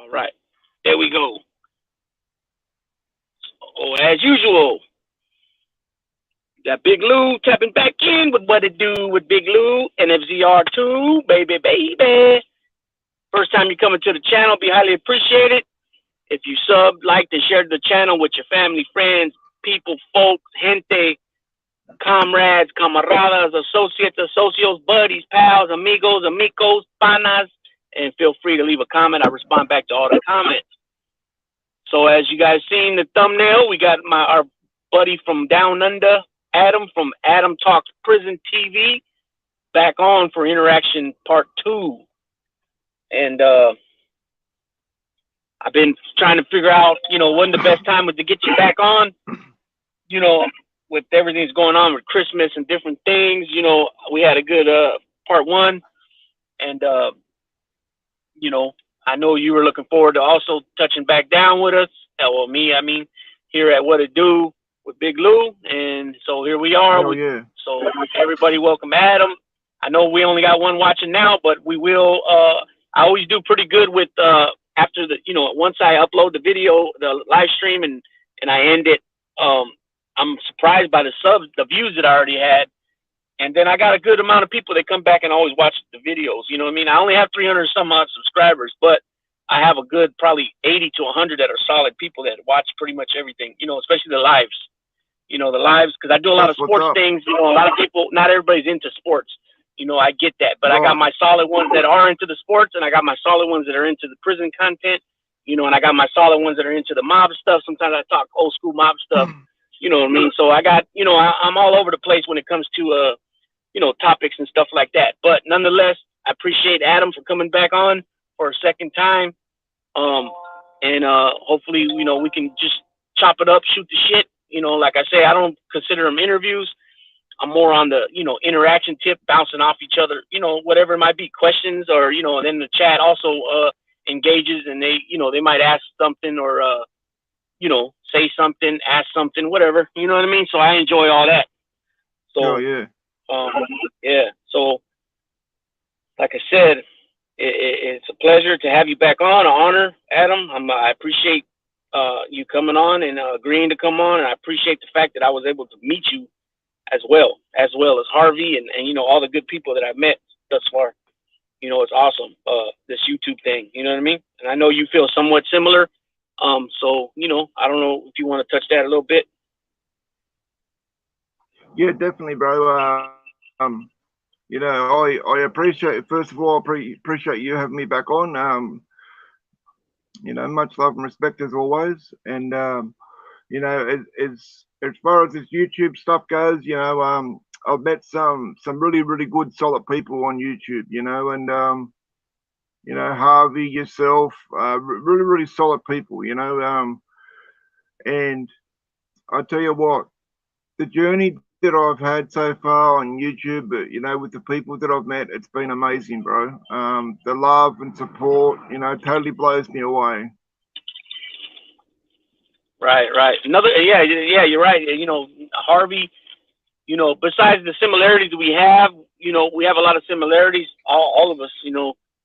All right. There we go. Oh, as usual, got Big Lou tapping back in with what it do with Big Lou and FZR2, baby, baby. First time you coming to the channel, be highly appreciated. If you sub, like, and share the channel with your family, friends, people, folks, gente, comrades, camaradas, associates, associates, buddies, pals, amigos, amicos, panas, and feel free to leave a comment. I respond back to all the comments. So as you guys seen the thumbnail, we got our buddy from Down Under, Adam from Adam Talks Prison TV, back on for interaction part 2. And I've been trying to figure out, when the best time was to get you back on, with everything that's going on with Christmas and different things. We had a good part 1, and I know you were looking forward to also touching back down with us. Well, me, I mean, here at What It Do with Big Lou, and so here we are. Oh, yeah. So everybody, welcome Adam. I know we only got one watching now, but we will. I always do pretty good with after the, once I upload the video, the live stream, and I end it. I'm surprised by the views that I already had. And then I got a good amount of people that come back and always watch the videos. You know what I mean? I only have 300 some odd subscribers, but I have a good probably 80 to 100 that are solid people that watch pretty much everything, especially the lives. The lives, because I do a lot of sports things. A lot of people, not everybody's into sports. I get that. But I got my solid ones that are into the sports, and I got my solid ones that are into the prison content, and I got my solid ones that are into the mob stuff. Sometimes I talk old school mob stuff. You know what I mean? So I got, I'm all over the place when it comes to, topics and stuff like that. But nonetheless, I appreciate Adam for coming back on for a second time. And hopefully, we can just chop it up, shoot the shit. Like I say, I don't consider them interviews. I'm more on the, interaction tip, bouncing off each other, whatever it might be, questions, or, then the chat also engages, and they, they might ask something or, say something, ask something, whatever, you know what I mean? So I enjoy all that. So, yeah. Yeah. So, like I said, it's a pleasure to have you back on. An honor, Adam. I appreciate you coming on and agreeing to come on, and I appreciate the fact that I was able to meet you as well as Harvey and all the good people that I've met thus far. It's awesome. This YouTube thing, you know what I mean? And I know you feel somewhat similar. So, I don't know if you want to touch that a little bit. Yeah, definitely, bro. I appreciate, first of all, appreciate you having me back on. Much love and respect as always. And, as far as this YouTube stuff goes, I've met some really, really good, solid people on YouTube, and, Harvey, yourself, really, really solid people, and I tell you what, the journey that I've had so far on YouTube, with the people that I've met, it's been amazing, bro. The love and support, totally blows me away. Right. Yeah, you're right. Harvey, besides the similarities we have, we have a lot of similarities, all of us,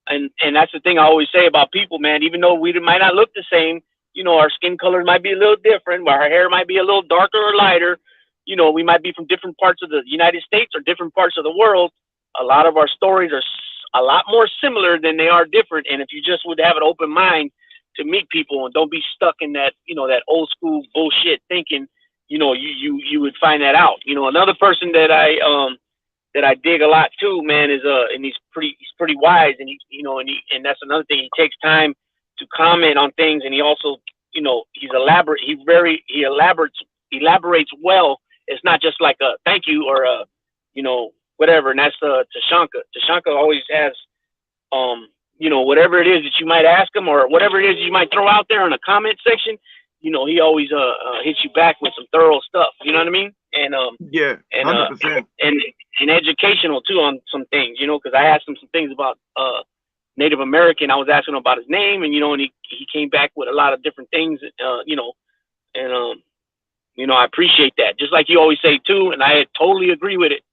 and that's the thing I always say about people, man. Even though we might not look the same, our skin color might be a little different, our hair might be a little darker or lighter, we might be from different parts of the United States or different parts of the world. A lot of our stories are a lot more similar than they are different. And if you just would have an open mind to meet people and don't be stuck in that, that old school bullshit thinking, you would find that out. Another person that I dig a lot too, man, is and he's pretty wise, and and that's another thing. He takes time to comment on things, and he also, he's elaborate. He elaborates well. It's not just like a thank you or a, whatever. And that's Tashanka. Tashanka always has, whatever it is that you might ask him or whatever it is you might throw out there in the comment section, he always hits you back with some thorough stuff. You know what I mean? And yeah, 100%. And educational too on some things, because I asked him some things about Native American. I was asking him about his name, and and he came back with a lot of different things, and I appreciate that. Just like you always say too, and I totally agree with it,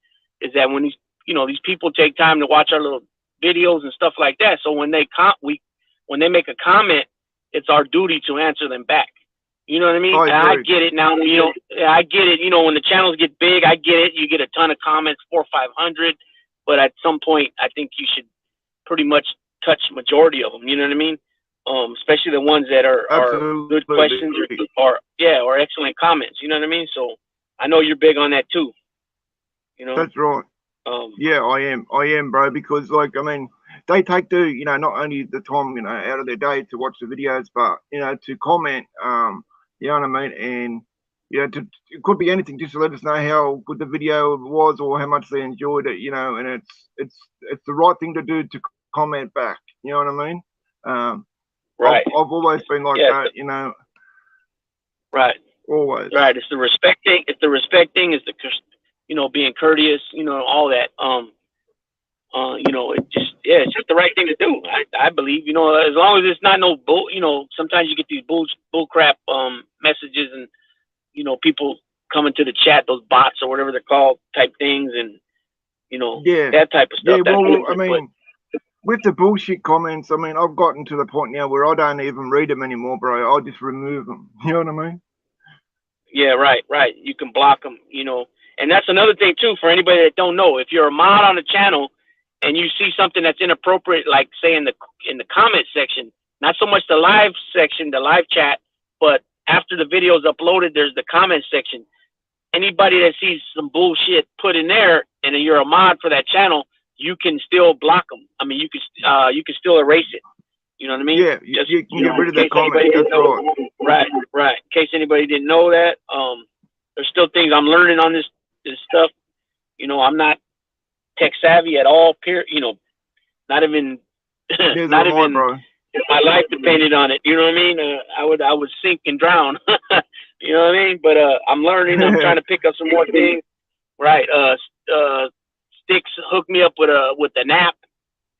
is that when these people take time to watch our little videos and stuff like that, so when they make a comment, it's our duty to answer them back. You know what I mean? I And I get it now. You know, I get it. You know, when the channels get big, I get it. You get a ton of comments, 400 or 500, but at some point, I think you should pretty much touch majority of them. You know what I mean? Especially the ones that are good questions or excellent comments. You know what I mean? So I know you're big on that too. You know? That's right. Yeah, I am, bro, because like, I mean, they take the, you know, not only the time, you know, out of their day to watch the videos, but, you know, to comment, you know what I mean? And, you know, it could be anything, just to let us know how good the video was or how much they enjoyed it, you know, and it's the right thing to do to comment back, you know what I mean? Right. I've always been like that, you know. Right. Always. Right. It's the respecting. It's the respecting. It's the, you know, being courteous. You know, all that. You know, it's just the right thing to do. I believe. You know, as long as it's not no bull. You know, sometimes you get these bull crap messages and, you know, people coming to the chat, those bots or whatever they're called type things, and, you know, that type of stuff. Yeah. Well, I mean, with the bullshit comments, I mean, I've gotten to the point now where I don't even read them anymore, bro. I just remove them. You know what I mean? Yeah, right. You can block them, you know. And that's another thing, too, for anybody that don't know. If you're a mod on the channel and you see something that's inappropriate, like, say, in the comment section, not so much the live section, the live chat, but after the video is uploaded, there's the comment section. Anybody that sees some bullshit put in there and you're a mod for that channel, you can still block them. I mean, you can still erase it. You know what I mean? Yeah, you can get rid of that comment. That's right. Right. In case anybody didn't know that, there's still things I'm learning on this stuff. You know, I'm not tech savvy at all. You know, not even, not even. Bro. If my life depended on it. You know what I mean? I would sink and drown. You know what I mean? But I'm learning. I'm trying to pick up some more things. Right. Sticks hooked me up with an app,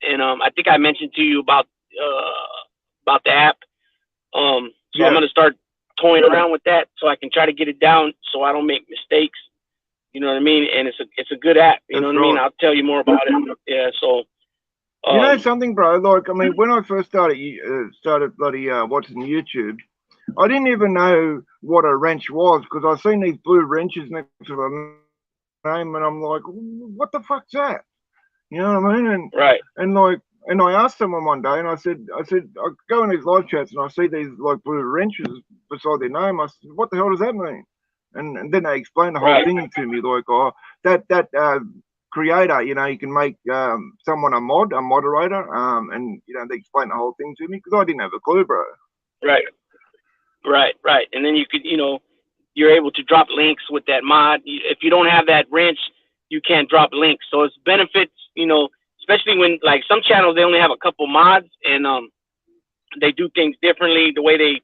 and I think I mentioned to you about the app. So I'm gonna start toying around with that so I can try to get it down so I don't make mistakes. You know what I mean? And it's a good app. You know what I mean? I'll tell you more about it. Yeah. So. You know something, bro? Like, I mean, when I first started bloody watching YouTube, I didn't even know what a wrench was because I seen these blue wrenches next to the name, and I'm like, what the fuck's that? You know what I mean? And I asked someone one day, and I said, I go in these live chats, and I see these like blue wrenches beside their name. I said, what the hell does that mean? And then they explained the whole thing to me, like, oh, that creator, you know, you can make someone a moderator, and you know, they explain the whole thing to me because I didn't have a clue, bro. Right. And then you could, you know, you're able to drop links with that mod. If you don't have that wrench, you can't drop links. So it's benefits, you know, especially when like some channels, they only have a couple mods and they do things differently, the way they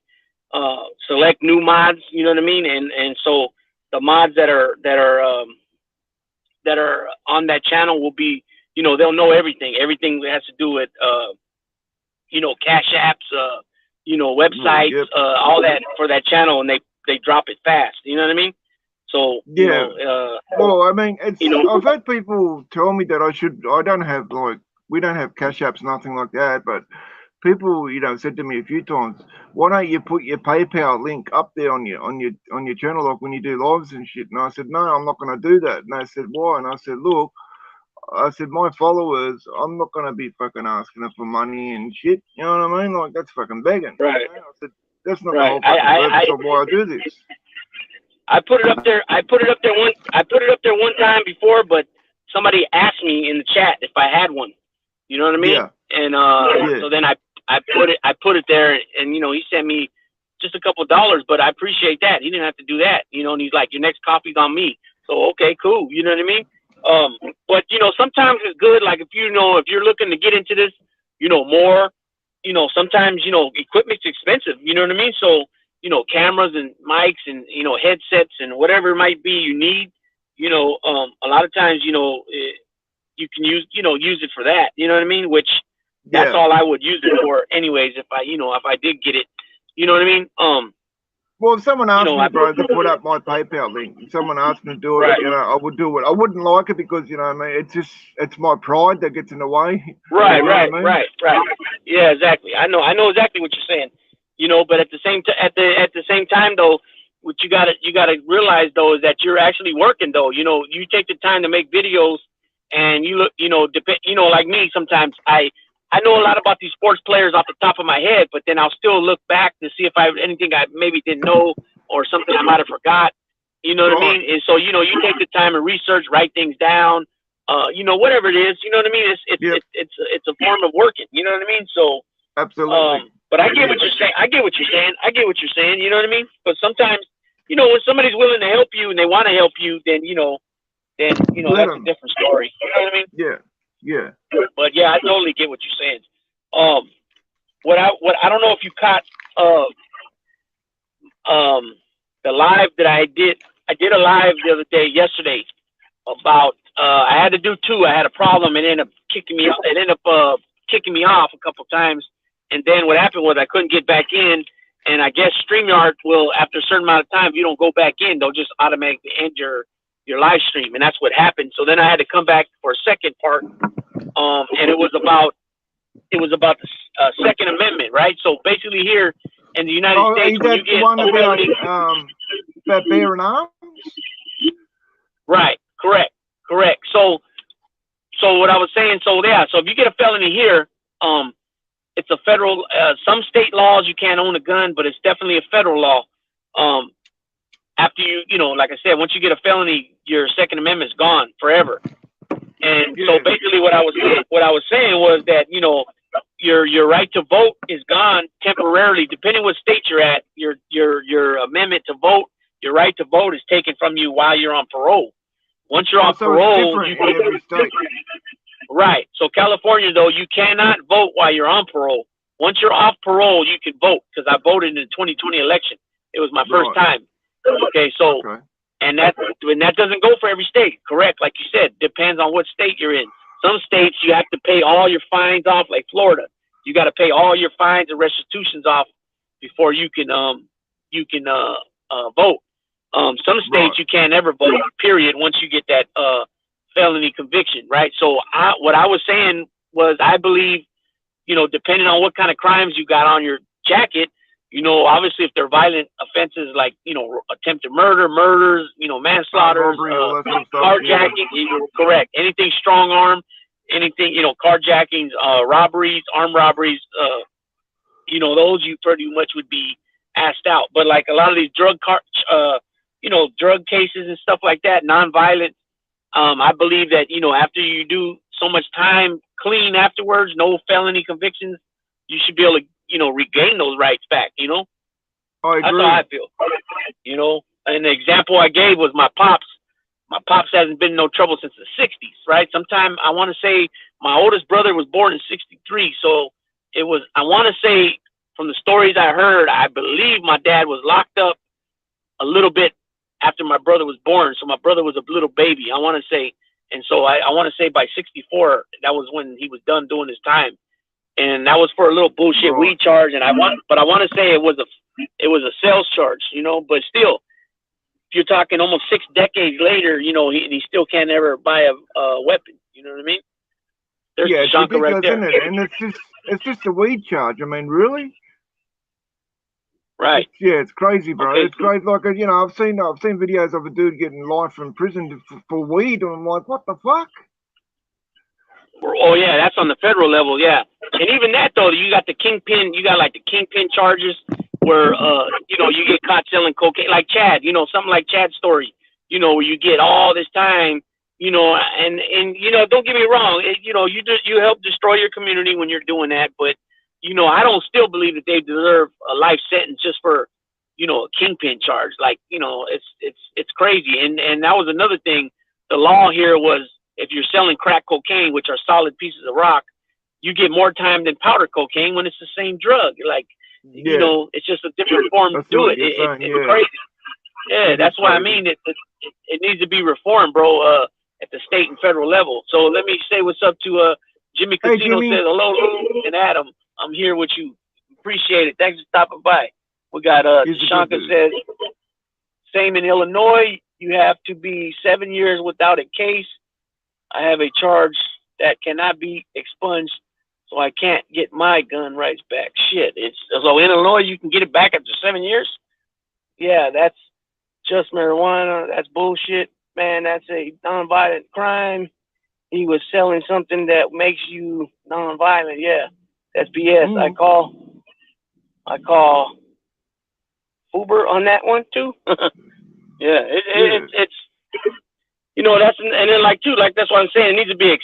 select new mods, you know what I mean? And so the mods that are on that channel will be, you know, they'll know everything that has to do with, you know, cash apps, you know, websites, all that for that channel, and they drop it fast. You know what I mean? So you know, well, I mean, it's, you know, I've had people tell me that I don't have like, we don't have cash apps, nothing like that, but people, you know, said to me a few times, why don't you put your PayPal link up there on your channel, like when you do lives and shit? And I said, no, I'm not going to do that. And they said, why? And I said, look, my followers, I'm not going to be fucking asking them for money and shit. You know what I mean? Like, that's fucking begging. Right. You know? I said, that's not the whole fucking purpose of why I do this. I put it up there one time before, but somebody asked me in the chat if I had one. You know what I mean? Yeah. And so then I put it there, and you know, he sent me just a couple of dollars, but I appreciate that. He didn't have to do that, you know. And he's like, your next copy's on me. So okay, cool. You know what I mean? But you know, sometimes it's good. Like if you're looking to get into this, you know, more, you know, sometimes, you know, equipment's expensive. You know what I mean? So, you know, cameras and mics and, you know, headsets and whatever it might be you need, you know, a lot of times, you know, you can use it for that. You know what I mean? Which that's all I would use it for anyways. If I did get it, you know what I mean? Well, if someone asked me, bro, to put up my PayPal link, if someone asked me to do it, you know, I would do it. I wouldn't like it because, you know what I mean, it's my pride that gets in the way. Right. Yeah, exactly. I know exactly what you're saying. you know. But at the same time though, what you gotta realize though is that you're actually working though. You know, you take the time to make videos, and you look, you know, like me sometimes I know a lot about these sports players off the top of my head, but then I'll still look back to see if I have anything I maybe didn't know or something I might have forgot. You know what I mean? And so, you know, you take the time and research, write things down, you know, whatever it is, you know what I mean? It's a form of working, you know what I mean? So, absolutely. but I get what you're saying. I get what you're saying. I get what you're saying. You know what I mean? But sometimes, you know, when somebody's willing to help you and they want to help you, then, you know, that's a different story. You know what I mean? Yeah. Yeah. But yeah, I totally get what you're saying. What I don't know if you caught the live that I did. I did a live the other day, yesterday, about I had to do two. I had a problem and it ended up kicking me. It ended up kicking me off a couple times, and then what happened was I couldn't get back in. And I guess StreamYard will, after a certain amount of time, if you don't go back in, they'll just automatically end your live stream, and that's what happened. So then I had to come back for a second part, and it was about the Second Amendment, right? So basically, here in the United States, when you get one about bearing arms, right? Correct. So what I was saying, so if you get a felony here, it's a federal. Some state laws you can't own a gun, but it's definitely a federal law. After you know, like I said, once you get a felony, your Second Amendment's gone forever. And so basically, what I was saying was that, you know, your right to vote is gone temporarily, depending what state you're at. Your amendment to vote, your right to vote, is taken from you while you're on parole. Once you're on parole, you in every state. Right. So California, though, you cannot vote while you're on parole. Once you're off parole, you can vote, because I voted in the 2020 election. It was my first time. Okay, so and that doesn't go for every state, correct? Like you said, depends on what state you're in. Some states you have to pay all your fines off, like Florida. You got to pay all your fines and restitutions off before you can vote. Some states you can't ever vote, period, once you get that felony conviction, right? So what I was saying was, I believe, you know, depending on what kind of crimes you got on your jacket, you know, obviously if they're violent offenses like, you know, attempted murders, you know, manslaughter, carjacking, correct. Anything strong arm, anything, you know, carjackings, robberies, armed robberies, you know, those you pretty much would be asked out. But like a lot of these drug cases and stuff like that, nonviolent, I believe that, you know, after you do so much time clean afterwards, no felony convictions, you should be able to, you know, regain those rights back, you know? That's how I feel. You know, and the example I gave was my pops. My pops hasn't been in no trouble since the 60s, right? Sometime, I want to say, my oldest brother was born in 63. So it was, I want to say, from the stories I heard, I believe my dad was locked up a little bit after my brother was born. So my brother was a little baby, I want to say. And so I want to say by 64, that was when he was done doing his time. And that was for a little bullshit weed charge. And I want to say it was a sales charge, you know, but still, you're talking almost 6 decades later, you know, he still can't ever buy a weapon. You know what I mean? There's the shonker right there. Isn't it? And it's just a weed charge. I mean, really? Right. It's crazy, bro. Okay. It's crazy. Like, you know, I've seen videos of a dude getting life in prison for weed, and I'm like, what the fuck? Oh yeah, that's on the federal level, yeah. And even that though, you got the kingpin. You got like the kingpin charges where you know, you get caught selling cocaine, like Chad. You know, something like Chad's story. You know, where you get all this time. You know, and you know, don't get me wrong. You know, you help destroy your community when you're doing that, but you know, I don't still believe that they deserve a life sentence just for, you know, a kingpin charge. Like, you know, it's crazy. And that was another thing. The law here was, if you're selling crack cocaine, which are solid pieces of rock, you get more time than powder cocaine when it's the same drug. Like, you know, it's just a different form to do it. It's crazy. Yeah, that's why I mean it needs to be reformed, bro, at the state and federal level. So let me say what's up to Jimmy Casino. Says hello, Lou and Adam. I'm here with you. Appreciate it. Thanks for stopping by. We got Shanka says, same in Illinois. You have to be 7 years without a case. I have a charge that cannot be expunged, so I can't get my gun rights back. Shit, it's so in Illinois you can get it back after 7 years. Yeah, that's just marijuana. That's bullshit, man. That's a nonviolent crime. He was selling something that makes you nonviolent. Yeah, that's BS. I call Uber on that one too. Yeah, it's that's and then like too like that's what I'm saying. It needs to be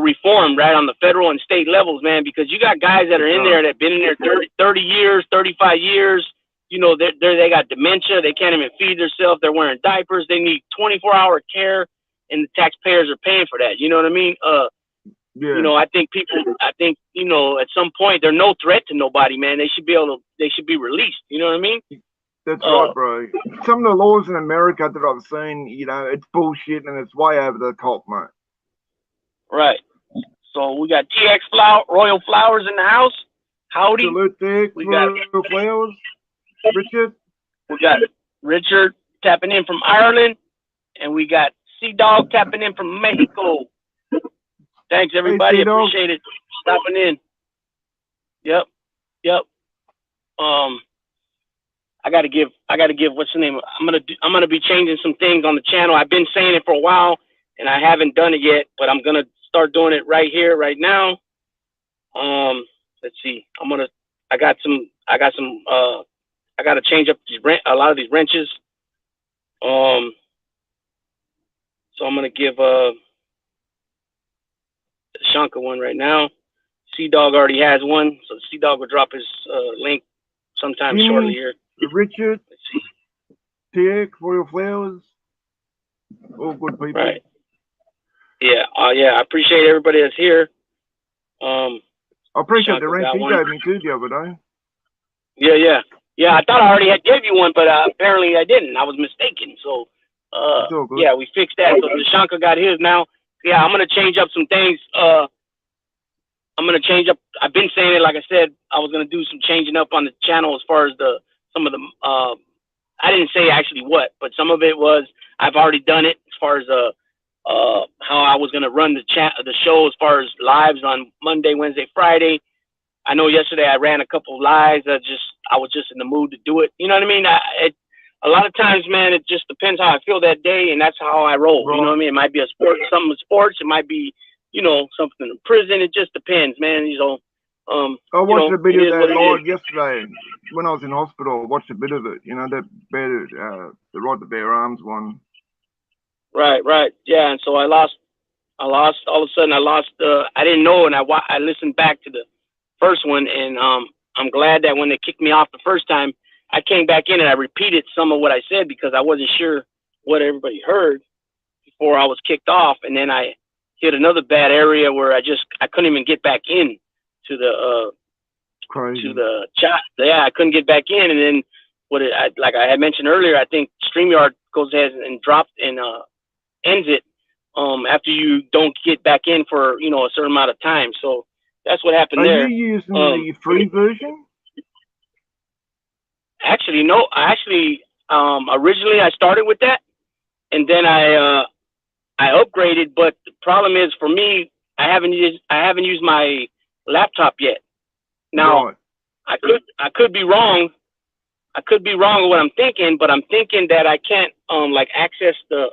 reformed right on the federal and state levels, man, because you got guys that are in there that have been in there 30 years, 35 years. They got dementia. They can't even feed themselves. They're wearing diapers. They need 24-hour care, and the taxpayers are paying for that. You know what I mean? I think at some point they're no threat to nobody, man. They should be released. You know what I mean? That's right, bro. Some of the laws in America that I've seen, it's bullshit and it's way over the top, mate. Right. So we got TX Royal Flowers in the house. Howdy. Salute TX Royal Flowers. Richard. We got Richard tapping in from Ireland, and we got Sea Dog tapping in from Mexico. Thanks everybody. Hey, appreciate it stopping in. Yep. I gotta give what's the name? I'm gonna be changing some things on the channel. I've been saying it for a while and I haven't done it yet, but I'm gonna start doing it right here, right now. Let's see. I gotta change up a lot of these wrenches. So I'm gonna give the Shanka one right now. Sea Dog already has one, so Sea Dog will drop his link sometime shortly here. Richard, TX Royal Flowers, all good people. Right. Yeah. I appreciate everybody that's here. I appreciate the wrench you gave me too the other day. Yeah. I thought I already had gave you one, but apparently I didn't. I was mistaken. So, yeah, we fixed that. So Shanka got his now. Yeah, I'm gonna change up some things. I'm gonna change up. I've been saying it, like I said, I was gonna do some changing up on the channel as far as some of the. I didn't say actually what, but some of it was I've already done it as far as how I was gonna run the show as far as lives on Monday, Wednesday, Friday. I know yesterday I ran a couple of lives. I was just in the mood to do it. You know what I mean? A lot of times, man, it just depends how I feel that day, and that's how I roll. Right. You know what I mean? It might be something with sports. It might be, something in prison. It just depends, man. I watched a bit of that live yesterday when I was in hospital. I watched a bit of it. That the Rod the Bare Arms one. Right. Yeah, and so I lost. All of a sudden, I lost. I didn't know, and I listened back to the first one, and I'm glad that when they kicked me off the first time, I came back in and I repeated some of what I said because I wasn't sure what everybody heard before I was kicked off, and then I hit another bad area where I couldn't even get back in to the chat. Yeah, I couldn't get back in, and then like I had mentioned earlier, I think StreamYard goes ahead and drops and ends it after you don't get back in for a certain amount of time. So that's what happened there. Are you using the free version? Actually, no. Originally I started with that, and then I upgraded. But the problem is for me, I haven't used my laptop yet. Now, right. I could be wrong. I could be wrong with what I'm thinking, but I'm thinking that I can't access the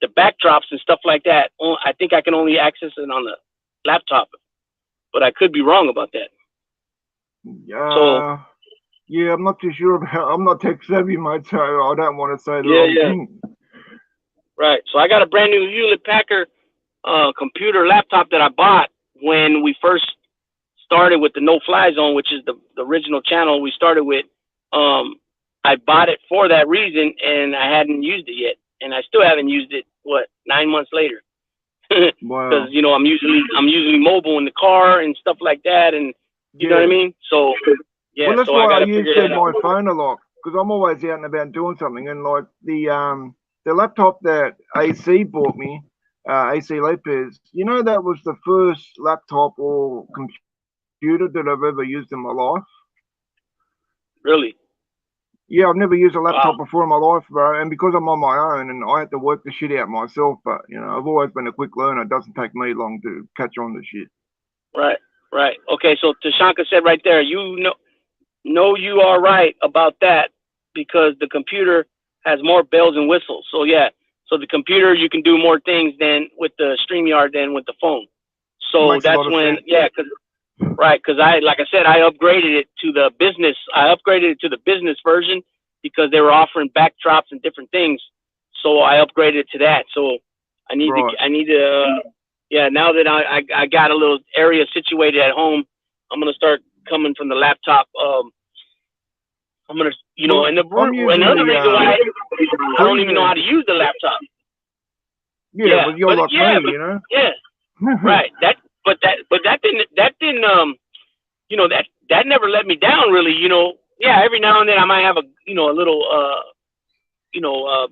the backdrops and stuff like that. I think I can only access it on the laptop, but I could be wrong about that. Yeah, I'm not too sure about. I'm not tech savvy, mate, so I don't want to say the wrong thing. Right. So I got a brand new Hewlett Packard computer laptop that I bought when we first started with the No Fly Zone, which is the original channel we started with. I bought it for that reason, and I hadn't used it yet, and I still haven't used it. 9 months later? Because I'm usually mobile in the car and stuff like that, and you know what I mean. So. Yeah, well, that's why I use my phone a lot, because I'm always out and about doing something. And like the laptop that AC bought me, AC Lopez, that was the first laptop or computer that I've ever used in my life. Really? Yeah, I've never used a laptop Wow. before in my life, bro. And because I'm on my own and I have to work the shit out myself, but you know, I've always been a quick learner. It doesn't take me long to catch on to shit. Right. Right. Okay. So Tashanka said right there, you know, you are right about that because the computer has more bells and whistles. So yeah. So the computer, you can do more things than with the StreamYard than with the phone. So Makes a that's lot of when, sense. yeah, because like I said, I upgraded it to the business. I upgraded it to the business version because they were offering backdrops and different things. So I upgraded it to that. So Right. I need to, yeah. Now that I got a little area situated at home, I'm gonna start coming from the laptop. I'm gonna, Well, and I'm using another the reason why I don't free even know how to version. use the laptop. Yeah, Yeah, but you're but like yeah, me, you know. yeah, right. That didn't that never let me down really. Yeah, every now and then I might have a little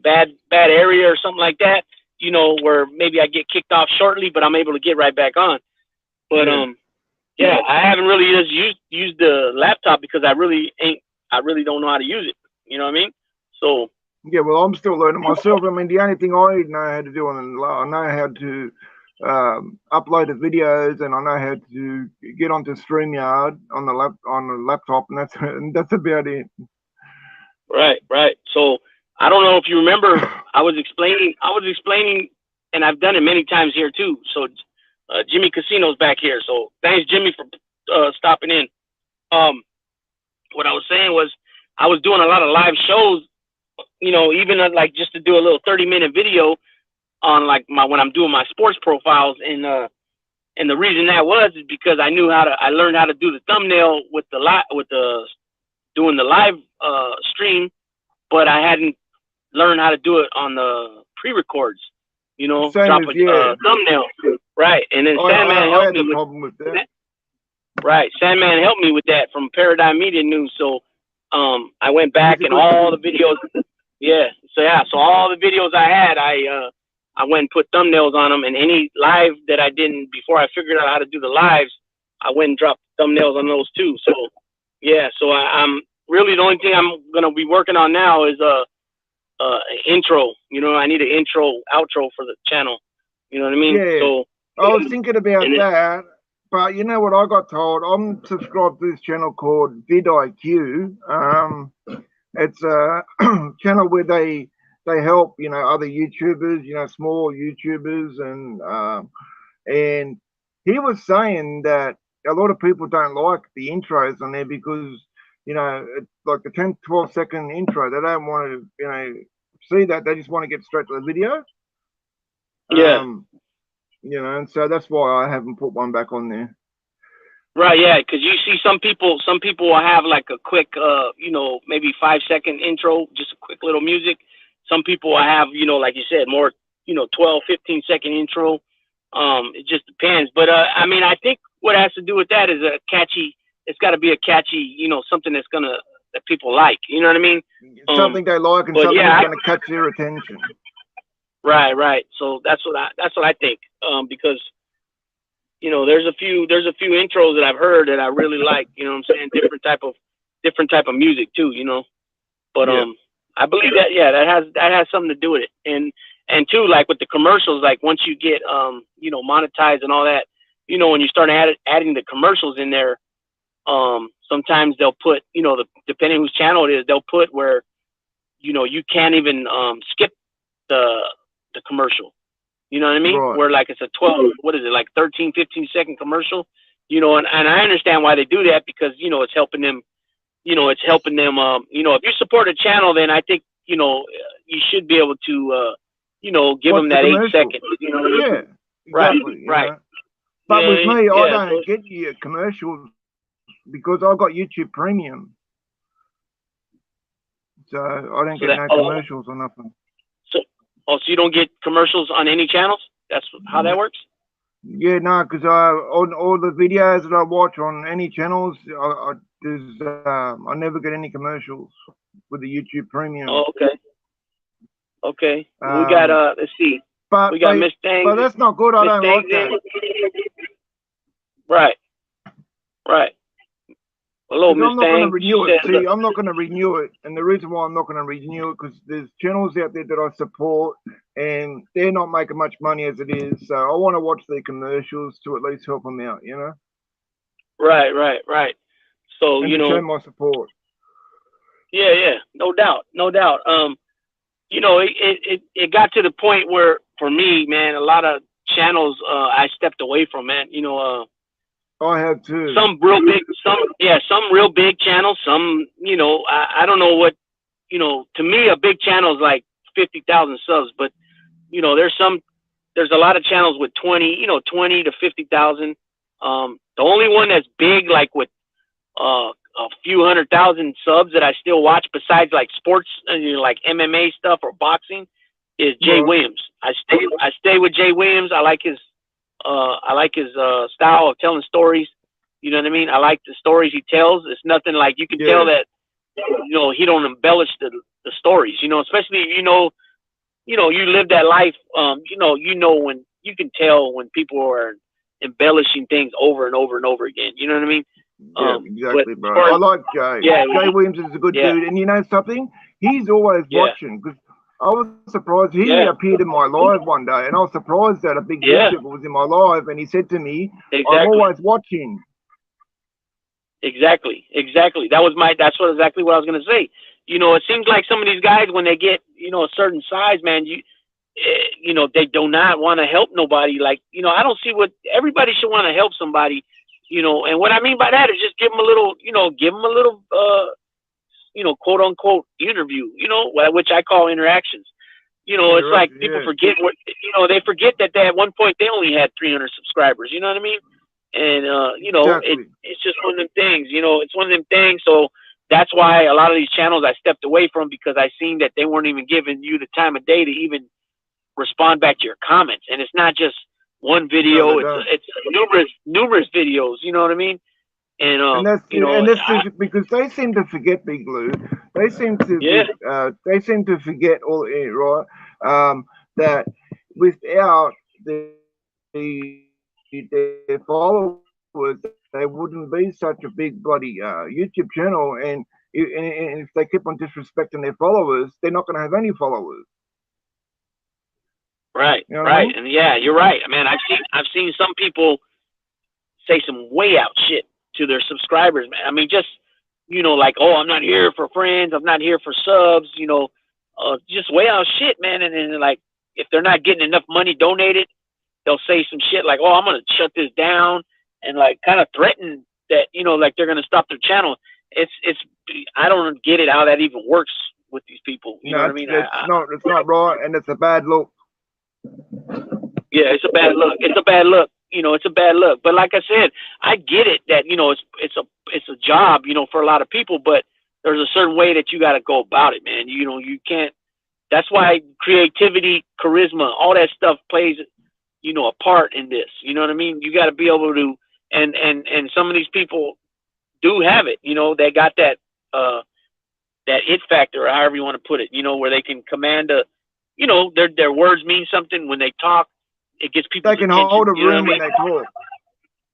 bad area or something like that. Where maybe I get kicked off shortly, but I'm able to get right back on. But Yeah. yeah, I haven't really just used the laptop because I really don't know how to use it. You know what I mean? So Yeah, well, I'm still learning myself. I mean, the only thing I know how to do I know how to upload the videos, and I know how to get onto StreamYard on the laptop, and that's about it. right. So I don't know if you remember, I was explaining, and I've done it many times here too. So Jimmy Casino's back here. So thanks, Jimmy, for stopping in. Um, what I was saying was I was doing a lot of live shows. Even like just to do a little 30-minute video on like when I'm doing my sports profiles, and the reason that was is because I learned how to do the thumbnail with the doing the live stream, but I hadn't learned how to do it on the pre-records. Same Drop as, a yeah. thumbnail, right? And then Sandman I helped had me the with problem with that. that. Right, Sandman helped me with that from Paradigm Media News. So I went back He's a and good all the dude. videos. Yeah, so all the videos I had, I went and put thumbnails on them, and any live that I didn't before I figured out how to do the lives, I went and dropped thumbnails on those too. So yeah, so I'm really the only thing I'm gonna be working on now is an intro. I need an outro for the channel. You know what I mean? Yeah, So I was thinking about and it, that, but you know what I got told? I'm subscribed to this channel called vidIQ. It's a channel where they help other YouTubers, small YouTubers, and he was saying that a lot of people don't like the intros on there because it's like the 10-12 second intro. They don't want to see that. They just want to get straight to the video. yeah. Um, and so that's why I haven't put one back on there. Right, yeah, because you see some people will have like a quick, maybe 5 second intro, just a quick little music. Some people will have, like you said, more, 12, 15 second intro. It just depends. But I mean, I think what has to do with that is it's got to be a catchy, something that people like. You know what I mean? Something they like and But something yeah, that's going to catch their attention. right. So that's what I think. Because there's a few intros that I've heard that I really like. You know what I'm saying? Different type of music too. But Yeah. I believe that that has something to do with it. And too, like with the commercials, like once you get monetized and all that, when you start adding the commercials in there, sometimes they'll put depending whose channel it is, they'll put where you can't even skip the commercial. You know what I mean? Right. Where like it's a 12, what is it, like 13, 15 second commercial, and I understand why they do that because, it's helping them, if you support a channel, then I think, you should be able to, give Watch them the that 8 commercial. seconds, you know what I mean? Yeah, Right, exactly. right. But with Yeah, me, I yeah. So, don't get your commercials because I got YouTube Premium, so I don't get no commercials or nothing. so, so you don't get commercials on any channels? That's how that works? Yeah, no, because on all the videos that I watch on any channels, I never get any commercials with the YouTube Premium. Oh, okay. Okay. We got let's see. But We got Miss Thang. but that's not good. I don't like that. Right. Right. Well, Hello, Because Miss I'm not going to Thang. She renew it. said, See, I'm not going to renew it, and the reason why I'm not going to renew it because there's channels out there that I support, and they're not making much money as it is. So I want to watch their commercials to at least help them out, you know, right, right, right. So, and to show my support. yeah, yeah, no doubt, no doubt. It got to the point where, for me, man, a lot of channels I stepped away from, man. I have too. Some real big, some real big channels. Some, I don't know what, to me, a big channel is like 50,000 subs, but there's a lot of channels with 20 to 50,000. The only one that's big, like with a few 100,000 subs that I still watch, besides like sports, like MMA stuff or boxing, is Jay Williams. I stay with Jay Williams. I like his style of telling stories. You know what I mean? I like the stories he tells. It's nothing like, you can tell that he don't embellish the stories. Especially if you live that life. When you can tell when people are embellishing things over and over and over again. You know what I mean? Yeah, exactly, bro. I like Jay. Yeah, Jay Williams is a good dude, and you know something? He's always watching because I was surprised. He appeared in my live one day, and I was surprised that a big YouTuber was in my live, and he said to me, "I'm always watching." Exactly. That's exactly what I was gonna say. It seems like some of these guys, when they get a certain size, man, they do not want to help nobody. Like, I don't see what everybody should want to help somebody. And what I mean by that is just give them a little, quote unquote interview, which I call interactions. It's like people forget they forget that at one point they only had 300 subscribers. You know what I mean? And, it's just one of them things, it's one of them things. So that's why a lot of these channels I stepped away from, because I seen that they weren't even giving you the time of day to even respond back to your comments. And it's not just one video, it's numerous videos, you know what I mean? And that's because they seem to forget, Big Lou. They seem to forget all right. That without their followers, they wouldn't be such a big bloody YouTube channel. And if they keep on disrespecting their followers, they're not going to have any followers. Right, you know right, I mean? and yeah, you're right, man. I've seen some people say some way out shit to their subscribers, man. I mean, just like, oh, I'm not here for friends, I'm not here for subs, just way out shit, man. And then, like, if they're not getting enough money donated, they'll say some shit like, oh, I'm gonna shut this down, and like kind of threaten that, like they're gonna stop their channel. It's I don't get it how that even works with these people. You know what I mean? It's not right, and it's a bad look. Yeah, it's a bad look. It's a bad look. It's a bad look. But like I said, I get it that it's a job, for a lot of people. But there's a certain way that you got to go about it, man. You can't. That's why creativity, charisma, all that stuff plays, a part in this. You know what I mean? You got to be able to, and some of these people do have it. They got that that it factor, or however you want to put it. Where they can command a, their words mean something when they talk. It gets people. They can hold a room when they talk.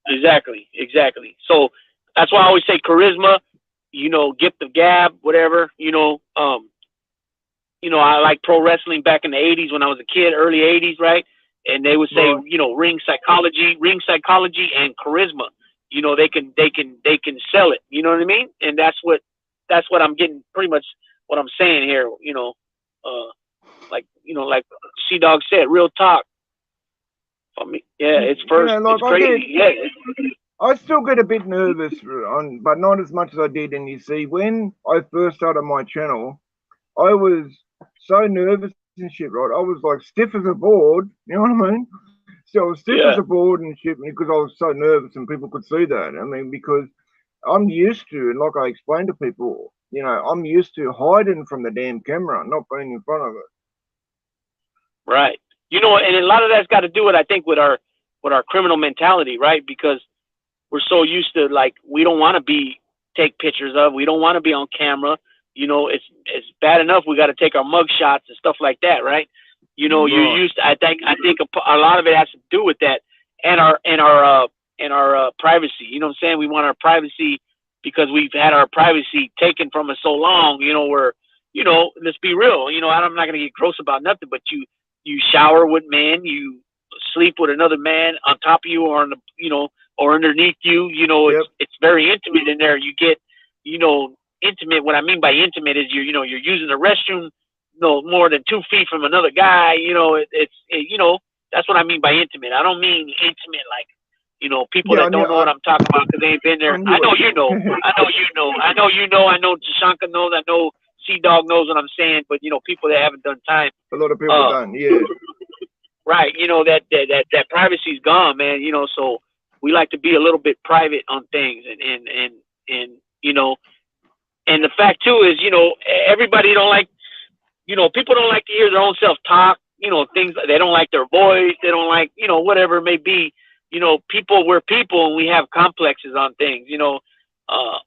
Exactly. So that's why I always say charisma, gift of gab, whatever. I like pro wrestling back in the '80s when I was a kid, early '80s, right? And they would say, ring psychology, and charisma. They can sell it. You know what I mean? And that's what I'm getting. Pretty much what I'm saying here. Like Sea Dog said, real talk. I mean, yeah, it's first. It's crazy. I still get a bit nervous, but not as much as I did. And you see, when I first started my channel, I was so nervous and shit, right? I was like stiff as a board, you know what I mean? So I was stiff as a board and shit because I was so nervous, and people could see that. I mean, because I'm used to, and like I explained to people, I'm used to hiding from the damn camera, not being in front of it. Right. And a lot of that's got to do with, I think, with our criminal mentality, right? Because we're so used to, like, we don't want to take pictures of, we don't want to be on camera. It's bad enough we got to take our mug shots and stuff like that, right? You're used to, I think a lot of it has to do with that, and our privacy. You know what I'm saying? We want our privacy because we've had our privacy taken from us so long. You know, where, you know, let's be real. You know, I'm not gonna get gross about nothing, but you shower with men, you sleep with another man on top of you or on the, you know, or underneath you. You know, Yep. it's very intimate in there. You get, you know, intimate. What I mean by intimate is you know, you're using the restroom no more than 2 feet from another guy. You know, you know, that's what I mean by intimate. I don't mean intimate like, you know, people Yeah, I that knew. don't know what I'm talking about because they ain't been there. I knew I know it. you know. I know you know. I know you know. I know Tashanka knows. I know Sea Dog knows what I'm saying. But you know, people that haven't done time, A lot of people uh, don't. Yeah. right? You know that privacy's gone, man. You know, so we like to be a little bit private on things, and you know, and the fact too is, you know, everybody don't like, you know, people don't like to hear their own self talk. You know, things they don't like their voice. They don't like, you know, whatever it may be. You know, we're people and we have complexes on things. Uh,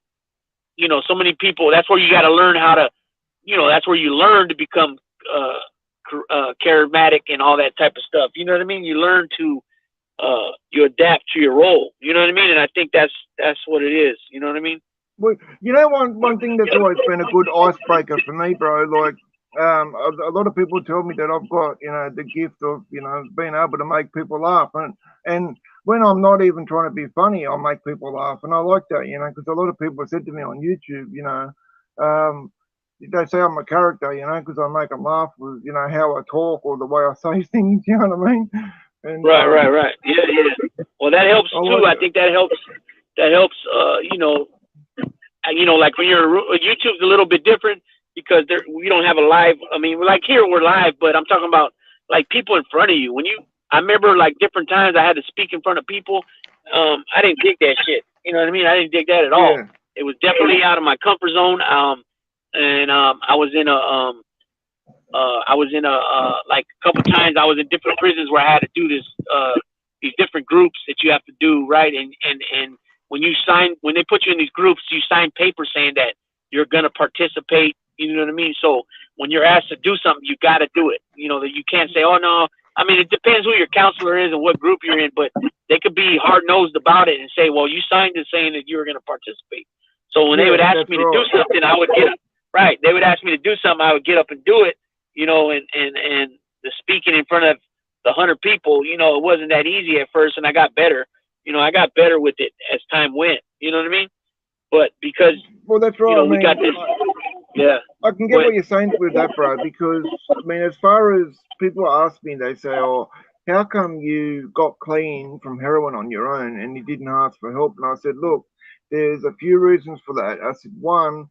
you know, so many people. That's where you got to learn how to, you know, that's where you learn to become charismatic and all that type of stuff. You know what I mean? You learn to you adapt to your role. You know what I mean? And I think that's what it is. You know what I mean? Well, you know, one thing that's always been a good icebreaker for me, bro. Like, a lot of people tell me that I've got, you know, the gift of, you know, being able to make people laugh, and when I'm not even trying to be funny, I'll make people laugh, and I like that, you know, because a lot of people said to me on YouTube, you know, they say I'm a character, you know, because I make them laugh with, you know, how I talk or the way I say things. You know what I mean? And Right. Yeah. Well, that helps I too. like I it. think that helps. That helps. You know, like when YouTube's a little bit different because we don't have a live. I mean, like here we're live, but I'm talking about like people in front of you. I remember like different times I had to speak in front of people. I didn't dig that shit. You know what I mean? I didn't dig that at all. Yeah, It was definitely out of my comfort zone. And I was in like a couple times I was in different prisons where I had to do these different groups that you have to do, right? And when they put you in these groups, you sign papers saying that you're gonna participate. You know what I mean? So when you're asked to do something, you got to do it. You know that you can't say, "Oh no." I mean, it depends who your counselor is and what group you're in, but they could be hard nosed about it and say, "Well, you signed it saying that you were gonna participate." So when they would yeah, ask that's me to do right. something, I would get right. They would ask me to do something, I would get up and do it. You know, and the speaking in front of the 100 people, you know, it wasn't that easy at first, and I got better. You know, I got better with it as time went. You know what I mean? But because Well, that's you right. know I we got mean, this, yeah. I can get But what you're saying with that, bro, because I mean, as far as people ask me, they say, "Oh, how come you got clean from heroin on your own and you didn't ask for help?" And I said, "Look, there's a few reasons for that." I said, "One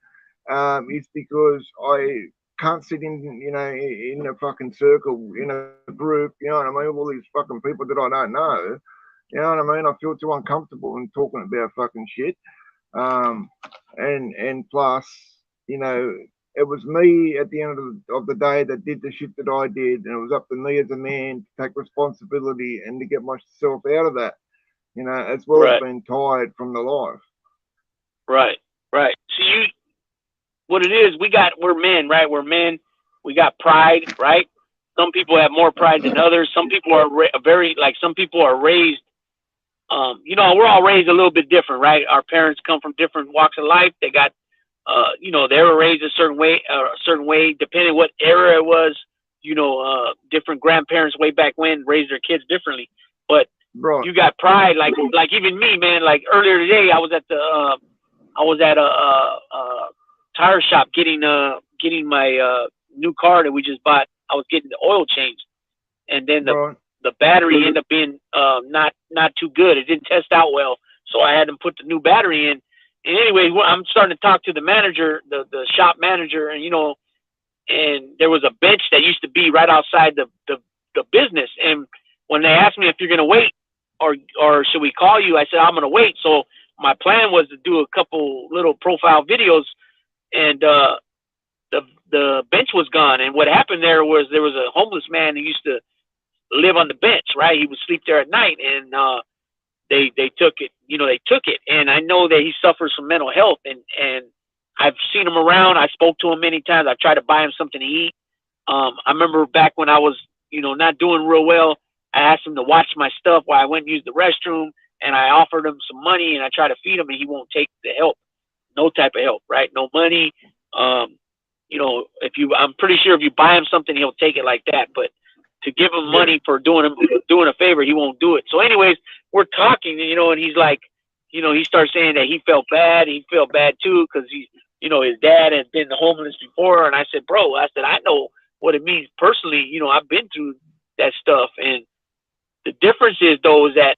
is because I can't sit in, you know, in a fucking circle in a group, you know what I mean, with all these fucking people that I don't know. You know what I mean? I feel too uncomfortable in talking about fucking shit." Um, and plus, you know, it was me at the end of the day that did the shit that I did, and it was up to me as a man to take responsibility and to get myself out of that, you know, as well as right, being tired from the life. right, right. So what it is, we're men, right? We're men. We got pride, right? Some people have more pride than others. Some people are very like some people are raised. You know, we're all raised a little bit different, right? Our parents come from different walks of life. They got, you know, they were raised a certain way, depending what era it was. You know, different grandparents way back when raised their kids differently. But Right. you got pride, like even me, man. Like earlier today, I was at a tire shop getting my new car that we just bought. I was getting the oil changed, and then Right. the battery ended up being not too good. It didn't test out well, so I had them put the new battery in. And anyway, I'm starting to talk to the manager, the shop manager, and you know, and there was a bench that used to be right outside the business. And when they asked me if you're gonna wait or should we call you, I said I'm gonna wait. So my plan was to do a couple little profile videos, and the bench was gone. And what happened there was a homeless man who used to live on the bench, right? He would sleep there at night, and they took it. You know, they took it, and I know that he suffers from mental health, and I've seen him around. I spoke to him many times. I've tried to buy him something to eat. I remember back when I was, you know, not doing real well. I asked him to watch my stuff while I went and used the restroom, and I offered him some money, and I tried to feed him, and he won't take the help. no type of help, right? No money. You know, I'm pretty sure if you buy him something, he'll take it like that. But to give him money for doing a favor, he won't do it. So, anyways, we're talking, you know, and he's like, you know, he starts saying that he felt bad. He felt bad too because you know, his dad had been homeless before. And I said, bro, I know what it means personally. You know, I've been through that stuff, and the difference is though is that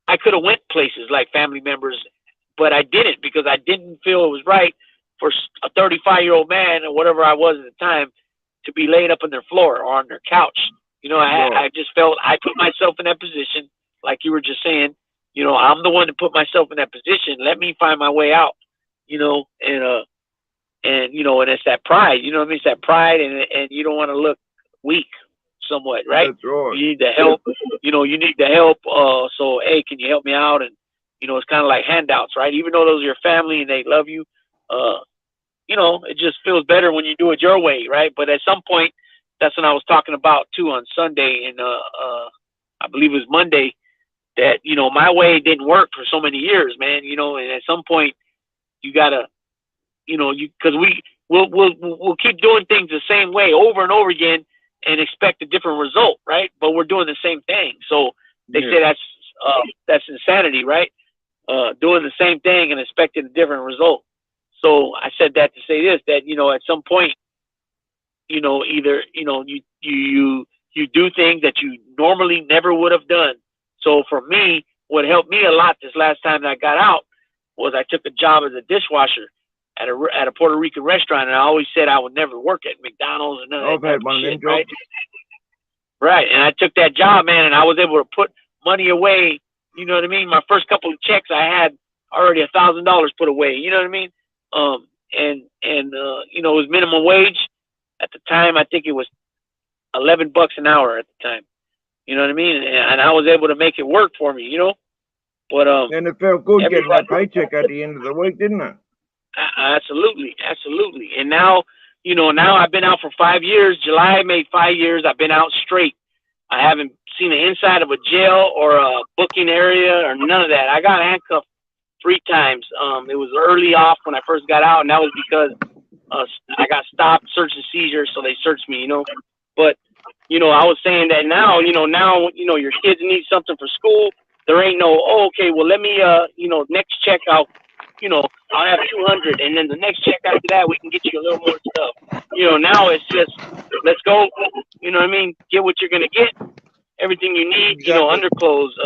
I could have went places like family members, but I didn't because I didn't feel it was right for a 35-year-old man or whatever I was at the time to be laid up on their floor or on their couch. You know, I just felt I put myself in that position, like you were just saying. You know, I'm the one to put myself in that position. Let me find my way out. You know, and you know, and it's that pride. You know what I mean? It's that pride, and you don't want to look weak, somewhat, right? That's right. You need the help. You know, you need the help. So, hey, can you help me out? And you know, it's kind of like handouts, right? Even though those are your family and they love you, you know, it just feels better when you do it your way, right? But at some point, that's when I was talking about too on Sunday, and I believe it was Monday, that you know my way didn't work for so many years, man. You know, and at some point, you gotta, you know, because we'll keep doing things the same way over and over again and expect a different result, right? But we're doing the same thing. So they say that's insanity, right? Doing the same thing and expecting a different result. So I said that to say this, that, you know, at some point, you know, either, you know, you do things that you normally never would have done. So for me, what helped me a lot this last time that I got out was I took a job as a dishwasher at a Puerto Rican restaurant, and I always said I would never work at McDonald's and none of that type of shit, right? Right, and I took that job, man, and I was able to put money away. You know what I mean? My first couple of checks, I had already $1,000 put away. You know what I mean? You know, it was minimum wage at the time. I think it was $11 an hour at the time. You know what I mean? And I was able to make it work for me. You know, but and it felt good getting that paycheck at the end of the week, didn't it? Absolutely, absolutely. And now, you know, now I've been out for 5 years. July made 5 years. I've been out straight. I haven't seen the inside of a jail or a booking area or none of that. I got handcuffed 3 times. It was early off when I first got out, and that was because I got stopped, search and seizure, so they searched me, you know. But, you know, I was saying that now, you know, your kids need something for school. There ain't no, oh, okay, well, let me, you know, next check I'll have 200, and then the next check after that, we can get you a little more stuff. You know, now it's just, let's go, you know what I mean? Get what you're going to get, everything you need, you know, underclothes,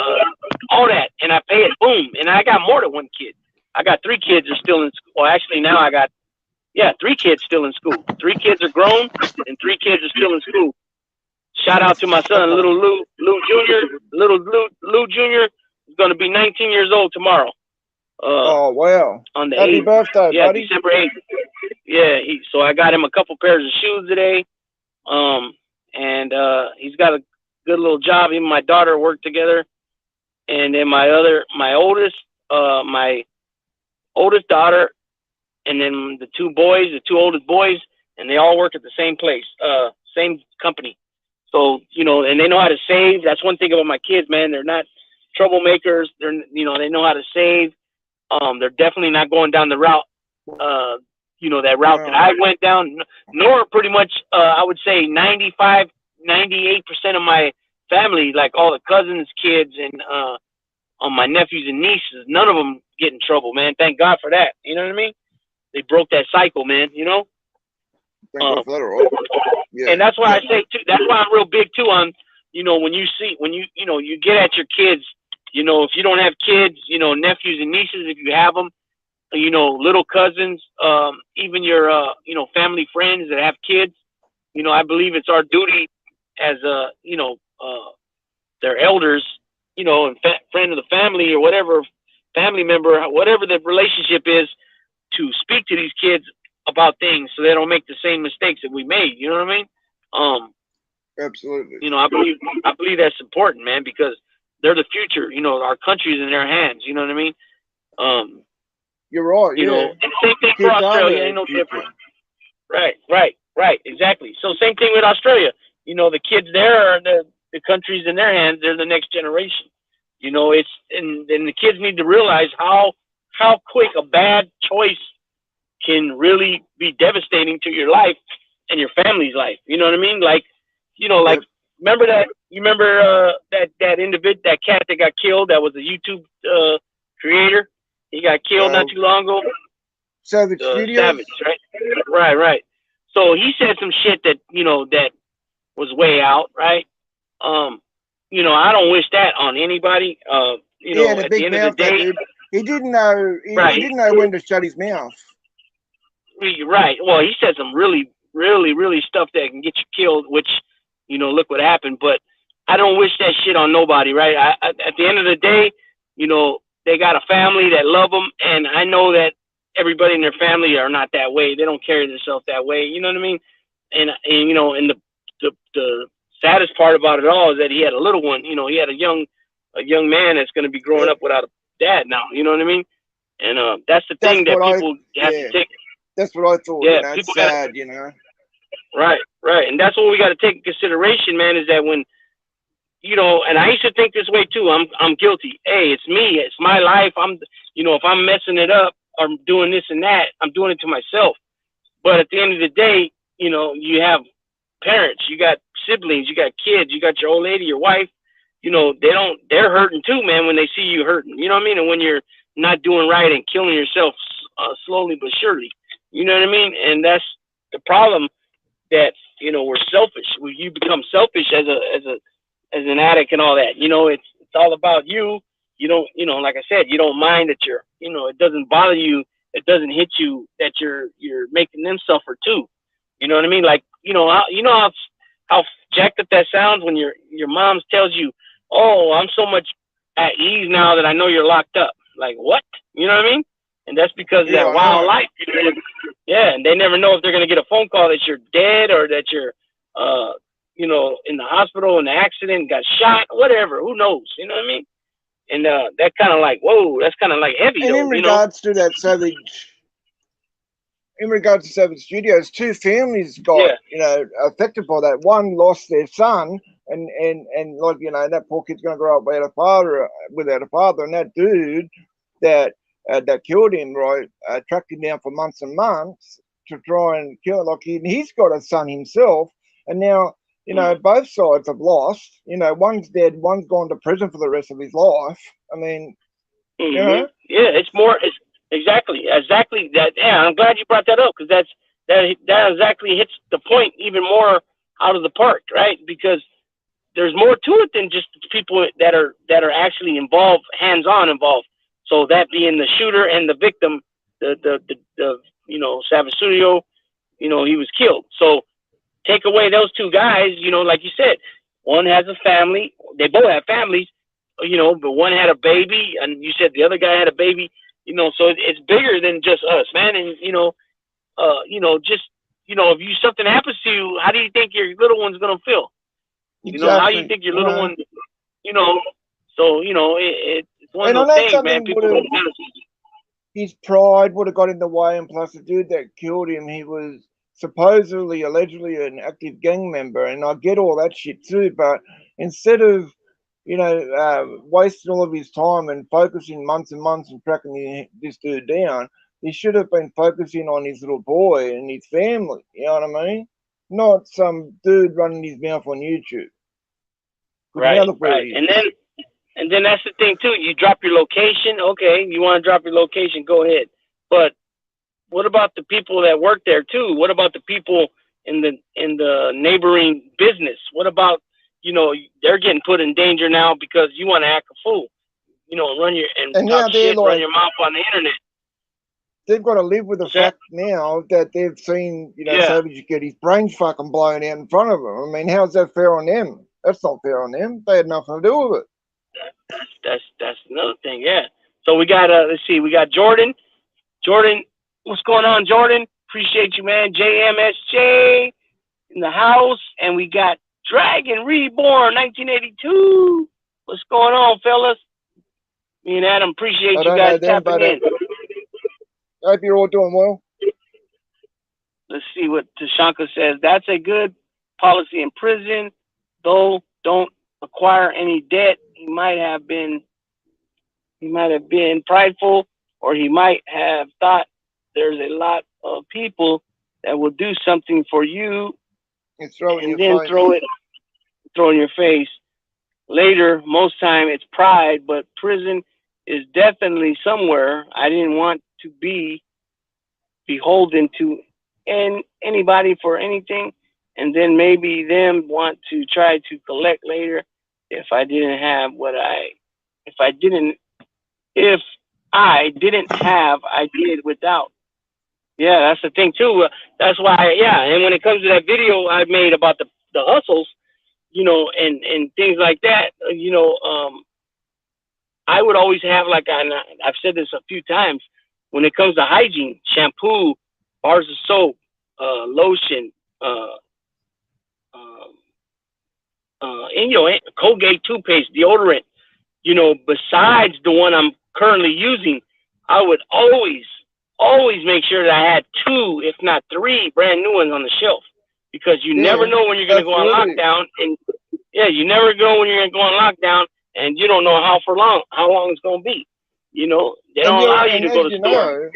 all that. And I pay it, boom. And I got more than one kid. I got 3 kids are still in school. Well, actually, now I got, 3 kids still in school. 3 kids are grown, and 3 kids are still in school. Shout out to my son, little Lou Jr. Little Lou Jr. is going to be 19 years old tomorrow. Oh, wow. On the Happy 8th. birthday, buddy. December 8th. Yeah, so I got him a couple pairs of shoes today. And he's got a good little job. Him and my daughter work together. And then my oldest daughter, and then the 2 oldest boys, and they all work at the same place, same company. So, you know, and they know how to save. That's one thing about my kids, man. They're not troublemakers. They know how to save. They're definitely not going down the route, that route that I went down, nor pretty much, I would say 95, 98% of my family, like all the cousins, kids, and my nephews and nieces, none of them get in trouble, man. Thank God for that. You know what I mean? They broke that cycle, man, you know? Thank God for that, right? Yeah. And that's why I say, too, that's why I'm real big, too, on, you know, when you get at your kids, you know, if you don't have kids, you know, nephews and nieces, if you have them, you know, little cousins, even your, family friends that have kids, you know, I believe it's our duty as, their elders, you know, and friend of the family or whatever, family member, whatever the relationship is, to speak to these kids about things so they don't make the same mistakes that we made. You know what I mean? Absolutely. You know, I believe that's important, man, because they're the future. You know, our country's in their hands. You know what I mean? You're right. You know, and same thing for Australia. Ain't no different. Right. Exactly. So same thing with Australia. You know, the kids there are the country's in their hands. They're the next generation. You know, and the kids need to realize how how quick a bad choice can really be devastating to your life and your family's life. You know what I mean? Like, like Yep. remember that? You remember that individual, that cat that got killed? That was a YouTube creator. He got killed not Uh, too long ago. Savage Studios. Savage, right? Right, right. So he said some shit that that was way out, right? Um, I don't wish that on anybody. He had a At the big end of the mouth, that day, dude. He didn't know. He right, didn't know when to shut his mouth. right. Well, he said some really, really, really stuff that can get you killed. Which, look what happened. But I don't wish that shit on nobody, right? At the end of the day, they got a family that love them, and I know that everybody in their family are not that way. They don't carry themselves that way. You know what I mean? And the saddest part about it all is that he had a little one. He had a young man that's going to be growing Yep. up without a dad now. You know what I mean? And that's the That's thing that what I. people have to Yeah. take. That's what I thought. Yeah, It's people got sad. You know. right, right, and that's what we got to take in consideration, man. Is that when and I used to think this way too. I'm guilty. Hey, it's me. It's my life. If I'm messing it up or doing this and that, I'm doing it to myself. But at the end of the day, you have parents, you got siblings, you got kids, you got your old lady, your wife. They're hurting too, man, when they see you hurting. You know what I mean? And when you're not doing right and killing yourself slowly but surely. You know what I mean? And that's the problem, that we're selfish. You become selfish as an addict and all that. It's all about you. You don't, like I said, you don't mind that it doesn't bother you. It doesn't hit you that you're making them suffer too. You know what I mean? Like, how jacked up that sounds when your mom tells you, "Oh, I'm so much at ease now that I know you're locked up." Like, what? You know what I mean? And that's because of Yeah, that I wild know. life. Yeah, and they never know if they're gonna get a phone call that you're dead or that you're, in the hospital in the accident, got shot, whatever. Who knows? You know what I mean? And that kind of like, whoa, that's kind of like heavy And though. in regards to Savage Studios, two families got Yeah. affected by that. One lost their son, and like that poor kid's going to grow up without a father, and that dude that that killed him, right, tracked him down for months and months to try and kill him. Like he's got a son himself, and now both sides have lost. One's dead, one's gone to prison for the rest of his life. I mean, you Hmm. know, Yeah, it's more. It's exactly that. Yeah, I'm glad you brought that up because that exactly hits the point even more out of the park, right? Because there's more to it than just people that are actually involved, hands-on involved. So that being the shooter and the victim, the Savage Studio, he was killed. So take away those two guys, like you said, one has a family. They both have families, but one had a baby, and you said the other guy had a baby. So it's bigger than just us, man. And just if something happens to you, how do you think your little one's gonna feel? How you exactly. think your little one, you know? So it's one of And I those know things, man. something would People have, don't kind of. his pride would have got in the way, and plus the dude that killed him, he was supposedly, allegedly an active gang member, and I get all that shit too. But instead of wasting all of his time and focusing months and months and tracking this dude down, he should have been focusing on his little boy and his family. You know what I mean? Not some dude running his mouth on YouTube. Because now Right, look where right, he and is. then that's the thing too. You drop your location, okay? You want to drop your location, go ahead. But what about the people that work there too? What about the people in the neighboring business? What about they're getting put in danger now because you want to act a fool, run your and And talk now they're shit, run like, your mouth on the internet. they've got to live with the What's that? fact now that they've seen, Yeah, Savage get his brains fucking blown out in front of them. I mean, how's that fair on them? That's not fair on them. They had nothing to do with it. that's another thing. Yeah. So we got let's see, we got Jordan. Jordan, what's going on, Jordan? Appreciate you, man. JMSJ in the house, and we got Dragon Reborn 1982. What's going on, fellas? Me and Adam I appreciate you don't guys know them, tapping but in. I hope you're all doing well. Let's see what Tashanka says. That's a good policy in prison, though. Don't acquire any debt. He might have been prideful. or he might have thought there's a lot of people that will do something for you It's throwing and your then face. throw in your face. Later, most time it's pride, but prison is definitely somewhere. I didn't want to be beholden to anybody for anything, and then maybe them want to try to collect later if I didn't have what if I didn't if I didn't have I did without. Yeah, that's the thing too. That's why, yeah. And when it comes to that video I made about the hustles, and things like that, I would always have like I've said this a few times. When it comes to hygiene, shampoo, bars of soap, lotion, uh, um, and Colgate toothpaste, deodorant. Besides the one I'm currently using, I would always make sure that I had two, if not three, brand new ones on the shelf, because you never Yeah, know when you're going to go on absolutely. lockdown, and yeah, you never know when you're going to go on lockdown, and you don't know how long it's going to be. They don't allow you And to go as to you stores. know,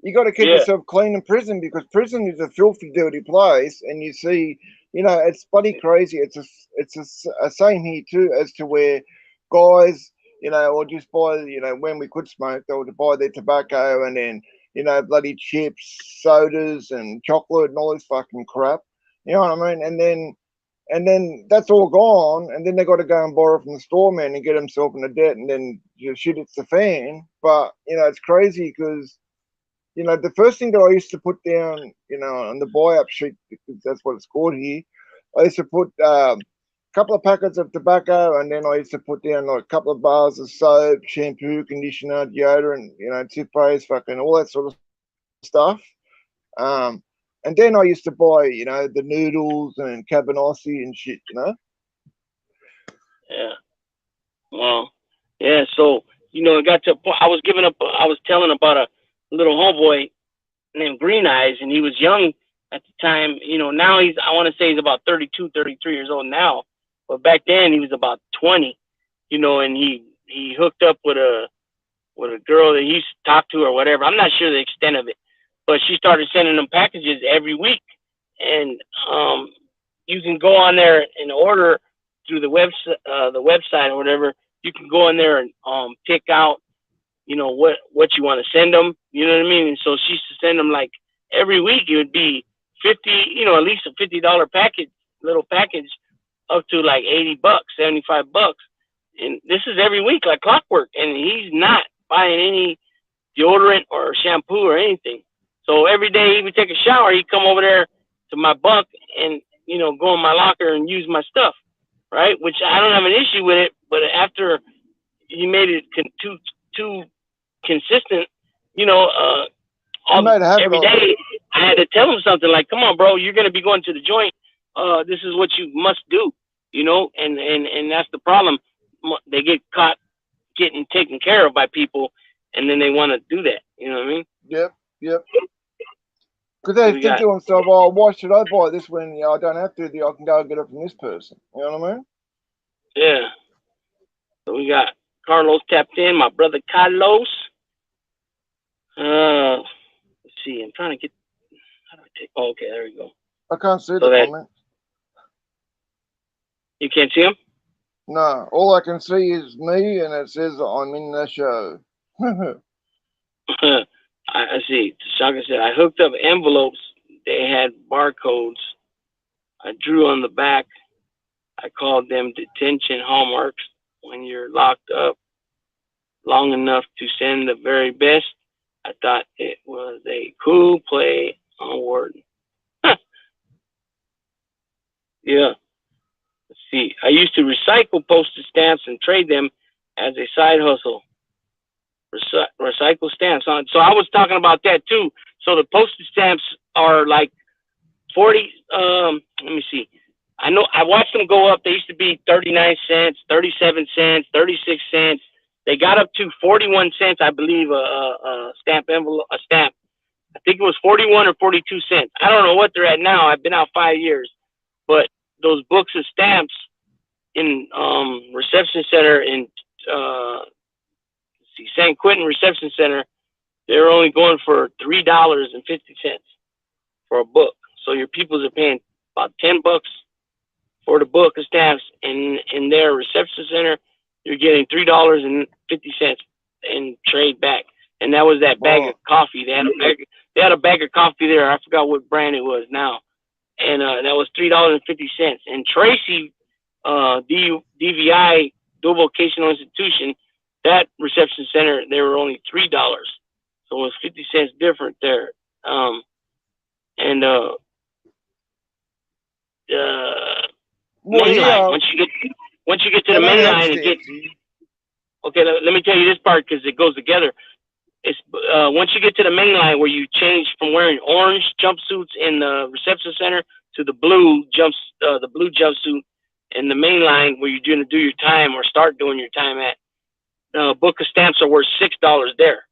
you got to keep Yeah, yourself clean in prison because prison is a filthy, dirty place. And you see, it's bloody crazy. A same here too, as to where guys, or just buy, when we could smoke, they would buy their tobacco and then, bloody chips, sodas, and chocolate and all this fucking crap. You know what I mean? And then that's all gone, and then they got to go and borrow from the store man and get himself into debt, and then shit hits the fan. But it's crazy because the first thing that I used to put down, on the buy up sheet, because that's what it's called here, I used to put a couple of packets of tobacco, and then I used to put down like a couple of bars of soap, shampoo, conditioner, deodorant, toothpaste, fucking all that sort of stuff. Um, and then I used to buy, the noodles and cabanossi and shit. yeah. Well, yeah. So it got to a point. I was giving up. I was telling about a little homeboy named Green Eyes, and he was young at the time. Now I want to say he's about 32, 33 years old now, but back then he was about 20. And he hooked up with a girl that he used to talk to or whatever. I'm not sure the extent of it, but she started sending them packages every week, and you can go on there and order through the website or whatever. You can go in there and pick out what you want to send them. You know what I mean? And so she used to send them like every week. It would be 50, at least a $50 package, little package, up to like $80, $75, and this is every week like clockwork. And he's not buying any deodorant or shampoo or anything. So every day he would take a shower, he'd come over there to my bunk and go in my locker and use my stuff, right? Which I don't have an issue with it, but after he made it too consistent, you know, uh, You all made a habit every of it. day, I had to tell him something like, "Come on, bro, you're gonna be going to the joint. This is what you must do." And that's the problem. They get caught getting taken care of by people, and then they want to do that. You know what I mean? Yep, yep. Because So they we think got to themselves, "Oh, why should I buy this when I don't have to? I can go and get it from this person." You know what I mean? yeah. So we got Carlos tapped in. My brother Carlos. Let's see. I'm trying to get. How do I take? Oh, okay, there we go. I can't see So the that comment. you can't see him. No, all I can see is me, and it says I'm in the show. I see. Shaka said I hooked up envelopes. They had barcodes. I drew on the back. I called them detention hallmarks. When you're locked up long enough to send the very best, I thought it was a cool play on Warden. Yeah. Let's see. I used to recycle postage stamps and trade them as a side hustle. Recycle stamps. So I was talking about that too. So the postage stamps are like 40. Let me see. I know I watched them go up. They used to be 39 cents, 37 cents, 36 cents. They got up to 41 cents, I believe. A stamp envelope, a stamp. I think it was 41 or 42 cents. I don't know what they're at now. I've been out 5 years, but those books of stamps in reception center in uh, see San Quentin Reception Center. they're only going for $3.50 for a book. So your peoples are paying about $10 for the book of stamps, and in their reception center, you're getting $3.50 in trade back. And that was that bag of coffee. They had a bag of coffee there. I forgot what brand it was now, and that was $3.50. And Tracy, DVI, dual vocational institution, that reception center, they were only $3, so it was 50 cents different there. And main line. Once you get to the main line, it gets okay. Let me tell you this part because it goes together. It's once you get to the main line where you change from wearing orange jumpsuits in the reception center to the blue jumpsuit in the main line where you're going to do your time or start doing your time at. Book of stamps are worth $6 there.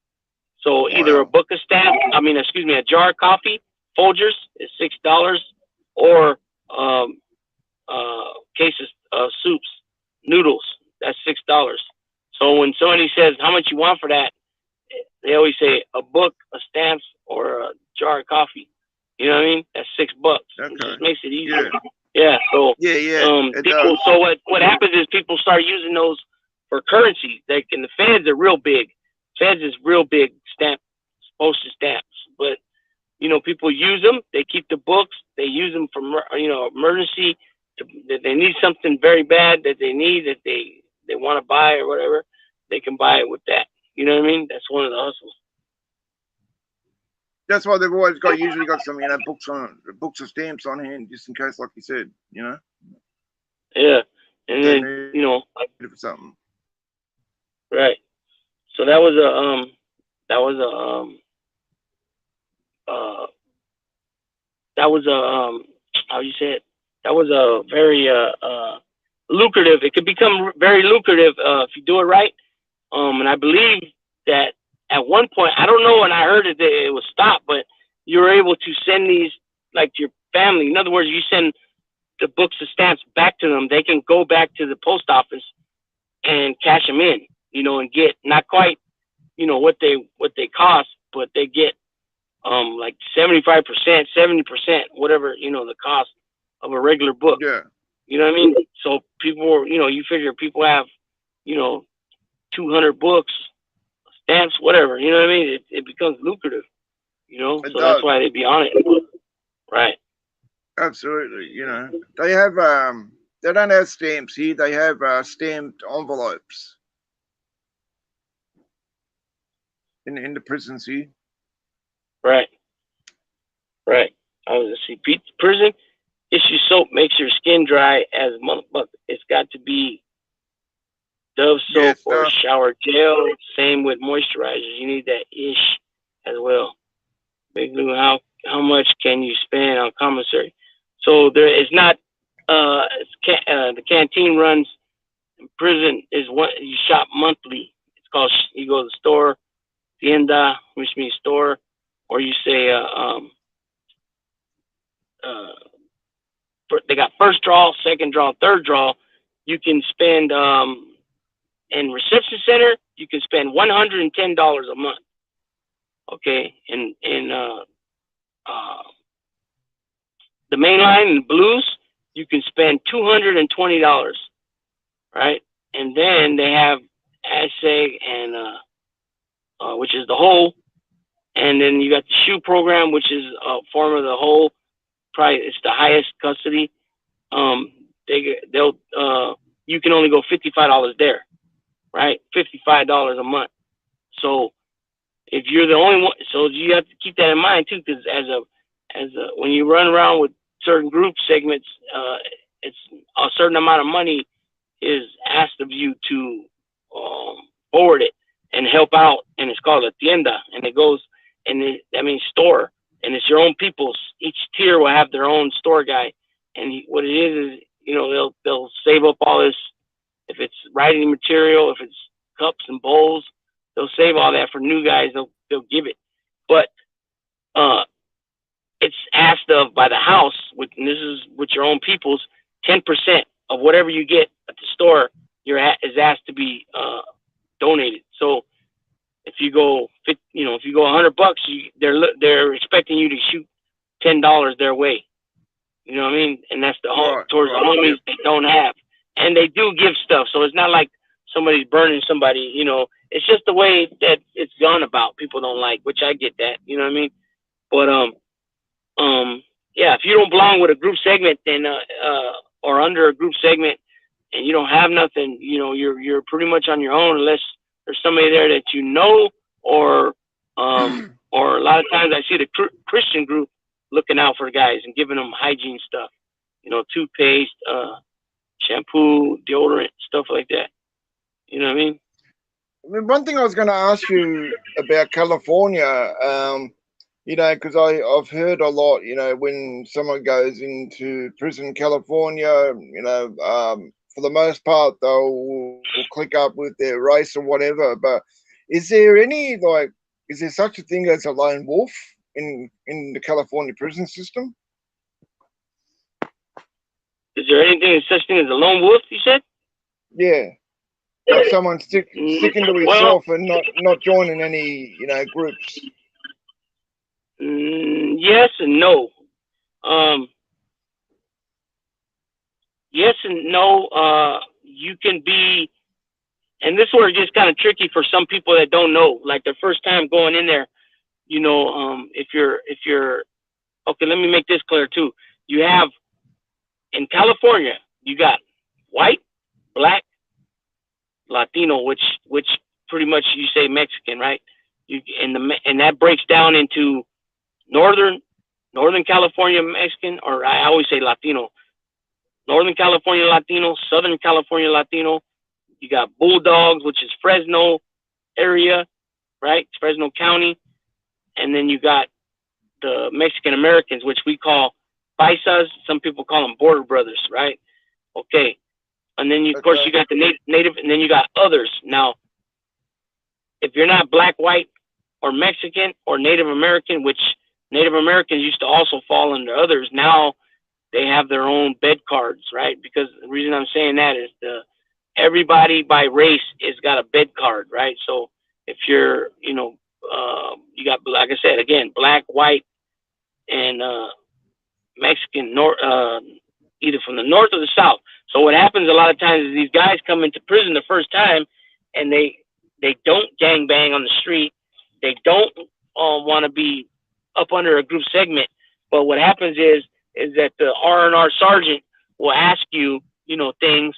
So either a book of stamps, a jar of coffee, Folgers is $6, or cases of soups, noodles, that's $6. So when somebody says how much you want for that, they always say a book of stamps or a jar of coffee. You know what I mean? That's $6. Okay. It just makes it easier. Yeah. So people. So what happens is people start using those for currency. And the Feds are real big. Feds is real big postage stamps. But people use them. They keep the books. They use them for emergency. That they need something very bad that they need that they want to buy or whatever. They can buy it with that. You know what I mean? That's one of the hustles. That's why they've always usually got some, books of stamps on hand, just in case, like you said, Yeah, and then for something. Right. So that was how you say it? That was a very lucrative. It could become very lucrative if you do it right. And I believe that at one point, I don't know, and I heard that it was stopped, but you were able to send these like to your family. In other words, you send the books of stamps back to them. They can go back to the post office and cash them in, and get not quite, what they cost, but they get like 75%, 70%, whatever, the cost of a regular book. Yeah. You know what I mean? So people, you figure people have, 200 books, stamps, whatever. You know what I mean? It becomes lucrative. So that's why they be on it. Right. Absolutely. They have they don't have stamps here. They have stamped envelopes in the prisons here. Right. Right. I was see. Prison issue soap makes your skin dry as but it's got to be Dove soap or shower gel. Same with moisturizers. You need that ish as well. Big Lou, how much can you spend on commissary? So there is not. The canteen runs in prison is what you shop monthly. It's called. You go to the store, tienda, which means store, or you say they got first draw, second draw, third draw. You can spend in reception center. You can spend $110 a month. Okay, in the main line and blues, you can spend $220, right? And then they have assay and which is the whole, and then you got the shoe program, which is a form of the whole. Probably it's the highest custody. They'll you can only go $55 there, right? $55 a month. So if you're the only one, so you have to keep that in mind too, because as a when you run around with certain group segments, it's a certain amount of money is asked of you to forward it and help out, and it's called a tienda, and it goes, and that means store, and it's your own people's. Each tier will have their own store guy, and what it is they'll save up all this. If it's writing material, if it's cups and bowls, they'll save all that for new guys. They'll give it, but it's asked of by the house, and this is with your own people's. 10% of whatever you get at the store, is asked to be donated. So it's you go, if you go $100, they're expecting you to shoot $10 their way. You know what I mean? And that's towards the homies they don't have, and they do give stuff. So it's not like somebody's burning somebody. It's just the way that it's gone about. People don't like, which I get that. You know what I mean? But yeah, if you don't belong with a group segment, then or under a group segment, and you don't have nothing, you're pretty much on your own unless there's somebody there that or a lot of times I see the Christian group looking out for guys and giving them hygiene stuff, toothpaste, shampoo, deodorant, stuff like that. You know what I mean? One thing I was going to ask you about California, because I've heard a lot, when someone goes into prison in California, for the most part, they'll click up with their race or whatever. But is there such a thing as a lone wolf in the California prison system? Is there such thing as a lone wolf, you said? Yeah. Like someone sticking to himself and not joining any, groups. Yes and no. Yes and no. You can be, and this is where it gets kind of tricky for some people that don't know, like their first time going in there. If you're okay, let me make this clear too. You have in California, you got white, black, Latino, which pretty much you say Mexican, right? And that breaks down into Northern California Mexican, or I always say Latino. Northern California Latino, Southern California Latino. You got Bulldogs, which is Fresno area, right? Fresno County. And then you got the Mexican Americans, which we call paisas. Some people call them border brothers, right? Okay. And then, of course, you got the native, and then you got others. Now, if you're not black, white, or Mexican, or Native American, which Native Americans used to also fall under others, now they have their own bed cards, right? Because the reason I'm saying that is everybody by race has got a bed card, right? So if you're, you got, like I said, again, black, white, and Mexican, either from the north or the south. So what happens a lot of times is these guys come into prison the first time, and they don't gangbang on the street. They don't want to be up under a group segment. But what happens is that the R&R sergeant will ask you, things,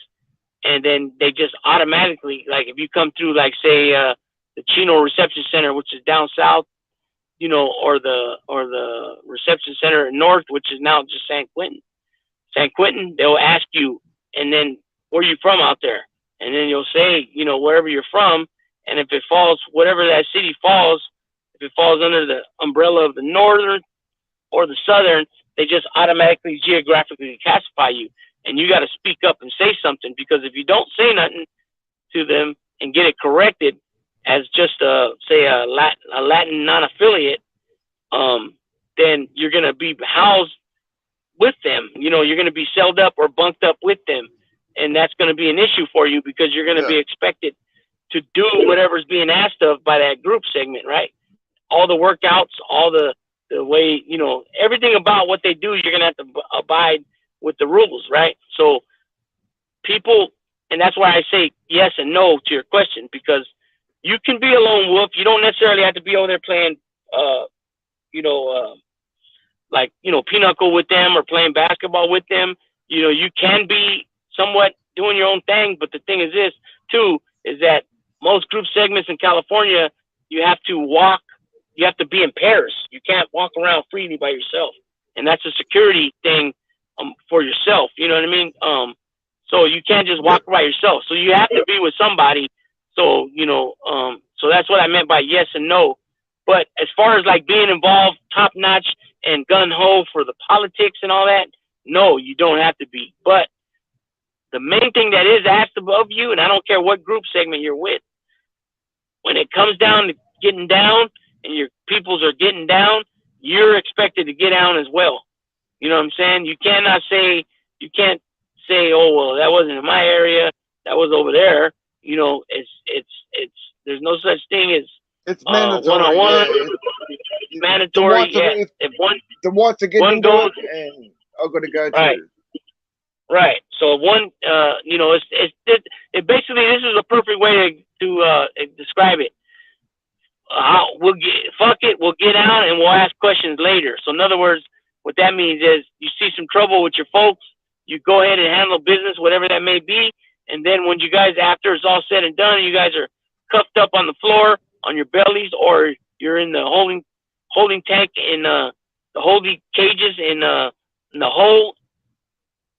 and then they just automatically, like if you come through, like say the Chino Reception Center, which is down south, or the reception center in north, which is now just San Quentin. San Quentin, they'll ask you, and then where are you from out there? And then you'll say, wherever you're from, and if it falls, whatever that city falls, if it falls under the umbrella of the northern or the southern, they just automatically geographically classify you. And you got to speak up and say something, because if you don't say nothing to them and get it corrected as just say a Latin non-affiliate, then you're going to be housed with them. You're going to be celled up or bunked up with them. And that's going to be an issue for you, because you're going to be expected to do whatever's being asked of by that group segment, right? All the workouts, all the way, everything about what they do, you're going to have to abide with the rules, right? So people, and that's why I say yes and no to your question, because you can be a lone wolf. You don't necessarily have to be over there playing, pinochle with them or playing basketball with them. You can be somewhat doing your own thing, but the thing is this too, is that most group segments in California, you have to be in pairs. You can't walk around freely by yourself. And that's a security thing for yourself. You know what I mean? So you can't just walk by yourself. So you have to be with somebody. So, so that's what I meant by yes and no. But as far as like being involved top notch and gun ho for the politics and all that, no, you don't have to be. But the main thing that is asked of you, and I don't care what group segment you're with, when it comes down to getting down and your peoples are getting down, you're expected to get down as well. You know what I'm saying? You can't say, oh, well, that wasn't in my area, that was over there. It's there's no such thing as It's mandatory. One-on-one, Yeah. mandatory. Yeah, if the whites are getting into goes, it, and I've got to go right, too. right. So one, you know, it basically, this is a perfect way to describe it. We'll get fuck it, we'll get out and we'll ask questions later. So in other words, what that means is you see some trouble with your folks, you go ahead and handle business, whatever that may be, and then when you guys, after it's all said and done, you guys are cuffed up on the floor on your bellies, or you're in the holding tank in the holding cages in the hole.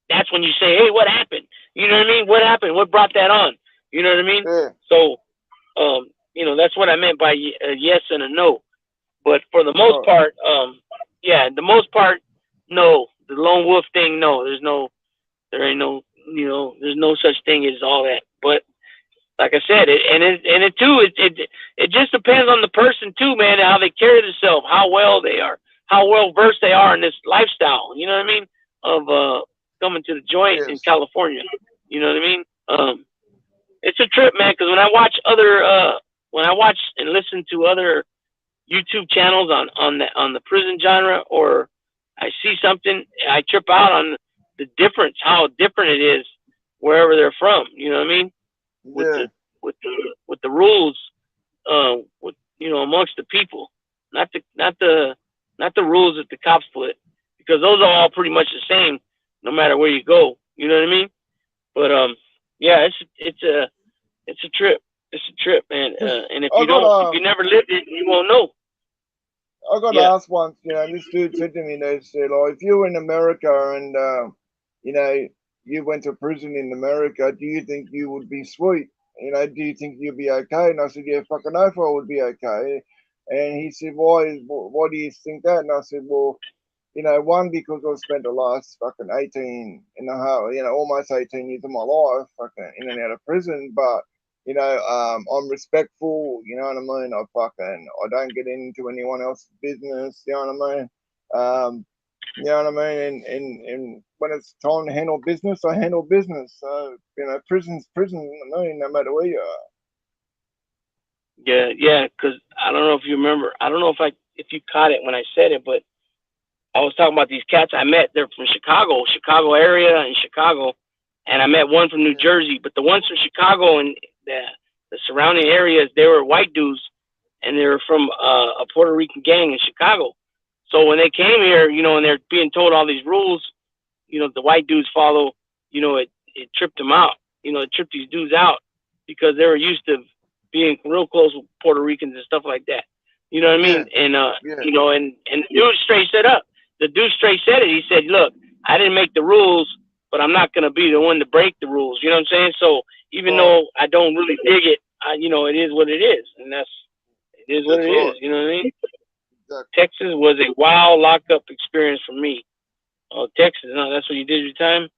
That's when you say, hey, what happened? You know what I mean? What happened? What brought that on? You know what I mean? Yeah. So, you know, that's what I meant by a yes and a no. But for the most part, yeah, the most part, no. The lone wolf thing, no. There ain't no, you know, there's no such thing as all that. But like I said, it just depends on the person too, man, how they carry themselves, how well they are, how well versed they are in this lifestyle. You know what I mean? Of coming to the joint in California. You know what I mean? It's a trip, man. Because when I watch and listen to other YouTube channels on the prison genre, or I see something, I trip out on the difference, how different it is wherever they're from. You know what I mean? With the rules, with, you know, amongst the people, not the rules that the cops put, because those are all pretty much the same, no matter where you go. You know what I mean? But yeah, it's a trip. It's a trip, man. And if you never lived it, you won't know. I got asked once, you know, this dude said to me, they said, "Oh, if you were in America and you know, you went to prison in America, do you think you would be sweet? You know, do you think you'd be okay?" And I said, "Yeah, fucking oath I would be okay." And he said, "Why do you think that?" And I said, "Well, you know, one, because I've spent the last fucking 18 and a half, you know, almost 18 years of my life fucking in and out of prison, but you know, I'm respectful, you know what I mean? I don't get into anyone else's business, you know what I mean? You know what I mean? And when it's time to handle business, I handle business. So, you know, prison's prison, I mean, no matter where you are. Yeah, because I don't know if you remember. I don't know if you caught it when I said it, but I was talking about these cats I met. They're from Chicago area in Chicago, and I met one from New Jersey. But the ones from Chicago and the surrounding areas, they were white dudes, and they were from a Puerto Rican gang in Chicago. So when they came here, you know, and they're being told all these rules, you know, the white dudes follow, you know, it tripped them out. You know, it tripped these dudes out because they were used to being real close with Puerto Ricans and stuff like that. You know what I mean? And you know, and the dude straight said up. The dude straight said it. He said, "Look, I didn't make the rules, but I'm not gonna be the one to break the rules." You know what I'm saying? So even though I don't really dig it, you know, it is what it is, and it is what it is. You know what I mean? Exactly. Texas was a wild lockup experience for me. Oh, Texas, no, that's what you did your time?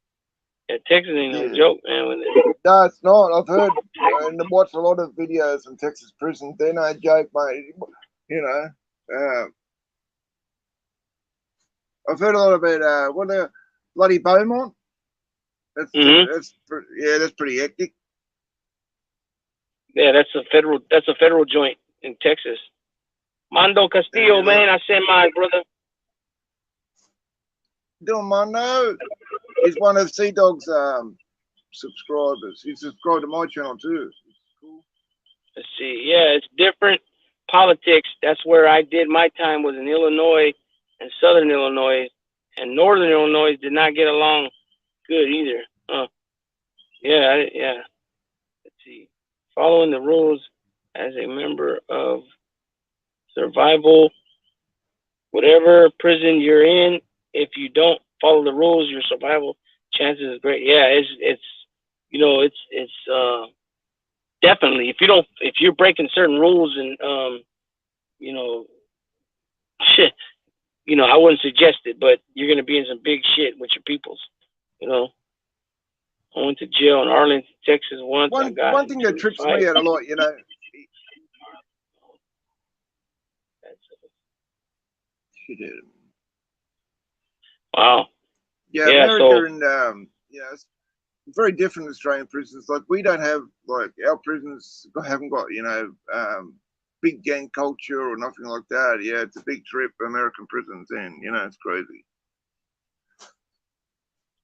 Yeah, Texas ain't no joke, man. No, it's not. I've heard and watched a lot of videos from Texas prisons. They're no joke, mate. You know, I've heard a lot about what the bloody Beaumont. That's pretty hectic. Yeah, that's a federal joint in Texas. Mondo Castillo, man, I sent mine, brother. Doing Mondo is one of Sea Dog's subscribers. He subscribed to my channel too. Cool. Let's see. Yeah, it's different politics. That's where I did my time, was in Illinois and Southern Illinois, and Northern Illinois did not get along good either. Yeah. Let's see. Following the rules as a member of survival, whatever prison you're in, if you don't follow the rules, your survival chances is great. Yeah, it's you know, it's definitely, if you're breaking certain rules and you know, shit, you know, I wouldn't suggest it, but you're gonna be in some big shit with your peoples. You know, I went to jail in Arlington, Texas once. One thing that trips me out a lot, you know. Wow. Yeah, America and you know, it's very different Australian prisons. Like we don't have, like, our prisons haven't got, you know, big gang culture or nothing like that. Yeah, it's a big trip. American prisons, and it's crazy.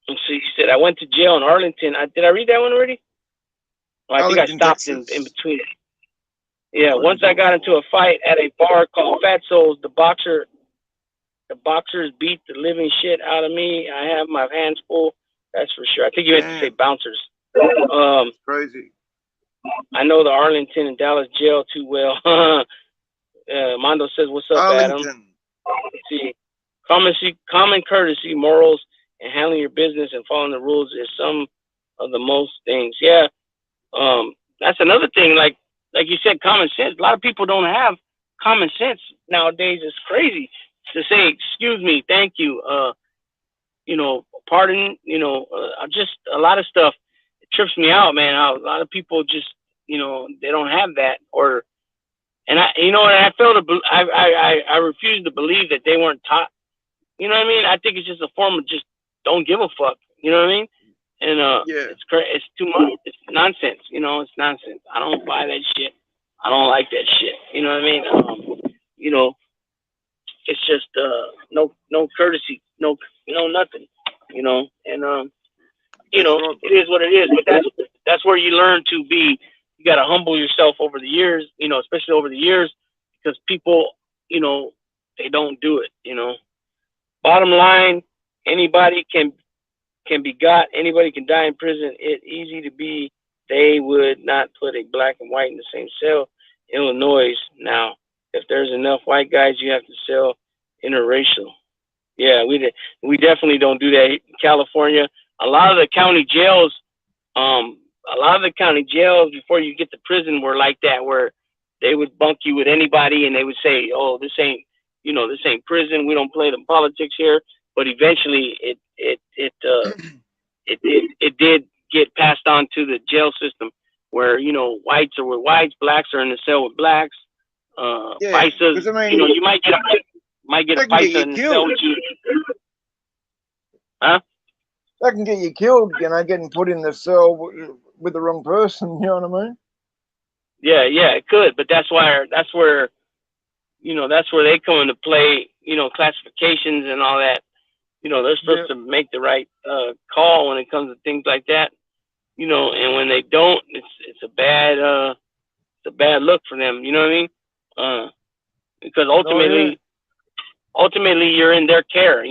And so you said I went to jail in Arlington. Did I read that one already? Well, I think I Arlington, stopped in Texas. between. Yeah, once I got into a fight at a bar called Fat Souls, the boxers beat the living shit out of me. I have my hands full. That's for sure. I think you meant to say bouncers. Crazy. I know the Arlington and Dallas jail too well. Mondo says, "What's up, Arlington. Adam?" See, common courtesy, morals, and handling your business and following the rules is some of the most things. Yeah, that's another thing. Like you said, common sense. A lot of people don't have common sense nowadays. It's crazy to say, "Excuse me, thank you." Pardon. Just a lot of stuff. It trips me out, man. How a lot of people just, they don't have that, and I I refuse to believe that they weren't taught. You know what I mean? I think it's just a form of just don't give a fuck. You know what I mean? And it's too much. It's nonsense. It's nonsense. I don't buy that shit. I don't like that shit. You know what I mean? It's just no courtesy, nothing. And it is what it is. But that's where you learn to be. You got to humble yourself over the years. Especially over the years, because people, they don't do it. Bottom line, anybody can be got. Anybody can die in prison. It's easy to be. They would not put a black and white in the same cell. Illinois now. If there's enough white guys, you have to sell interracial. Yeah, we definitely don't do that in California. A lot of the county jails, before you get to prison were like that, where they would bunk you with anybody and they would say, "Oh, this ain't prison. We don't play the politics here." But eventually, it did get passed on to the jail system, where whites are with whites, blacks are in the cell with blacks. Paisas, you might get a paisa in the cell with you. Huh? That can get you killed, getting put in the cell with the wrong person. You know what I mean? Yeah, it could, but that's where they come into play. Classifications and all that. They're supposed to make the right call when it comes to things like that. And when they don't, it's a bad look for them. You know what I mean? Because ultimately you're in their care.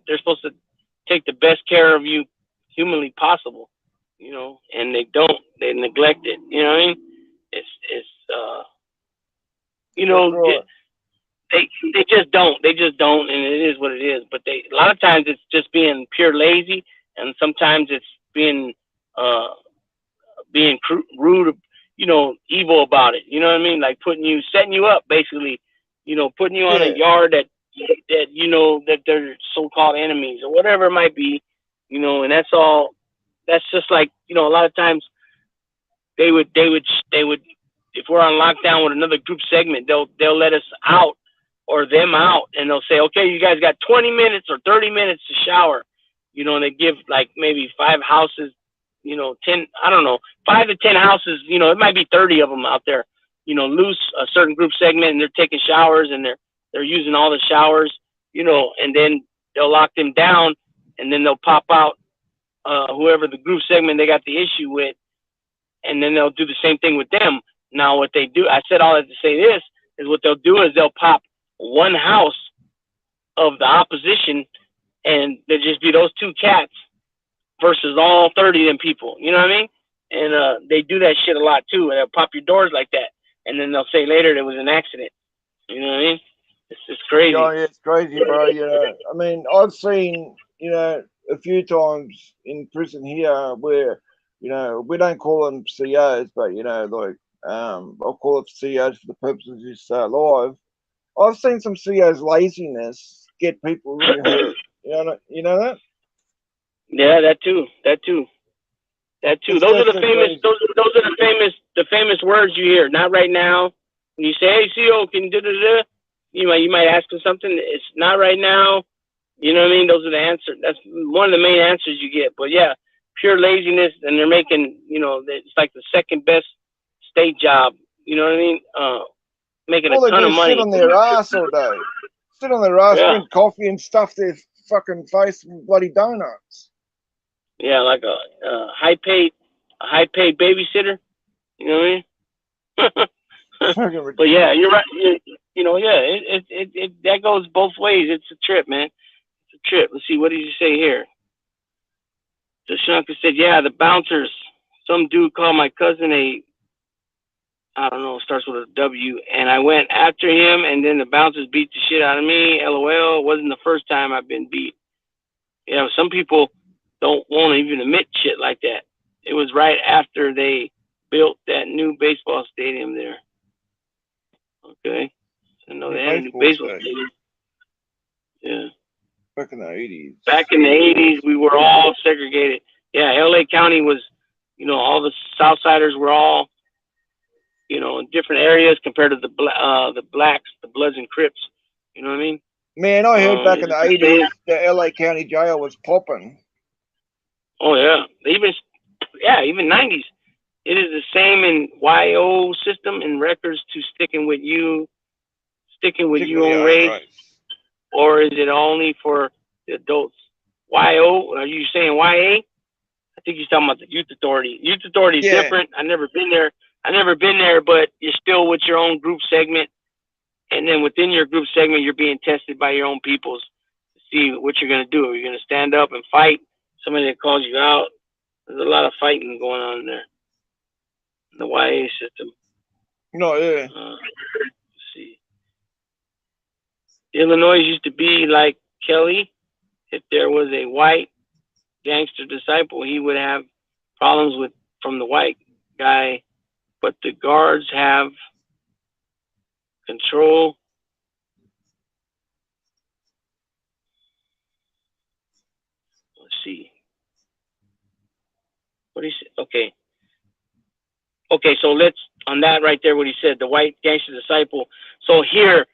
They're supposed to take the best care of you humanly possible. And they don't. They neglect it. You know what I mean? They just don't. They just don't, and it is what it is. But a lot of times it's just being pure lazy, and sometimes it's being rude, evil about it. You know what I mean? Like setting you up, basically. Putting you on a yard that that they're so-called enemies or whatever it might be. And that's all. That's just like a lot of times they would if we're on lockdown with another group segment, they'll let us out or them out, and they'll say, okay, you guys got 20 minutes or 30 minutes to shower. And they give like maybe 5 houses, 10, I don't know, 5 to 10 houses, it might be 30 of them out there, loose a certain group segment, and they're taking showers and they're using all the showers, and then they'll lock them down, and then they'll pop out whoever the group segment they got the issue with, and then they'll do the same thing with them. Now what they do, I said all that to say this, is what they'll do is they'll pop one house of the opposition, and there'll just be those 2 cats versus all 30 of them people. You know what I mean? And they do that shit a lot too. And they'll pop your doors like that, and then they'll say later there was an accident. You know what I mean? It's just crazy. Yeah, it's crazy, bro. I mean, I've seen a few times in prison here where we don't call them COs, but I'll call it COs for the purposes of this live. I've seen some COs laziness get people really hurt. You know that? Yeah, that too. Those are the famous. Those are the famous words you hear. Not right now. When you say, "Hey, CO, can you do?" You might ask them something. It's not right now. You know what I mean? Those are the answers. That's one of the main answers you get. But yeah, pure laziness, and they're making, it's like the second best state job. You know what I mean? making a All they ton do of is sit money. on their ass all day. Sit on their ass, Yeah, drink coffee, and stuff their fucking face with bloody donuts. yeah, like a high paid babysitter. You know what I mean? Fucking But ridiculous. yeah, you're right. You know, yeah, it that goes both ways. It's a trip, man. It's a trip. Let's see, what did you say here? Tashanka said, yeah, the bouncers. Some dude called my cousin I don't know, starts with a W, and I went after him, and then the bouncers beat the shit out of me. LOL. It wasn't the first time I've been beat. You know, some people don't want to even admit shit like that. It was right after they built that new baseball stadium there. Okay. I know New they had a new baseball baseball stadium stadium. Yeah. back in the 80s. Back in the 80s, we were all segregated. Yeah, LA County was, you know, all the Southsiders were all, you know, in different areas compared to the blacks, the Bloods and Crips. You know what I mean? Man, I heard back in It's the the same. 80s the LA County Jail was popping. Oh yeah, even 90s. It is the same in YO system and records to sticking with your Particularly own your own race, race. or is it only for the adults? YO? Are you saying YA? I think you're talking about the Youth Authority. Youth Authority is Yeah. different. I've never been there, but you're still with your own group segment, and then within your group segment, you're being tested by your own peoples to see what you're gonna do. Are you gonna stand up and fight somebody that calls you out? There's a lot of fighting going on there in the YA system. No, yeah. Let's see. Illinois used to be like Kelly. If there was a white gangster disciple, he would have problems with from the white guy, but the guards have control. Let's see. What he said? Okay. Okay, so let's on that right there. What he said, the white gangster disciple. So here,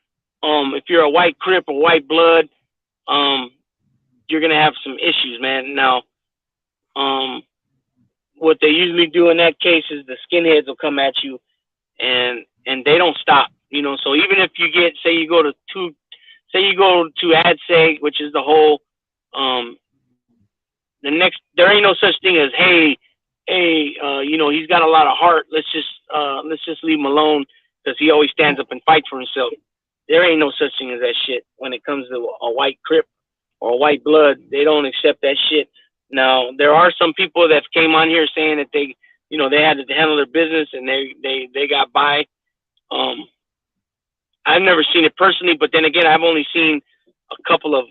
if you're a white Crip or white blood, you're gonna have some issues, man. Now, what they usually do in that case is the skinheads will come at you, and they don't stop. You know, so even if you get, say you go to AdSeg, which is the whole, there ain't no such thing as you know, he's got a lot of heart. Let's just leave him alone because he always stands up and fights for himself. There ain't no such thing as that shit when it comes to a white Crip or a white blood. They don't accept that shit. Now there are some people that came on here saying that they, you know, they had to handle their business and they got by. I've never seen it personally, but then again, I've only seen a couple of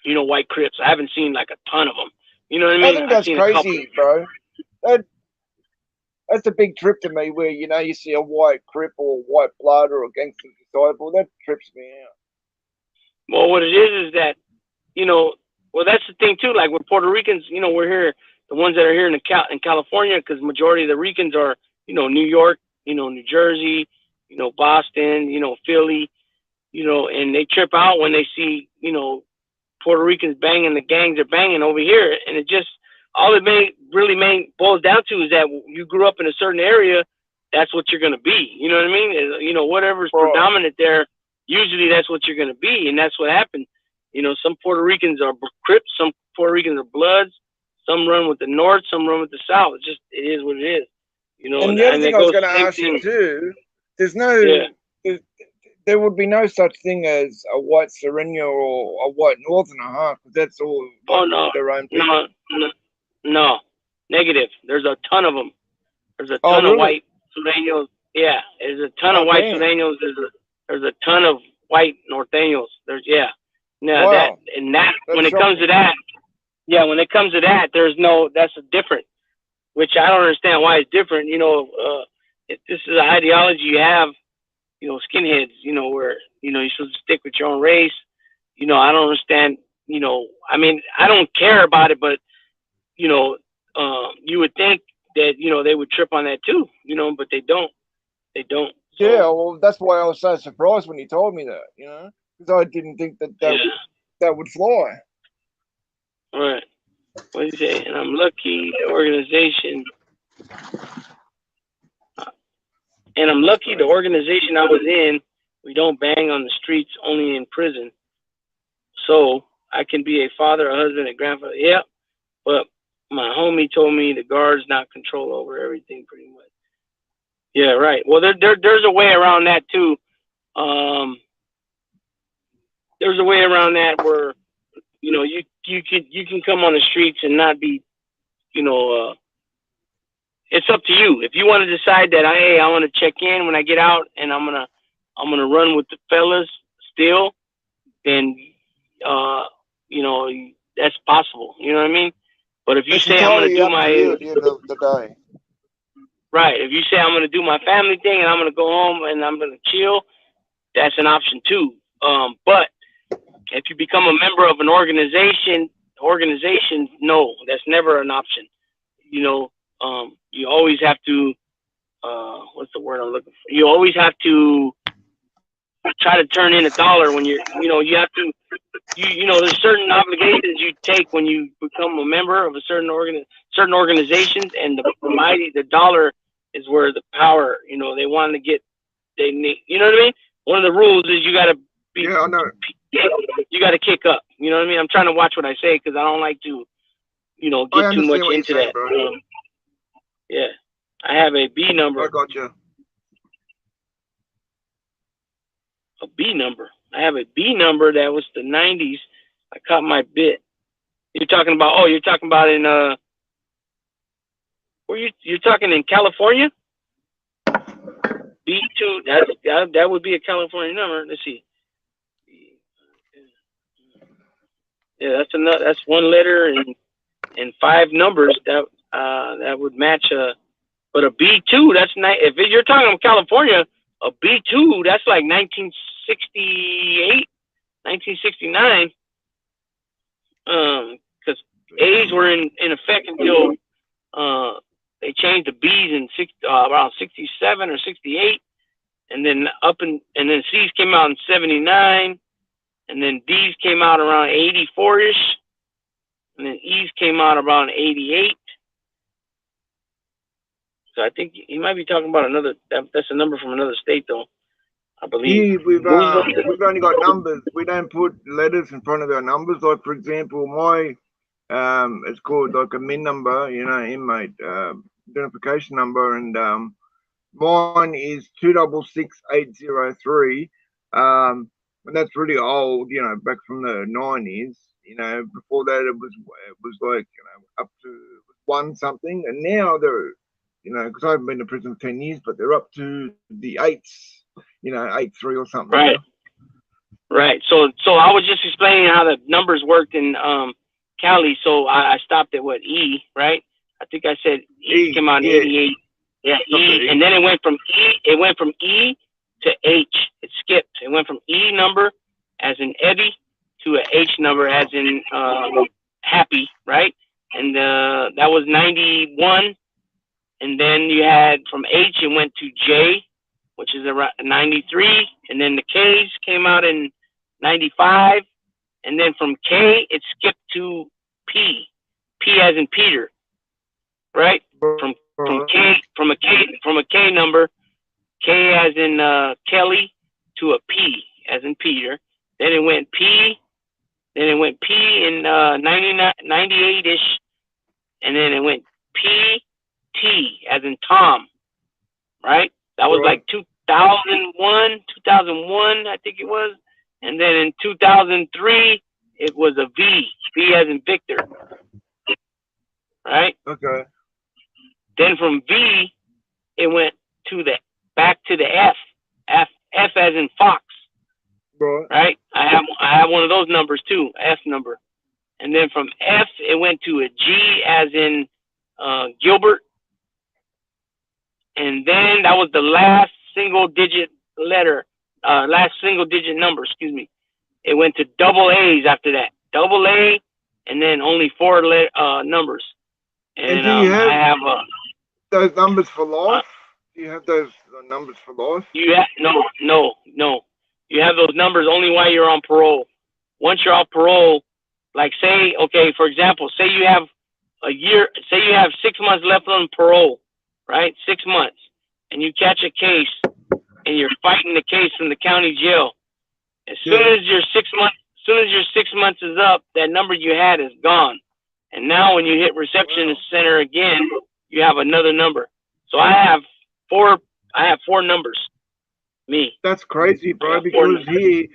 you know, white Crips. I haven't seen like a ton of them. You know what I I mean? think I've that's seen a couple. crazy, bro. That's a big trip to me where, you know, you see a white Crip or white blood or a gangster disciple. That trips me out. Well, what it is that, you know, well, that's the thing too. Like with Puerto Ricans, you know, we're here, the ones that are here in California, because majority of the Ricans are, you know, New York, you know, New Jersey, you know, Boston, you know, Philly, you know, and they trip out when they see, you know, Puerto Ricans banging, the gangs are banging over here, and it just all it really boils down to is that you grew up in a certain area, that's what you're gonna be. You know what I mean? You know, whatever's predominant there, usually that's what you're gonna be, and that's what happened. You know, some Puerto Ricans are Crips, some Puerto Ricans are Bloods, some run with the North, some run with the South. It is what it is. You know, And the other and thing it I was goes going to the same ask you thing. too, Yeah. there would be no such thing as a white Sereno or a white Northerner, huh? Because that's all like Oh no, their own people. no, negative. There's a ton of them. There's a Oh, ton of really? white Sureños. Yeah, there's a ton of Oh, white damn. Sureños. There's a ton of white Norteños. No, Wow. that's when it comes to shocking. that, when it comes to that, that's a different, which I don't understand why it's different. You know, if this is an ideology you have, you know, skinheads, you know, where, you know, you're supposed to stick with your own race. You know, I don't understand, you know, I mean, I don't care about it, but, you know, you would think that, you know, they would trip on that too, you know, but they don't. They don't. So, Yeah, well, that's why I was so surprised when you told me that, you know? Because I didn't think yeah. that would fly. All right. What do you say? And I'm lucky the organization And I'm lucky the organization I was in, we don't bang on the streets, only in prison. So I can be a father, a husband, a grandfather. Yeah, but my homie told me the guards not control over everything pretty much. Yeah, right. Well, there's a way around that too. There's a way around that where you can come on the streets and not be, it's up to you. If you want to decide that, hey, I want to check in when I get out, and I'm gonna run with the fellas still, then that's possible. You know what I mean? But if you say I'm gonna do my at the end of the day. Right, if you say I'm gonna do my family thing and I'm gonna go home and I'm gonna chill, that's an option too. But if you become a member of an organization, no, that's never an option. You always have to, what's the word I'm looking for? You always have to try to turn in $1 when you have to, there's certain obligations you take when you become a member of a certain organizations, and the dollar is where the power, they want to get, they need, you know what I mean? One of the rules is you got to be, Yeah, I know. You got to kick up. You know what I mean? I'm trying to watch what I say because I don't like to, get too much into that. Yeah, I have a B number. I got you. A B number. I have a B number that was the 90s. I caught my bit. You're talking about? Oh, you're talking about in where you're talking in California? B2. That would be a California number. Let's see. Yeah, that's one letter and 5 numbers that would match but a B2, that's not, if you're talking about California, a B2, that's like 1968, 1969. Because A's were in effect until they changed the B's in around 67 or 68, and then then C's came out in 79. And then D's came out around 84-ish. And then E's came out around 88. So I think he might be talking about that's a number from another state, though, I believe. Yeah, we've only got numbers. We don't put letters in front of our numbers. Like, for example, my, it's called like a MIN number, inmate identification number. And mine is 266803. And that's really old, back from the 90s. Before that it was like, up to 1 something, and now they're, because I haven't been to prison for 10 years, but they're up to the 8s, 8-3 or something. Right. Right. So I was just explaining how the numbers worked in Cali. So I stopped at E, right? I think I said E came out in 88. Yeah, E, and then it went from E to H. It skipped. It went from E number as in Eddie to a H number as in happy, right? And that was 91. And then you had from H, it went to J, which is around 93. And then the K's came out in 95. And then from K, it skipped to P as in Peter, right? From a K number, K as in Kelly, to a P as in Peter. Then it went P. Then it went P in 98-ish. And then it went P, T as in Tom, right? That was like 2001, I think it was. And then in 2003, it was a V as in Victor, right? Okay. Then from V, it went back to the F as in Fox, right? I have one of those numbers too, F number. And then from F, it went to a G as in Gilbert. And then that was the last single digit number, excuse me. It went to double A's after that. Double A, and then only 4 numbers. And do you have, I have those numbers for life? Do you have those numbers for life? No. You have those numbers only while you're on parole. Once you're off parole, like for example, say you have 6 months left on parole, right? 6 months. and you catch a case and you're fighting the case from the county jail, as soon as your 6 months, is up, that number you had is gone. And now when you hit receptionist center again, you have another number. So I have four numbers. Me. That's crazy, bro, because here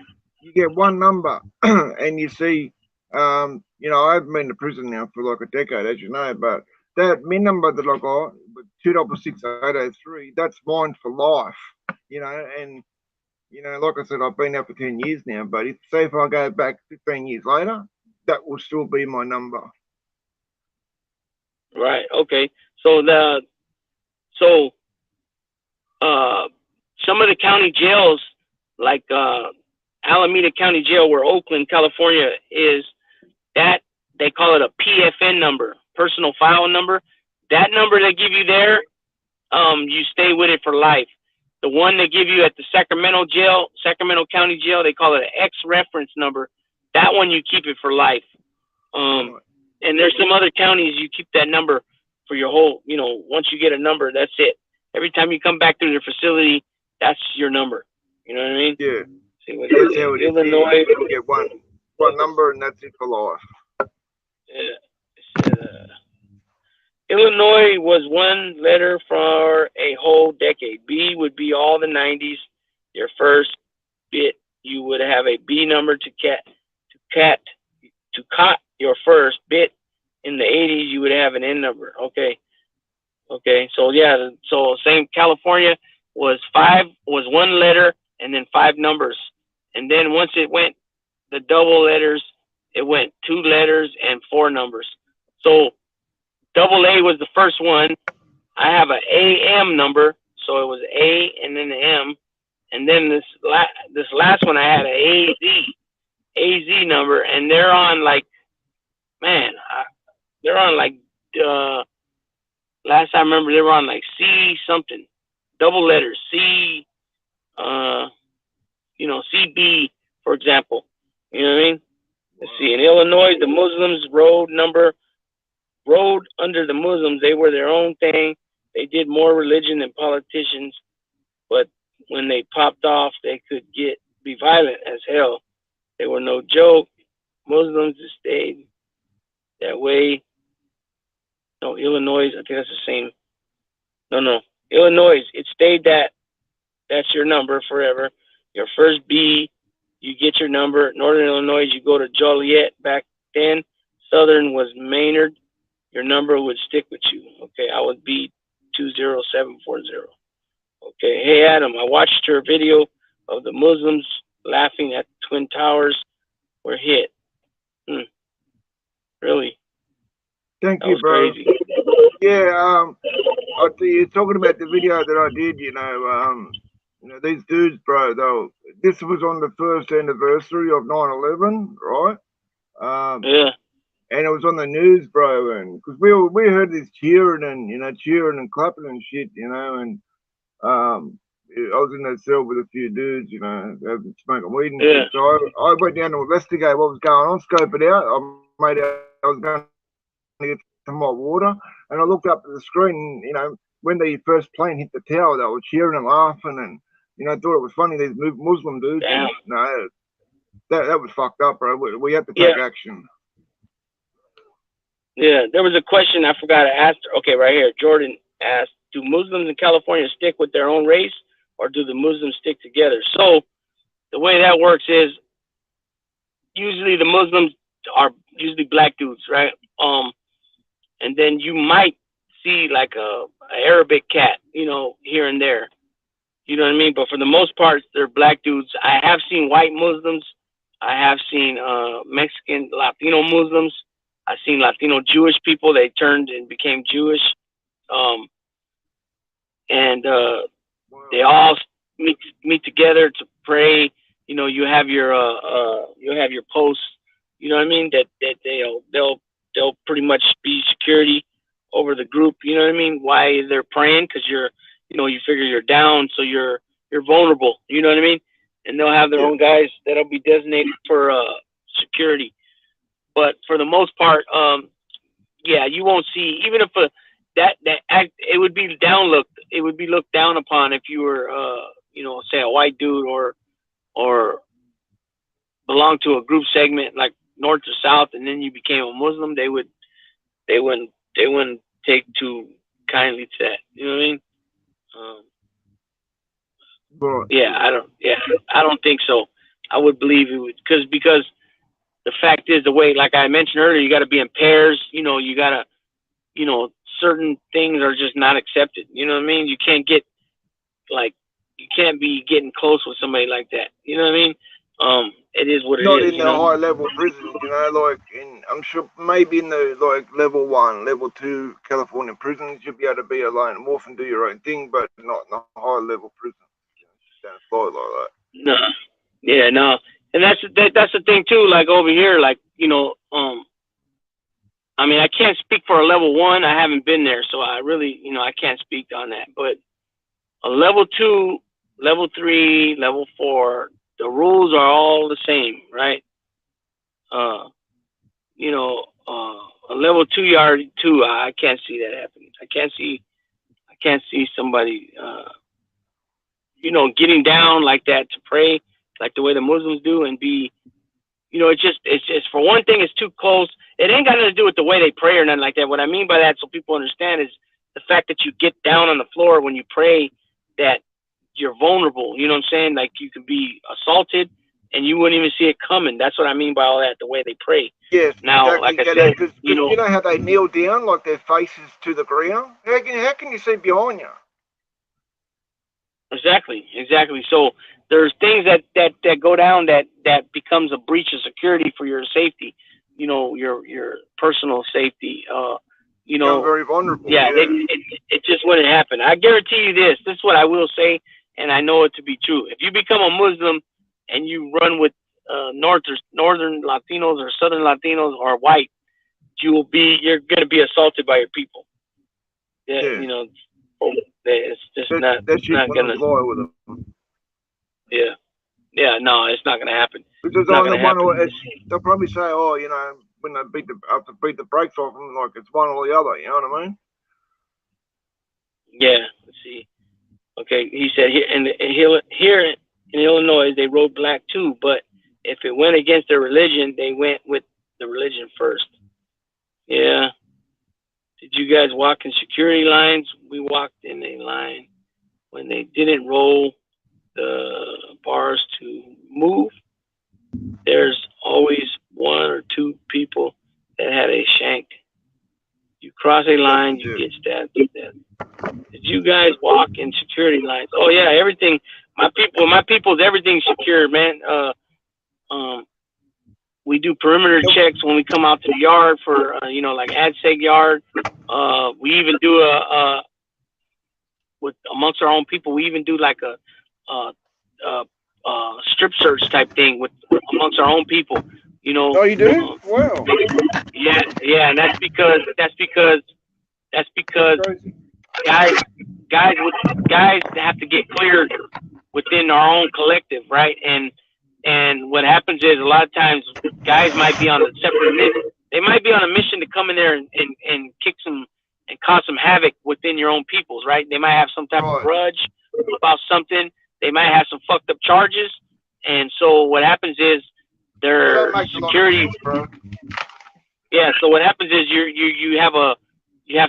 you get one number and you see, you know, I've been to prison now for like a decade, as you know, but that me number that I got, 266,803, that's mine for life, you know, and, you know, like I said, I've been out for 10 years now, but if, say if I go back 15 years later, that will still be my number. Right. Okay. So some of the county jails, like Alameda County Jail, where Oakland, California is, that they call it a PFN number, personal file number. That number they give you there, you stay with it for life. The one they give you at the Sacramento jail, Sacramento County Jail, they call it an X reference number. That one you keep it for life. And there's some other counties you keep that number for your whole, you know, once you get a number, that's it. Every time you come back through the facility, that's your number. You know what I mean? Yeah. See what That's how it is. Illinois. You get one number and that's it for life. Illinois was one letter for a whole decade. B would be all the 90s. Your first bit, you would have a B number to cot your first bit. In the 80s, you would have an N number. Okay. So yeah, so same. California was one letter and then 5 numbers, and then once it went the double letters, it went 2 letters and 4 numbers. So double A was the first one. I have an AM number, so it was A and then the M, and then this last one I had a AZ number, and they're on like, man, they're on like, last I remember they were on like C something, double letters, C, you know, CB, for example. You know what I mean? Let's see. In Illinois, the Muslims rode under the Muslims. They were their own thing. They did more religion than politicians, but when they popped off, they could be violent as hell. They were no joke. Muslims stayed that way. No, Illinois, I think that's the same. No. Illinois, it stayed that's your number forever. Your first B, you get your number. Northern Illinois, you go to Joliet back then. Southern was Maynard. Your number would stick with you. Okay, I would be 20740. Okay, hey Adam, I watched your video of the Muslims laughing at the Twin Towers were hit. Really? Thank you, bro. Crazy. Yeah, you're talking about the video that I did, you know, these dudes, bro, this was on the first anniversary of 9/11, right? Yeah. And it was on the news, bro, and because we heard this cheering and clapping and shit, you know, and I was in that cell with a few dudes, you know, smoking weed and shit. So I went down to investigate what was going on, scope it out. I was going to get some hot water, and I looked up at the screen, you know, when the first plane hit the tower, they were cheering and laughing, and, you know, I thought it was funny, these Muslim dudes. And, no, that was fucked up, bro. We had to take action. Yeah, there was a question I forgot to ask. Okay, right here. Jordan asked, do Muslims in California stick with their own race, or do the Muslims stick together? So the way that works is usually the Muslims are usually black dudes, right? And then you might see like a Arabic cat, you know, here and there. You know what I mean? But for the most part, they're black dudes. I have seen white Muslims. I have seen Mexican, Latino Muslims. I've seen Latino Jewish people. They turned and became Jewish. And they all meet together to pray. You know, you have your posts. You know what I mean? That they'll pretty much be security over the group. You know what I mean? Why they're praying? Because you figure you're down, so you're vulnerable. You know what I mean? And they'll have their own guys that'll be designated for security. But for the most part, you won't see, even if it would be downlooked it would be looked down upon if you were, you know, say a white dude or belong to a group segment like North or South, and then you became a Muslim. They wouldn't take too kindly to that. You know what I mean? Yeah, I don't think so. I would believe it would, because the fact is, the way, like I mentioned earlier, you got to be in pairs. You know, you got to, you know, certain things are just not accepted. You know what I mean? You can't get, like, you can't be getting close with somebody like that. You know what I mean? It is what it Not is. in the high level prisons, you know, like I'm sure maybe in the like level 1, level 2 California prisons, you'll be able to be alone and morph and do your own thing, but not in the high level prisons. You don't fly like that. No, yeah, no, and that's the thing too. Like over here, like, you know, I mean, I can't speak for a level 1. I haven't been there, so I really, you know, I can't speak on that. But a level 2, level 3, level 4, the rules are all the same, right? You know, a level 2 yard 2, I can't see that happening. I can't see somebody, you know, getting down like that to pray like the way the Muslims do and be, you know, it's just for one thing, it's too close. It ain't got nothing to do with the way they pray or nothing like that. What I mean by that, so people understand, is the fact that you get down on the floor when you pray, that you're vulnerable. You know what I'm saying? Like, you could be assaulted and you wouldn't even see it coming. That's what I mean by all that, the way they pray. Yes, Now, exactly. like I said, because you know, you know how they kneel down, like their faces to the ground? How can you see behind you? exactly. So there's things that go down that becomes a breach of security for your safety, you know, your personal safety. You Become know, very vulnerable. yeah, it just wouldn't happen. I guarantee you this. This is what I will say, and I know it to be true. If you become a Muslim and you run with northern Latinos or southern Latinos or white, you're going to be assaulted by your people. Yeah, Yeah. you know, it's just That it's shit not wouldn't gonna. fly with them. Yeah, no, it's not gonna happen. Because It's not on the gonna one, happen. they'll probably say, oh, you know, when they have to beat the brakes off them, like it's one or the other. You know what I mean? Yeah, let's see. Okay, he said here in Illinois they wrote black too, but if it went against their religion, they went with the religion first. Yeah. Did you guys walk in security lines? We walked in a line when they didn't roll the bars to move. There's always 1 or 2 people that had a shank. You cross a line, you get stabbed to death. Did you guys walk in security lines? Oh yeah, everything. My people's everything's secure, man. We do perimeter checks when we come out to the yard for, you know, like AdSeg yard. We even do with amongst our own people. We even do like a strip search type thing with amongst our own people. You know. Oh, you do? Wow. Yeah, and that's because guys have to get cleared within our own collective, right? And what happens is, a lot of times guys might be on a separate mission. They might be on a mission to come in there and kick some and cause some havoc within your own peoples, right? They might have some type of grudge about something. They might have some fucked up charges, and so what happens is their security. Yeah, so what happens is you have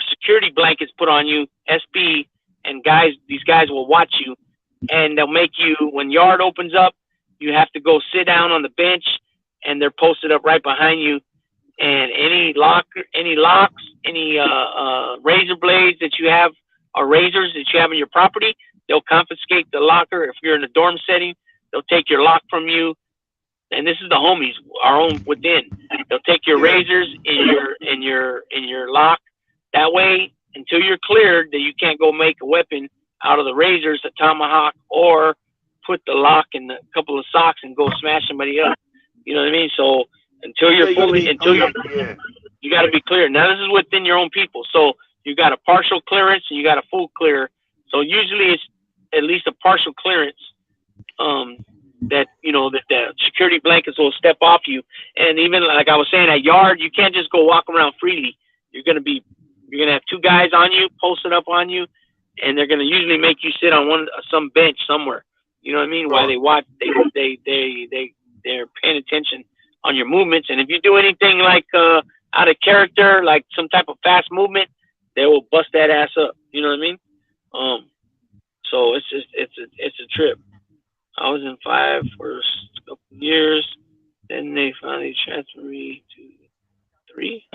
security blankets put on you, SB, and these guys will watch you, and they'll make you, when yard opens up, you have to go sit down on the bench, and they're posted up right behind you, and any locks, any razor blades that you have, or razors that you have in your property, they'll confiscate the locker. If you're in a dorm setting, they'll take your lock from you. And this is the homies, our own within. They'll take your razors in your lock. That way, until you're cleared, that you can't go make a weapon out of the razors, a tomahawk, or put the lock in a couple of socks and go smash somebody up. You know what I mean? So until you're you got to be clear. Now this is within your own people. So you got a partial clearance and you got a full clear. So usually it's at least a partial clearance. That, you know, that the security blankets will step off you. And even like I was saying, at yard, you can't just go walk around freely. You're gonna have 2 guys on you, posted up on you, and they're gonna usually make you sit on some bench somewhere. You know what I mean? While they watch, they're paying attention on your movements, and if you do anything like out of character, like some type of fast movement, they will bust that ass up. You know what I mean? So it's a trip. I was in 5 for a couple of years, then they finally transferred me to 3.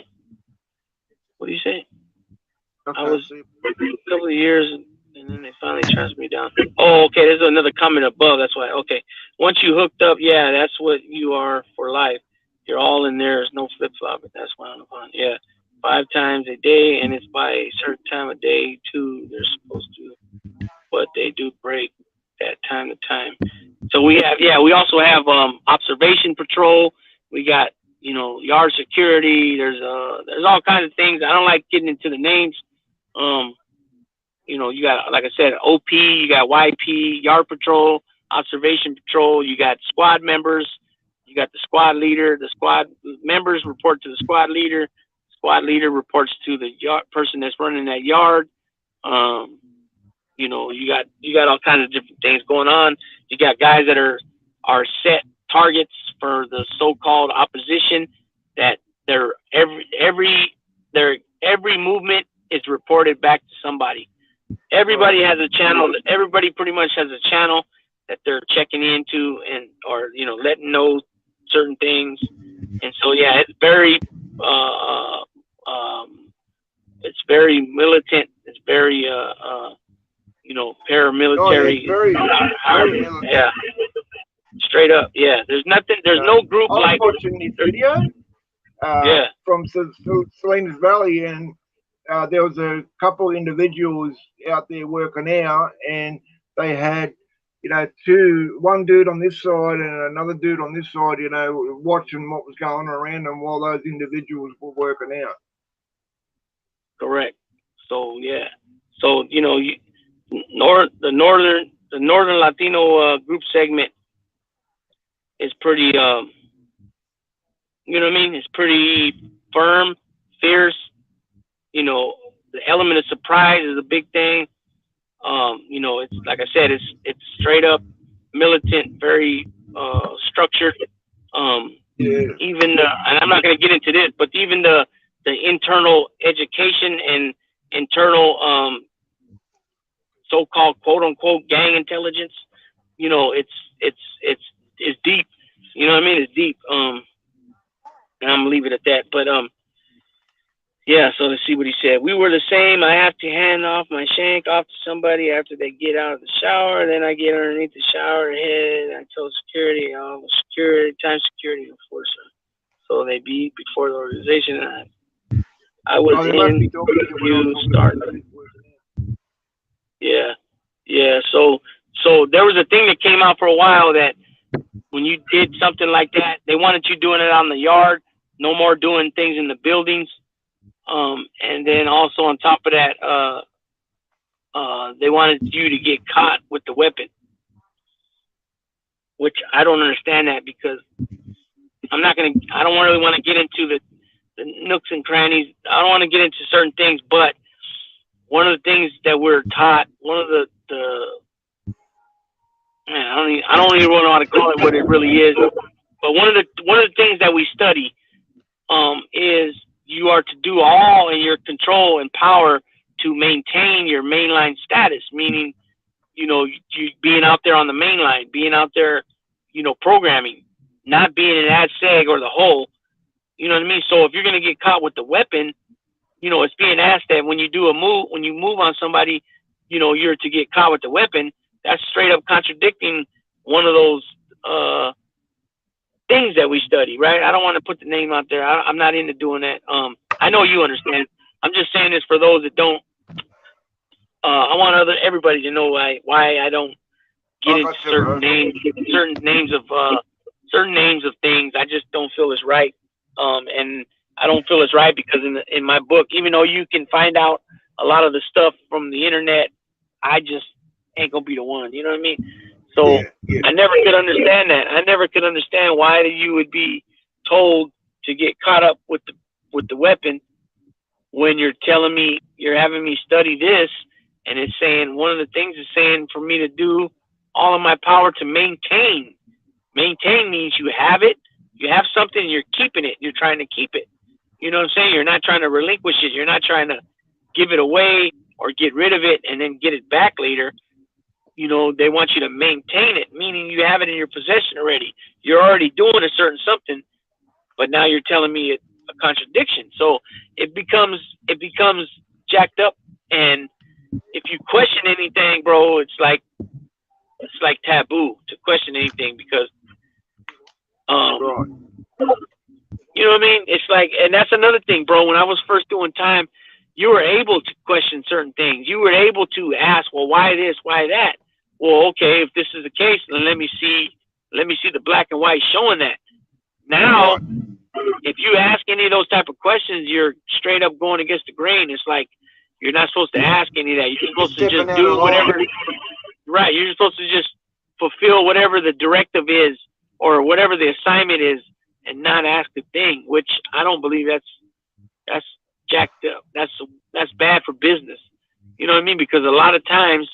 What do you say? Okay. I was a couple of years, and then they finally transferred me down. Oh, okay. There's another comment above. That's why. Okay. Once you hooked up, yeah, that's what you are for life. You're all in there. There's no flip flopping. That's why I'm on. Yeah. 5 times a day, and it's by a certain time of day too. They're supposed to, but they do break that time to time. So we also have observation patrol. We got, yard security. There's all kinds of things. I don't like getting into the names. You got, like I said, OP, you got YP, yard patrol, observation patrol. You got squad members. You got the squad leader. The squad members report to the squad leader. Squad leader reports to the person that's running that yard. You got all kinds of different things going on. You got guys that are set targets for the so-called opposition, that every movement is reported back to somebody. Everybody has a channel. Everybody pretty much has a channel that they're checking into or letting know certain things. And so yeah, it's very militant. It's very paramilitary. Very militant. Yeah. Straight up, yeah. There's no group I was like watching this video from Salinas Valley, and there was a couple of individuals out there working out, and they had, one dude on this side and another dude on this side, watching what was going on around them while those individuals were working out. Correct. So yeah. So the northern Latino group segment is pretty, it's pretty firm, fierce. The element of surprise is a big thing. It's like I said, it's straight up militant, very structured. Even and I'm not going to get into this, but even the internal education and internal so-called quote unquote gang intelligence, it's deep. You know what I mean? It's deep. And I'm gonna leave it at that. But yeah. So let's see what he said. We were the same. I have to hand off my shank off to somebody after they get out of the shower. Then I get underneath the shower head. And I told security, security enforcer. So they beat before the organization. I was in. You started. Yeah. Yeah. So there was a thing that came out for a while that when you did something like that, they wanted you doing it on the yard, no more doing things in the buildings. And then also on top of that, they wanted you to get caught with the weapon, which I don't understand that, because I don't really want to get into the nooks and crannies. I don't want to get into certain things, but one of the things that we're taught, one of the I don't even know how to call it what it really is, but one of the things that we study is you are to do all in your control and power to maintain your mainline status, meaning you being out there on the mainline, being out there, programming, not being an ad seg or the hole. You know what I mean? So if you're gonna get caught with the weapon, it's being asked that when you move on somebody, you're to get caught with the weapon. That's straight up contradicting one of those things that we study, right? I don't want to put the name out there. I'm not into doing that. I know you understand. I'm just saying this for those that don't. I want everybody to know why I don't get into certain names of things. I just don't feel it's right. And I don't feel it's right because in my book, even though you can find out a lot of the stuff from the internet, I just ain't gonna be the one. You know what I mean? So I never could understand that. I never could understand why you would be told to get caught up with the weapon when you're telling me, you're having me study this, and it's saying one of the things is saying for me to do all of my power to maintain. Maintain means you have it, you have something, you're keeping it, you're trying to keep it. You know what I'm saying? You're not trying to relinquish it. You're not trying to give it away or get rid of it and then get it back later. You know, they want you to maintain it, meaning you have it in your possession already. You're already doing a certain something, but now you're telling me it's a contradiction. So it becomes jacked up. And if you question anything, bro, it's like taboo to question anything because, you know what I mean? It's like, and that's another thing, bro. When I was first doing time, you were able to question certain things. You were able to ask, well, why this, why that? Well, okay, if this is the case, then let me see the black and white showing that. Now, if you ask any of those type of questions, you're straight up going against the grain. It's like you're not supposed to ask any of that. You're supposed to just do whatever. Right, you're supposed to just fulfill whatever the directive is or whatever the assignment is, and not ask a thing. Which I don't believe that's jacked up. That's bad for business. You know what I mean? Because a lot of times,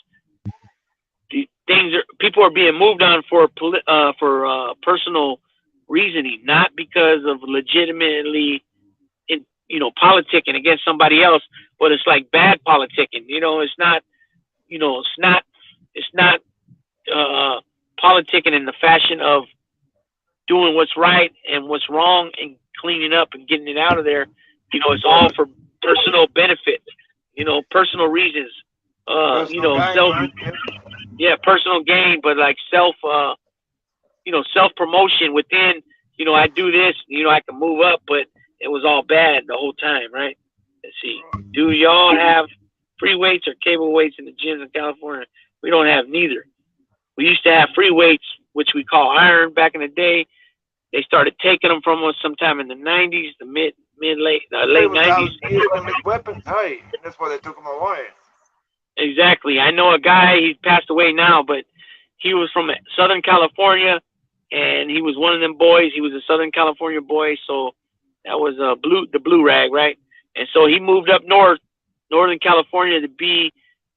people are being moved on for personal reasoning, not because of legitimately, politicking against somebody else. But it's like bad politicking. You know, it's not. You know, it's not politicking in the fashion of doing what's right and what's wrong and cleaning up and getting it out of there. You know, it's all for personal benefit. You know, personal reasons. Personal gain, but like self promotion within, I do this, I can move up, but it was all bad the whole time, right? Let's see. Do y'all have free weights or cable weights in the gyms in California? We don't have neither. We used to have free weights, which we call iron back in the day. They started taking them from us sometime in the 90s, the late 90s. Weapons, hey, that's why they took them away. Exactly. I know a guy, he passed away now, but he was from Southern California, and he was one of them boys. He was a Southern California boy, so that was the blue rag, right? And so he moved up Northern California to be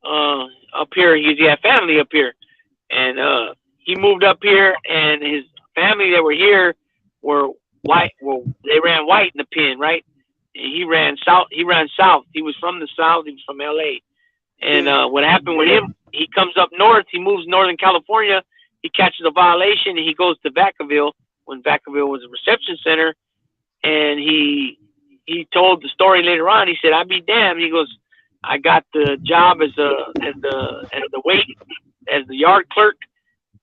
up here. He had family up here, and he moved up here, and his family that were here were white. Well, they ran white in the pen, right? And he ran south. He was from the South. He was from L.A. And what happened with him, he comes up north, he moves Northern California, he catches a violation, and he goes to Vacaville, when Vacaville was a reception center, and he told the story later on. He said, "I'd be damned." He goes, "I got the job as the yard clerk,"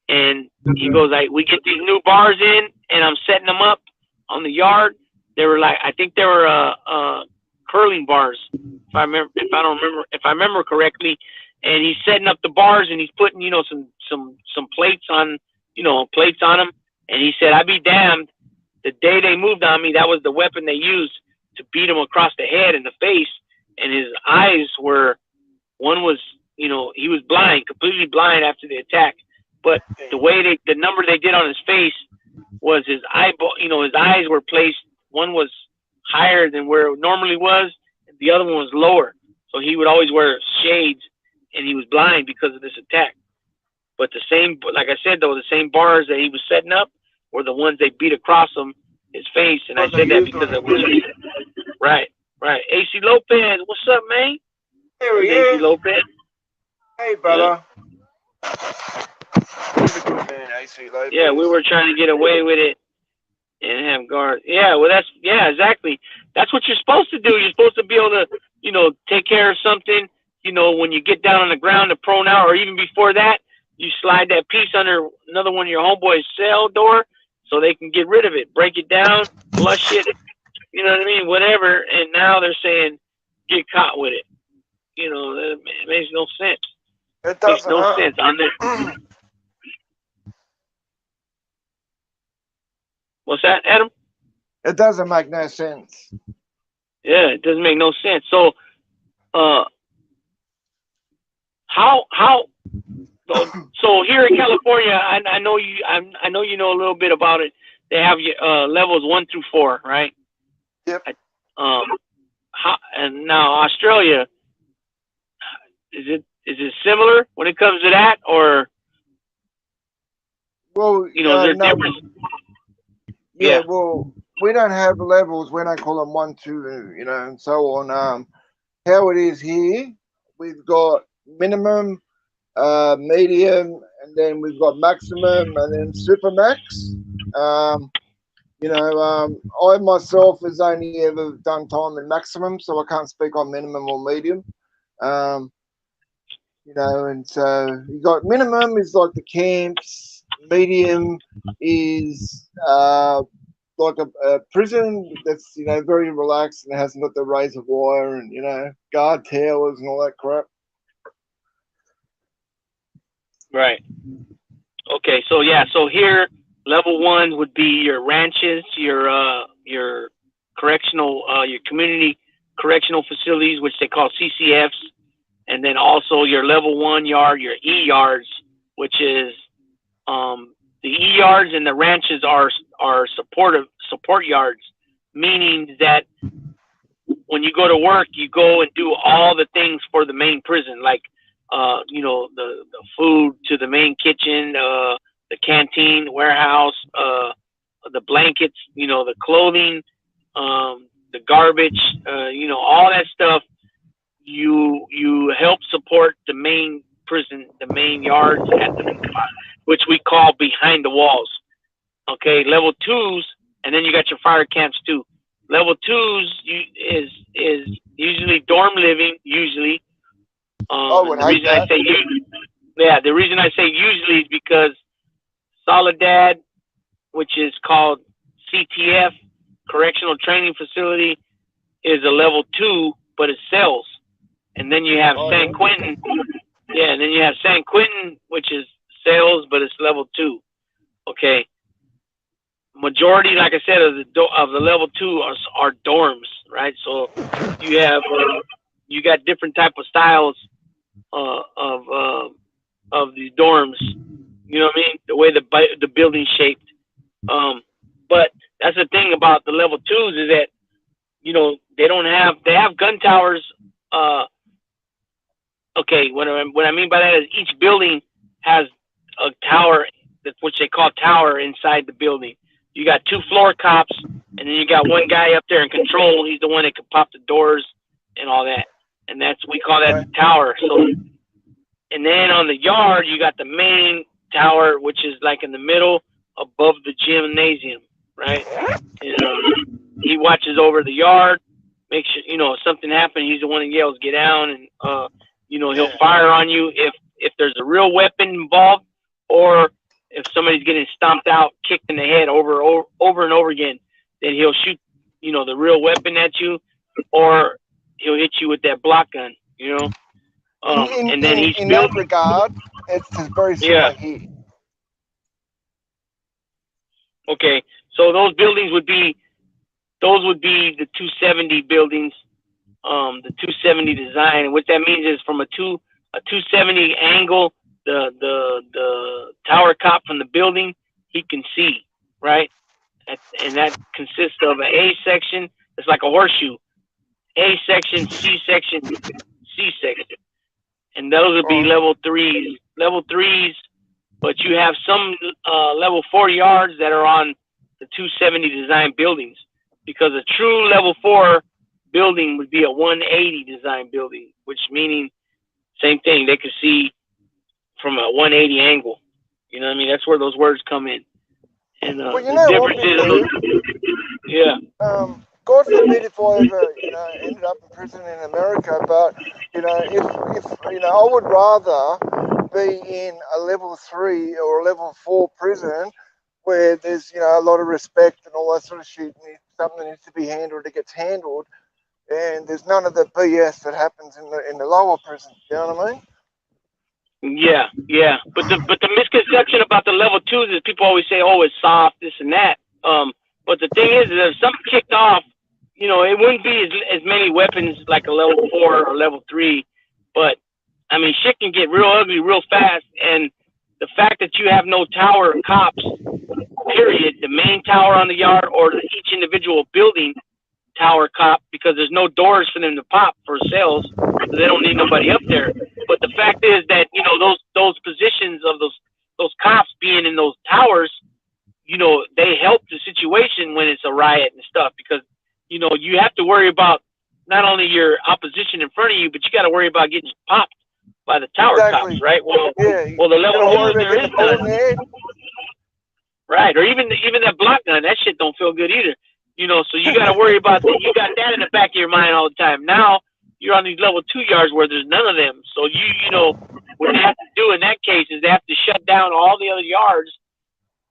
and he goes, "We get these new bars in, and I'm setting them up on the yard. They were like, I think they were curling bars, if I remember correctly, and he's setting up the bars and he's putting, some plates on, them. And he said, I'd be damned. The day they moved on me, that was the weapon they used to beat him across the head and the face. And his eyes were, one was, he was blind, completely blind after the attack. But the way the number they did on his face was his eyeball, his eyes were placed. One was higher than where it normally was, and the other one was lower. So he would always wear shades, and he was blind because of this attack. But like I said, though, the same bars that he was setting up were the ones they beat across his face. And I said that because it was right. AC Lopez, what's up, man? There he is. AC Lopez. Hey, brother. AC Lopez. Yeah, we were trying to get away with it and have guards. Yeah, well, exactly. That's what you're supposed to do. You're supposed to be able to, take care of something. When you get down on the ground to prone out, or even before that, you slide that piece under another one of your homeboy's cell door so they can get rid of it, break it down, flush it, you know what I mean, whatever. And now they're saying get caught with it. It makes no sense. It doesn't. Makes no sense on there. What's that, Adam? It doesn't make no sense. Yeah, it doesn't make no sense. So, so here in California, I know you know a little bit about it. They have levels 1 through 4, right? Yep. And now Australia, is Is it similar when it comes to that, or Well, is there no, difference? yeah, Yeah. well, we don't have levels. We don't call them 1, 2, and so on. How it is here, we've got minimum, medium, and then we've got maximum, and then super max. Um, I myself has only ever done time in maximum, so I can't speak on minimum or medium. Um, and so you got minimum is like the camps, medium is like a prison that's very relaxed and hasn't got the razor wire and guard towers and all that crap. Right. Okay. So yeah. So here, level one would be your ranches, your correctional, your community correctional facilities, which they call CCFs, and then also your level one yard, your E yards, which is the E yards and the ranches are support yards, meaning that when you go to work, you go and do all the things for the main prison, like the food to the main kitchen, the canteen, warehouse, the blankets, the clothing, the garbage, all that stuff. You help support the main prison, the main yards which we call behind the walls. Okay, level twos, and then you got your fire camps too. Level twos is usually dorm living. Usually, I would the hate reason I that. say usually, yeah, the reason I say usually is because Soledad, which is called CTF, Correctional Training Facility, is a level two, but it's cells. And then you have Oh, San yeah. Quentin, yeah, and then you have San Quentin, which is cells, but it's level two. Okay, majority, like I said, of the level two are dorms, right? So you have you got different type of styles of these dorms. You know what I mean? The way the building's shaped. But that's the thing about the level twos is that they have gun towers. Okay, what I mean by that is each building has a tower, which they call tower inside the building. You got two floor cops, and then you got one guy up there in control. He's the one that can pop the doors and all that, and we call that the tower. So, and then on the yard, you got the main tower, which is like in the middle above the gymnasium, right? And he watches over the yard. Make sure if something happens, he's the one that yells, "Get down!" and he'll fire on you if there's a real weapon involved, or if somebody's getting stomped out, kicked in the head over and over again, then he'll shoot, the real weapon at you, or he'll hit you with that block gun, and then he's In built. that regard, it's very similar here. Okay, so those buildings would be the 270 buildings, the 270 design. And what that means is from a 270 angle, the tower cop from the building, he can see, right? And that consists of an A section. It's like a horseshoe. A section, C section, C section. And those would be level threes. Level threes, but you have some level 4 yards that are on the 270 design buildings, because a true level 4 building would be a 180 design building, which meaning same thing. They could see from a 180 angle. You know what I mean? That's where those words come in. And the difference is, yeah. God forbid if I ever, ended up in prison in America, but if I would rather be in a level 3 or a level 4 prison where there's a lot of respect and all that sort of shit, and if something needs to be handled, it gets handled, and there's none of the BS that happens in the lower prison. You know what I mean? Yeah. But the misconception about the level 2s is people always say, "Oh, it's soft, this and that." But the thing is if something kicked off, it wouldn't be as many weapons like a level 4 or level 3. But I mean, shit can get real ugly real fast, and the fact that you have no tower cops, period, the main tower on the yard or each individual building tower cop, because there's no doors for them to pop for cells, so they don't need nobody up there. But the fact is that those positions of those cops being in those towers, they help the situation when it's a riot and stuff, because you have to worry about not only your opposition in front of you, but you got to worry about getting popped by the tower Exactly. cops, right? Well, Yeah. the level Worry two, about there getting is a bullet in none, the head. right? Or even that block gun, that shit don't feel good either. So you got to worry about that. You got that in the back of your mind all the time. Now you're on these level 2 yards where there's none of them. So what they have to do in that case is they have to shut down all the other yards.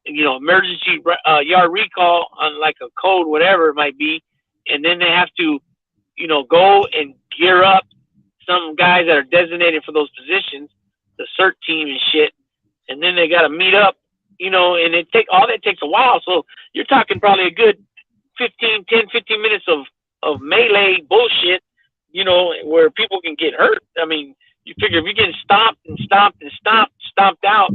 Emergency yard recall on like a code, whatever it might be, and then they have to, go and gear up some guys that are designated for those positions, the CERT team and shit, and then they got to meet up, and all that takes a while. So you're talking probably a good 15 minutes of melee bullshit, where people can get hurt. I mean, you figure if you're getting stomped stomped out,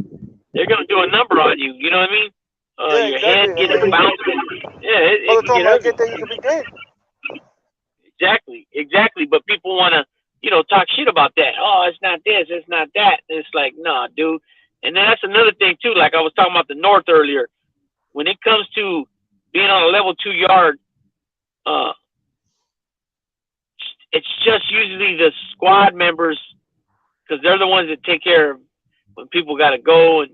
they're going to do a number on you. You know what I mean? Yeah, Your exactly. head gets bounced. Yeah, By it the can time get they ugly. get there, you could be dead. Exactly. But people want to, talk shit about that. Oh, it's not this, it's not that. And it's like, nah, dude. And then that's another thing too. Like I was talking about the North earlier. When it comes to being on a level 2 yard, it's just usually the squad members, because they're the ones that take care of when people got to go and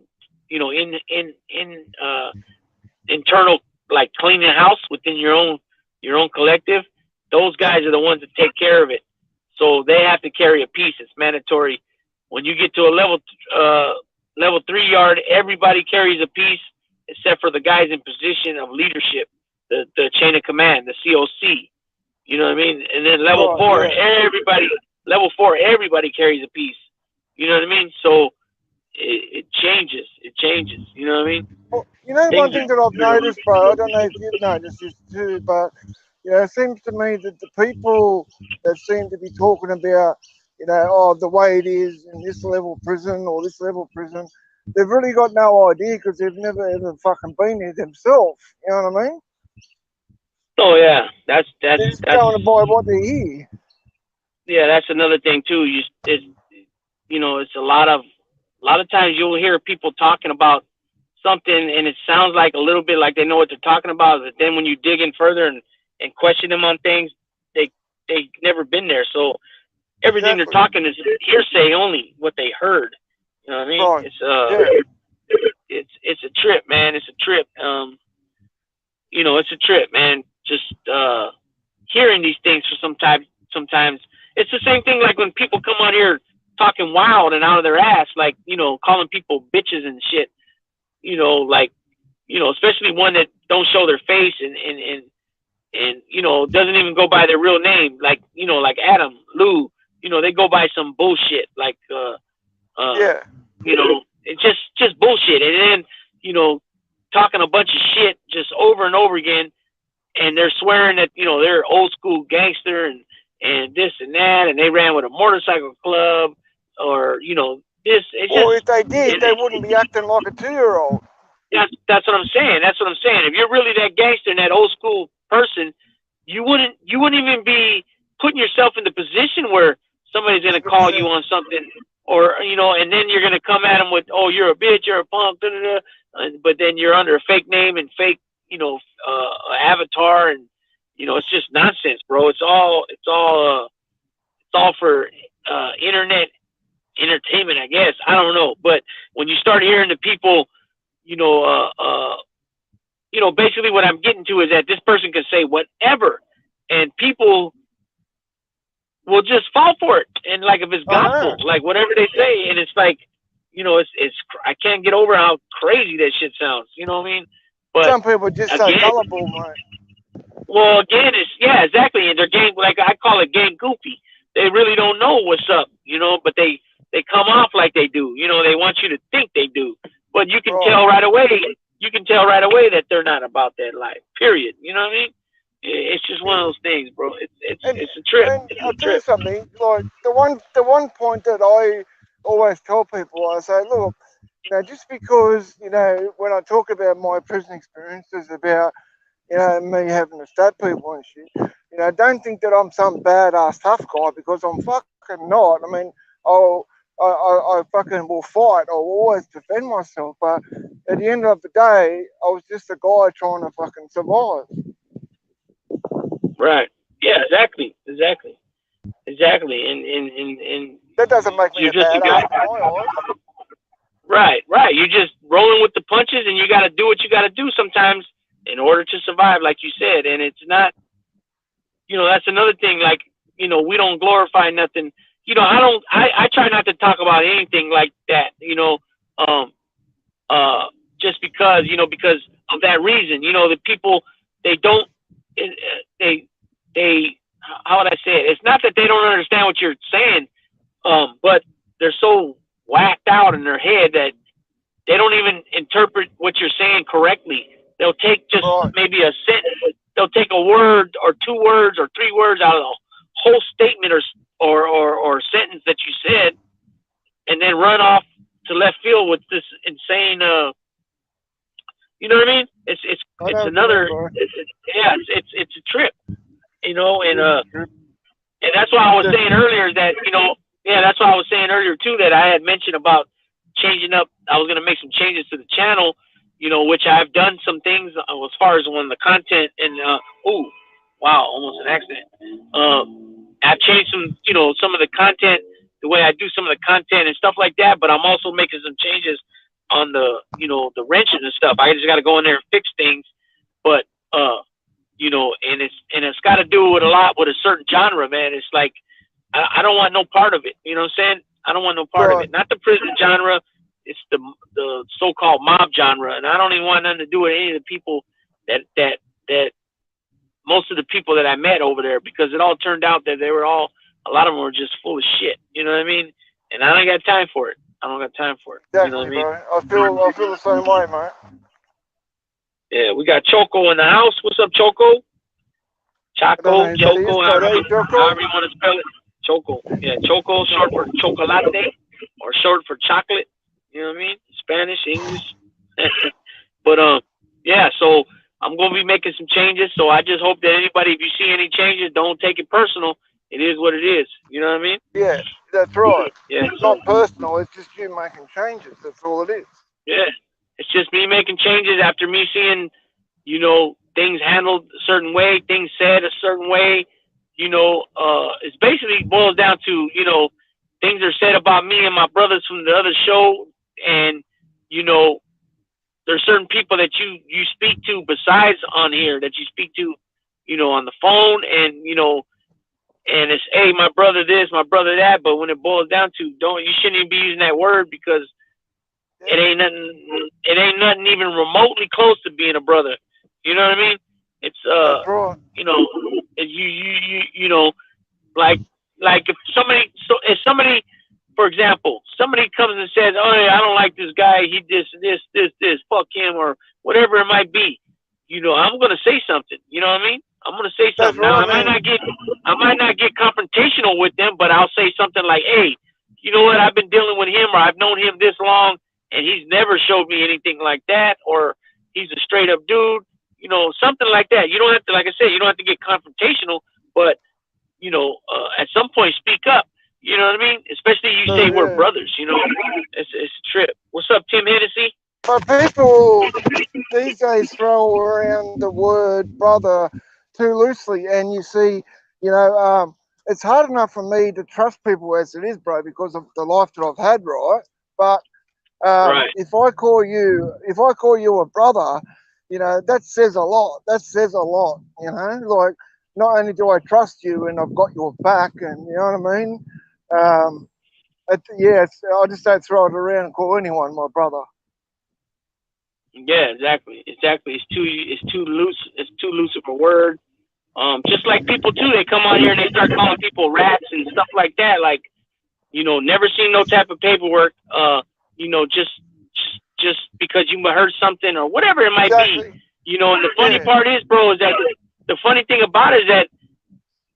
internal, like cleaning the house within your own collective. Those guys are the ones that take care of it. So they have to carry a piece. It's mandatory. When you get to a level 3 yard, everybody carries a piece except for the guys in position of leadership, the chain of command, the COC. You know what I mean? And then level 4, everybody carries a piece. You know what I mean? So it changes. It changes. You know what I mean? Well, one thing that I've noticed, bro, I don't know if you've noticed this too, but it seems to me that the people that seem to be talking about, the way it is in this level prison or this level prison, they've really got no idea because they've never ever fucking been there themselves. You know what I mean? Oh yeah, that's They're just going by what they hear. Yeah, that's another thing too. It's a lot of times you'll hear people talking about something and it sounds like a little bit like they know what they're talking about, but then when you dig in further and question them on things, they've never been there. So everything they're talking is hearsay only, what they heard. You know what I mean? Right. It's a trip, man. It's a trip. It's a trip, man. Just hearing these things for sometimes it's the same thing like when people come on here talking wild and out of their ass, like, calling people bitches and shit, especially one that don't show their face and doesn't even go by their real name, like Adam, Lou, they go by some bullshit, like it's just bullshit, and then talking a bunch of shit just over and over again, and they're swearing that they're old school gangster and this and that, and they ran with a motorcycle club, or this. Or if they did, they wouldn't be acting like a 2-year-old. That's what I'm saying. If you're really that gangster and that old school person, you wouldn't even be putting yourself in the position where somebody's gonna call you on something, or and then you're gonna come at them with, oh, you're a bitch, you're a punk, da, da, da. But then you're under a fake name and fake avatar, and it's just nonsense, bro. It's all for internet entertainment, I guess. I don't know, but when you start hearing the people, basically what I'm getting to is that this person can say whatever, and people will just fall for it. And like if it's gospel, like whatever they say, and it's like, it's I can't get over how crazy that shit sounds. You know what I mean? But some people just so gullible, mate. Well, again, exactly, and they're game, like I call it, game goofy. They really don't know what's up, but they come off like they do. They want you to think they do, but you can tell right away. You can tell right away that they're not about that life. Period. You know what I mean? It's just one of those things, bro. It's a trip. And I'll tell you something. Like the one point that I always tell people, I say, look, just because when I talk about my prison experiences about me having to stab people and shit, don't think that I'm some badass tough guy, because I'm fucking not. I mean, I'll I fucking will fight. I will always defend myself. But at the end of the day, I was just a guy trying to fucking survive. Right. Yeah. Exactly. Exactly. Exactly. And That doesn't make me you're a just a badass guy. in my eyes. Right. Right. You're just rolling with the punches, and you got to do what you got to do sometimes in order to survive, like you said. And it's not, that's another thing. Like, we don't glorify nothing. I try not to talk about anything like that, um, just because of that reason. The people, they don't, they, how would I say it? It's not that they don't understand what you're saying, but they're so whacked out in their head that they don't even interpret what you're saying correctly. They'll take just maybe a sentence. They'll take a word or 2 words or 3 words out of the whole statement or sentence that you said, and then run off to left field with this insane. You know what I mean? It's another. It's a trip. And that's why I was saying earlier that that's why I was saying earlier too that I had mentioned about changing up. I was going to make some changes to the channel, which I've done some things as far as on the content and wow, almost an accident. I've changed some of the content, the way I do some of the content and stuff like that, but I'm also making some changes on the the wrenches and stuff. I just got to go in there and fix things, but and it's got to do with a certain genre, man. It's like I don't want no part of it. You know what I'm saying? I don't want no part of it. Not the prison genre. It's the so-called mob genre, and I don't even want nothing to do with any of the people that most of the people that I met over there, because it all turned out that a lot of them were just full of shit. You know what I mean? And I don't got time for it. Exactly, you know what I mean? Bro. I feel the same way, mate. Yeah, we got Choco in the house. What's up, Choco? Choco, however you want to spell it. Choco. Yeah, Choco, short for chocolate, or short for chocolate. You know what I mean? Spanish, English. But yeah, so I'm gonna be making some changes. So I just hope that anybody, if you see any changes, don't take it personal. It is what it is. You know what I mean? Yeah, that's right. Yeah. It's not personal. It's just you making changes. That's all it is. Yeah. It's just me making changes after me seeing, things handled a certain way, things said a certain way. It's basically boils down to, things are said about me and my brothers from the other show, and there's certain people that you speak to besides on here, that you speak to, on the phone, and and it's, hey, my brother this, my brother that, but when it boils down to, you shouldn't even be using that word, because it ain't nothing even remotely close to being a brother. You know what I mean? It's That's right. like if somebody, for example, somebody comes and says, "Oh, I don't like this guy. He this, fuck him," or whatever it might be. I'm gonna say something. You know what I mean? I'm gonna say something. Now, I might not get confrontational with them, but I'll say something like, "Hey, you know what? I've been dealing with him, or I've known him this long, and he's never showed me anything like that, or he's a straight up dude." Something like that. You don't have to, like I said, you don't have to get confrontational, but at some point, speak up. You know what I mean? Especially you say we're brothers. It's a trip. What's up, Tim Hennessy? But people these days throw around the word brother too loosely, and you see, it's hard enough for me to trust people as it is, bro, because of the life that I've had, right? But Right. if I call you a brother, that says a lot. That says a lot, like, not only do I trust you and I've got your back, and you know what I mean? I just don't throw it around and call anyone my brother. Yeah, exactly. It's too loose. It's too loose of a word. Just like people too, they come on here and they start calling people rats and stuff like that. Like, never seen no type of paperwork. Just because you heard something or whatever it might be. And the funny part is, bro, is that the funny thing about it is that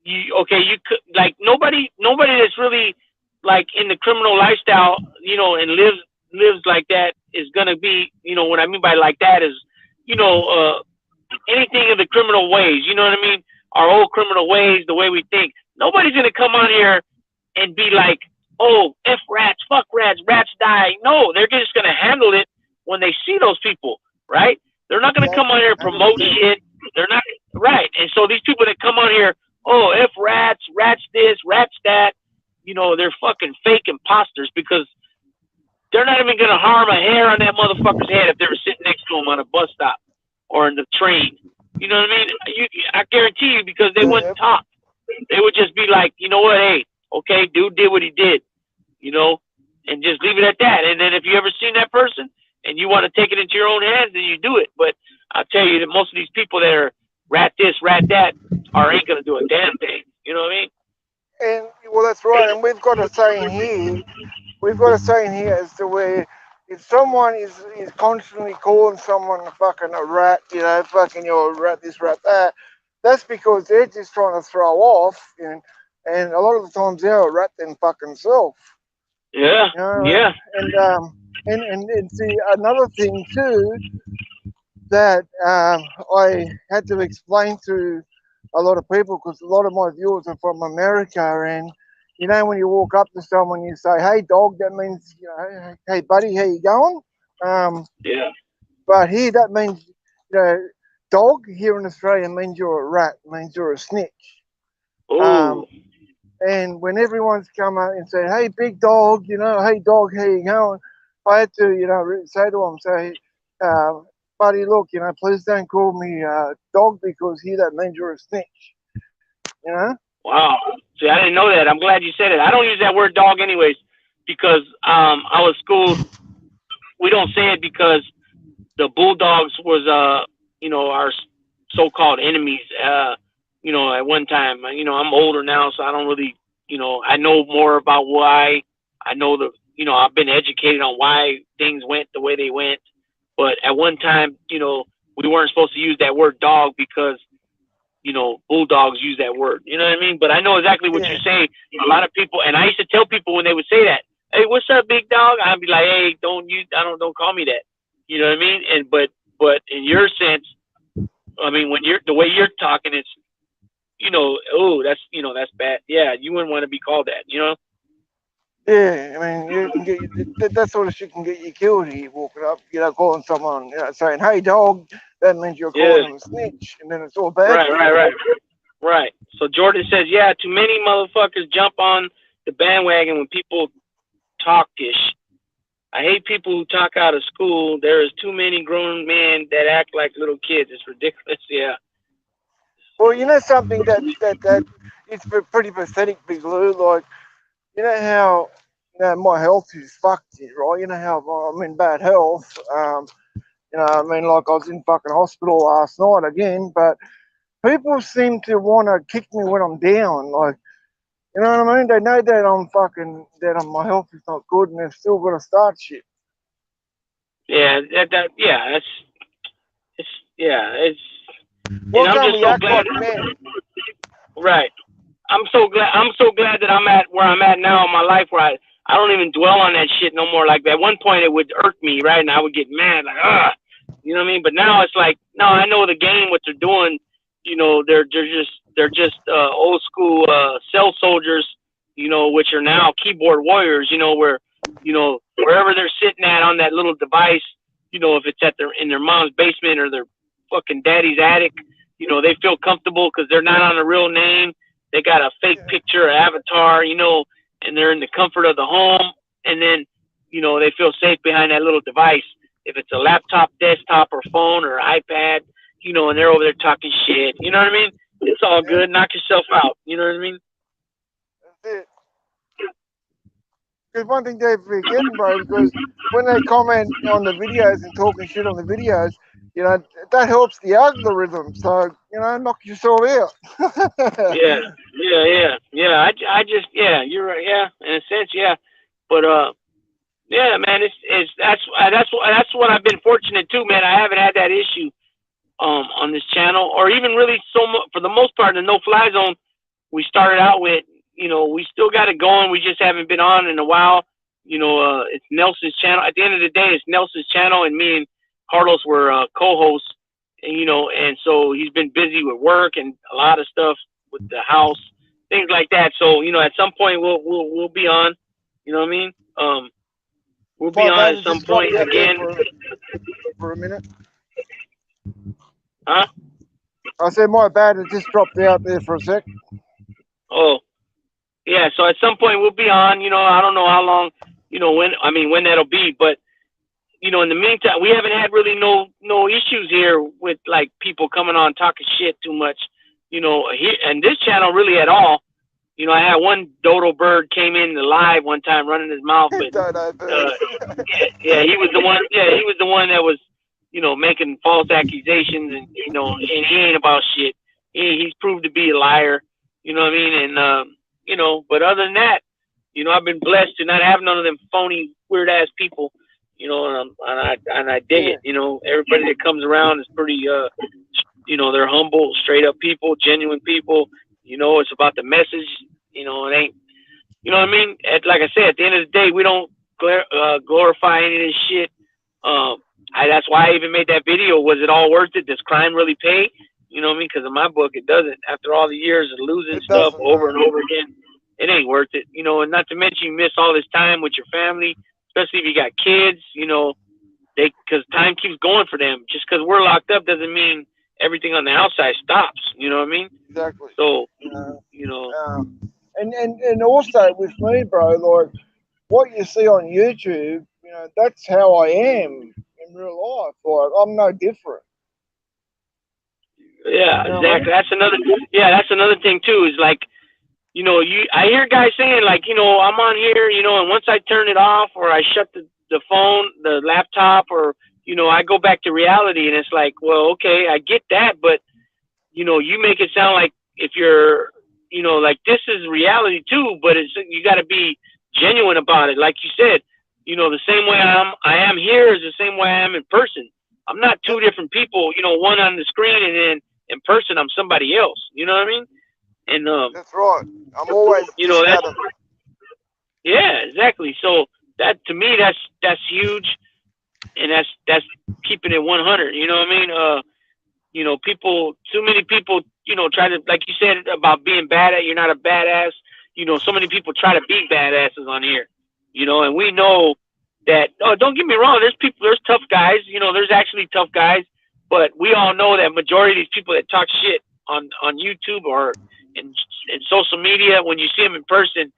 you could, like, nobody that's really like in the criminal lifestyle, and lives like that is gonna be, what I mean by like that is, anything of the criminal ways, you know what I mean? Our old criminal ways, the way we think. Nobody's gonna come on here and be like, oh, F rats, fuck rats, rats die. No, they're just going to handle it when they see those people, right? They're not going to Yeah, come on here and promote 100%. shit. They're not, right. And so these people that come on here, oh, F rats, rats this, rats that, you know, they're fucking fake imposters because they're not even going to harm a hair on that motherfucker's head if they were sitting next to him on a bus stop or in the train. You know what I mean? I guarantee you because they wouldn't Yep. talk. They would just be like, you know what, hey, okay, dude did what he did, you know, and just leave it at that. And then if you ever seen that person and you want to take it into your own hands, then you do it. But I'll tell you that most of these people that are rat this, rat that, ain't going to do a damn thing. You know what I mean? And well, that's right. And we've got a saying here. We've got a saying here as to where if someone is constantly calling someone fucking a rat, you know, fucking you're a rat this, rat that, that's because they're just trying to throw off, and a lot of the times they're a rat then fucking self, Yeah, you know. yeah, And see another thing too that I had to explain to a lot of people because a lot of my viewers are from America, and you know when you walk up to someone you say hey dog, that means you know hey buddy, how you going, um, yeah. but here that means you know dog here in Australia means you're a rat, means you're a snitch, Oh, um, and when everyone's come out and said hey big dog, you know hey dog, how you going, I had to you know say to them say buddy look, you know please don't call me dog because here that means you're a snitch, you know. wow. See, I didn't know that. I'm glad you said it. I don't use that word dog anyways because I was schooled. We don't say it because the Bulldogs was you know our so-called enemies you know at one time. You know I'm older now, so I don't really you know I know more about why. I know the you know I've been educated on why things went the way they went, but at one time you know we weren't supposed to use that word dog because you know Bulldogs use that word. You know what I mean? But I know exactly what you're Yeah, saying. A lot of people, and I used to tell people when they would say that, "Hey, what's up, big dog?" I'd be like, "Hey, don't call me that." You know what I mean? And but in your sense, I mean, when you're the way you're talking, it's you know, oh, that's you know, that's bad. Yeah, you wouldn't want to be called that. You know? yeah. I mean, you can get that sort of shit can get you killed here. Walking up, you know, calling someone, you know, saying "Hey, dog," that means you're Yeah. calling them a snitch, and then it's all bad Right, for right, you. right, right. So Jordan says, yeah, too many motherfuckers jump on the bandwagon when people talkish. I hate people who talk out of school. There is too many grown men that act like little kids. It's ridiculous. Yeah. Well, you know something that it's pretty pathetic, Big Lou. Like, you know how you know my health is fucked, right? You know how I'm in bad health. You know, I mean, like I was in fucking hospital last night again, but people seem to want to kick me when I'm down. Like, you know what I mean? They know that I'm fucking my health is not good, and they've still got to start shit. Yeah. Yeah. It's, yeah. It's, and Why I'm can't just we so act glad. like men? Right. I'm so glad that I'm at where I'm at now in my life where I don't even dwell on that shit no more. Like at one point it would irk me, right? And I would get mad, like, you know what I mean? But now it's like, no, I know the game, what they're doing, you know, they're just old school cell soldiers, you know, which are now keyboard warriors, you know, where, you know, wherever they're sitting at on that little device, you know, if it's at their in their mom's basement or their fucking daddy's attic, you know, they feel comfortable because they're not on a real name. They got a fake Yeah, picture, avatar, you know, and they're in the comfort of the home. And then, you know, they feel safe behind that little device. If it's a laptop, desktop, or phone or iPad, you know, and they're over there talking shit. You know what I mean? It's all yeah, good. Knock yourself out. You know what I mean? that's it. Because one thing they're forgetting, bro, because when they comment on the videos and talking shit on the videos, you know, that helps the algorithm. So, you know, knock yourself out. Yeah, yeah. I just, yeah, you're right. Yeah, in a sense, yeah. But yeah, man, it's that's what I've been fortunate too, man. I haven't had that issue on this channel, or even really so much for the most part. The No Fly Zone we started out with, you know, we still got it going. We just haven't been on in a while. You know, it's Nelson's channel. At the end of the day, it's Nelson's channel, and me and Carlos were co-hosts. And you know, and so he's been busy with work and a lot of stuff with the house, things like that. So you know, at some point we'll be on. You know what I mean? We'll be My on bad, at it some just dropped point out there again. for a minute. Huh? I said my bad, it just dropped out there for a sec. Oh, yeah. So at some point we'll be on. You know, I don't know how long. You know when that'll be, but you know, in the meantime, we haven't had really no issues here with like people coming on talking shit too much. You know, here and this channel really at all. You know, I had one dodo bird came in the live one time running his mouth, but Dodo bird. yeah, he was the one. Yeah, he was the one that was, you know, making false accusations, and you know, and he ain't about shit. He's proved to be a liar. You know what I mean? And you know, but other than that, you know, I've been blessed to not have none of them phony, weird ass people. You know, and I dig it. You know, everybody that comes around is pretty. You know, they're humble, straight up people, genuine people. You know, it's about the message. You know, it ain't. You know what I mean? Like I said, at the end of the day, we don't glorify any of this shit. That's why I even made that video. Was it all worth it? Does crime really pay? You know what I mean? Because in my book, it doesn't. After all the years of losing stuff over and over again, it ain't worth it. You know, and not to mention you miss all this time with your family, especially if you got kids. You know, because time keeps going for them. Just because we're locked up doesn't mean everything on the outside stops. You know what I mean? Exactly. So, you know. And also with me, bro, like what you see on YouTube, you know, that's how I am in real life. Like I'm no different. Yeah, You know exactly. That's another thing too, is like, you know, I hear guys saying like, you know, I'm on here, you know, and once I turn it off or I shut the phone, the laptop, or, you know, I go back to reality, and it's like, well, okay, I get that, but, you know, you make it sound like if you're, you know, like this is reality too, but you got to be genuine about it. Like you said, you know, the same way I am here is the same way I am in person. I'm not two different people, you know, one on the screen and then in person I'm somebody else. You know what I mean? And that's right. I'm always you know, just yeah, exactly. So that to me that's huge, and that's keeping it 100. You know what I mean? You know, too many people, you know, try to, like you said about being you're not a badass. You know, so many people try to be badasses on here, you know, and we know that, oh, don't get me wrong, there's tough guys, you know, there's actually tough guys, but we all know that majority of these people that talk shit on YouTube or in social media, when you see them in person,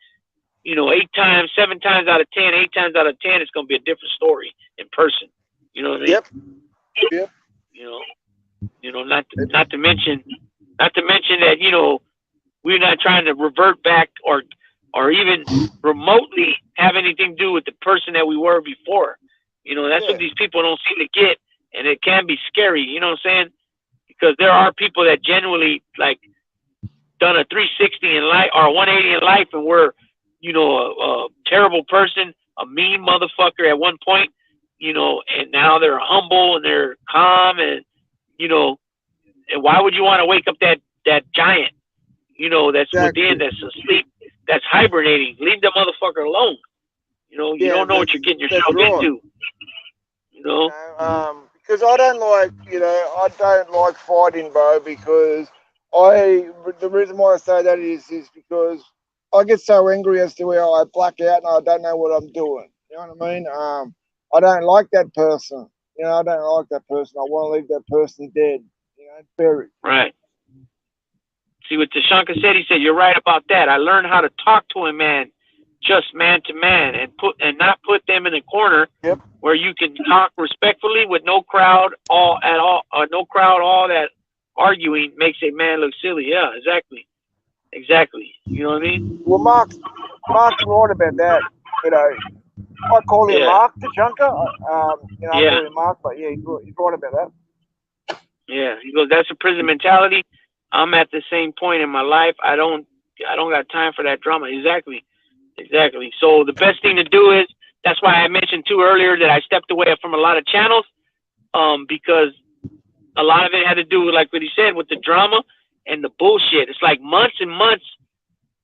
you know, 7 times out of 10, 8 times out of 10, it's going to be a different story in person. You know what I mean? Yep. You know, not to mention that, you know, we're not trying to revert back or even remotely have anything to do with the person that we were before. You know, that's what these people don't seem to get, and it can be scary. You know what I'm saying? Because there are people that genuinely like done a 360 in life or a 180 in life, and were, you know, a terrible person, a mean motherfucker at one point, you know, and now they're humble and they're calm, and you know, and why would you want to wake up that giant, you know, that's within, that's asleep, that's hibernating? Leave the motherfucker alone. You know, you don't know what you're getting yourself into. You know, because I don't like fighting, bro. Because the reason why I say that is because I get so angry as to where I black out and I don't know what I'm doing. You know what I mean? I don't like that person. You know, I don't like that person. I want to leave that person dead. You know, buried. Right. See what Tashanka said. He said, "You're right about that. I learned how to talk to a man, just man to man, and not put them in a corner where you can talk respectfully with no crowd all that arguing makes a man look silly." Yeah, exactly. You know what I mean? Well, Mark's right about that. You know, I call him Mark Tashanka. You know, I call him Mark, but yeah, he's right about that. Yeah, he goes, that's a prison mentality. I'm at the same point in my life. I don't got time for that drama. Exactly. So the best thing to do is, that's why I mentioned too earlier that I stepped away from a lot of channels, because a lot of it had to do with, like what he said, with the drama and the bullshit. It's like months and months,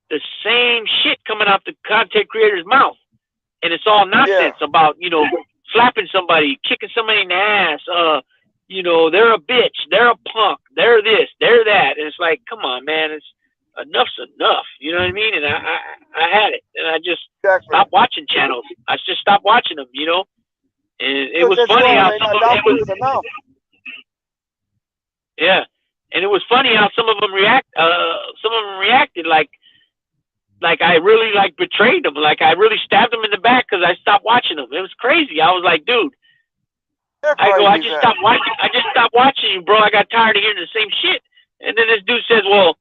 the same shit coming out the content creator's mouth, and it's all nonsense about, you know, slapping somebody, kicking somebody in the ass, you know, they're a bitch, they're a punk, they're this, they're that. And it's like, come on, man. enough's enough. You know what I mean? And I had it, and I just Exactly. stopped watching channels. I just stopped watching them. You know, and it was That's funny right. how I mean, some of enough it is was. enough. Yeah, and it was funny how some of them reacted like I really like betrayed them, like I really stabbed them in the back because I stopped watching them. It was crazy. I was like, dude, They're I go, crazy, I just stopped watching. I just stopped watching you, bro. I got tired of hearing the same shit. And then this dude says, well,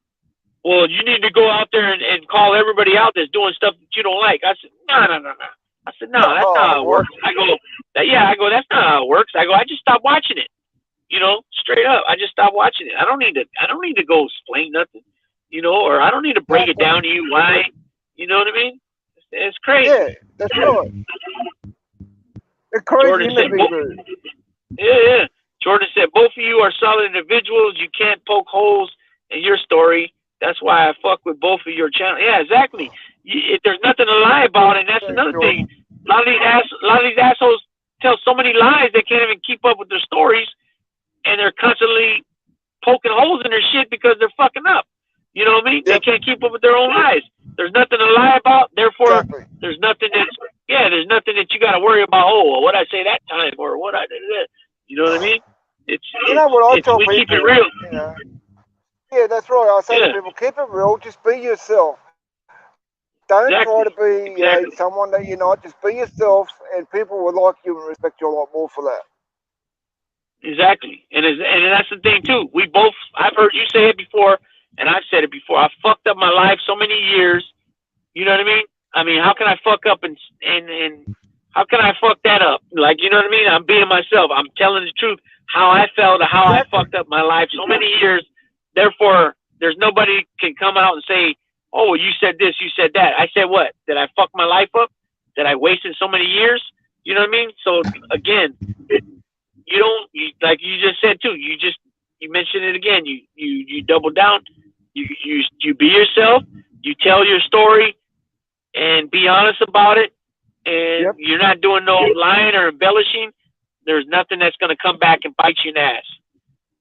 you need to go out there and call everybody out that's doing stuff that you don't like. I said, no. I said, no, that's not how it works. I go, that's not how it works. I go, I just stopped watching it. You know, straight up. I just stopped watching it. I don't need to go explain nothing, you know, or I don't need to break it down to you why. You know what I mean? It's crazy. Yeah, that's right. It's crazy Jordan in the said, big room. yeah. Jordan said, both of you are solid individuals. You can't poke holes in your story. That's why I fuck with both of your channels. Yeah, exactly. If there's nothing to lie about, and that's another thing. A lot of these assholes tell so many lies they can't even keep up with their stories, and they're constantly poking holes in their shit because they're fucking up. You know what I mean? Yep. They can't keep up with their own lies. There's nothing to lie about. Therefore, there's nothing that you got to worry about. Oh, what I say that time, or what I did. You know what I mean? You know what I tell people? Keep it real. You know? Yeah, that's right. I say to people, keep it real. Just be yourself. Don't try to be someone that you're not. Just be yourself, and people will like you and respect you a lot more for that. Exactly, and that's the thing too. I've heard you say it before, and I've said it before. I fucked up my life so many years. You know what I mean? I mean, how can I fuck up and how can I fuck that up? Like, you know what I mean? I'm being myself. I'm telling the truth. How I felt, how I fucked up my life so many years. Therefore, there's nobody can come out and say, "Oh, you said this, you said that." I said what? Did I fuck my life up? Did I wasted so many years? You know what I mean? So again, like you just said too. You mentioned it again. You double down. You be yourself. You tell your story, and be honest about it. And you're not doing no lying or embellishing. There's nothing that's going to come back and bite you in the ass.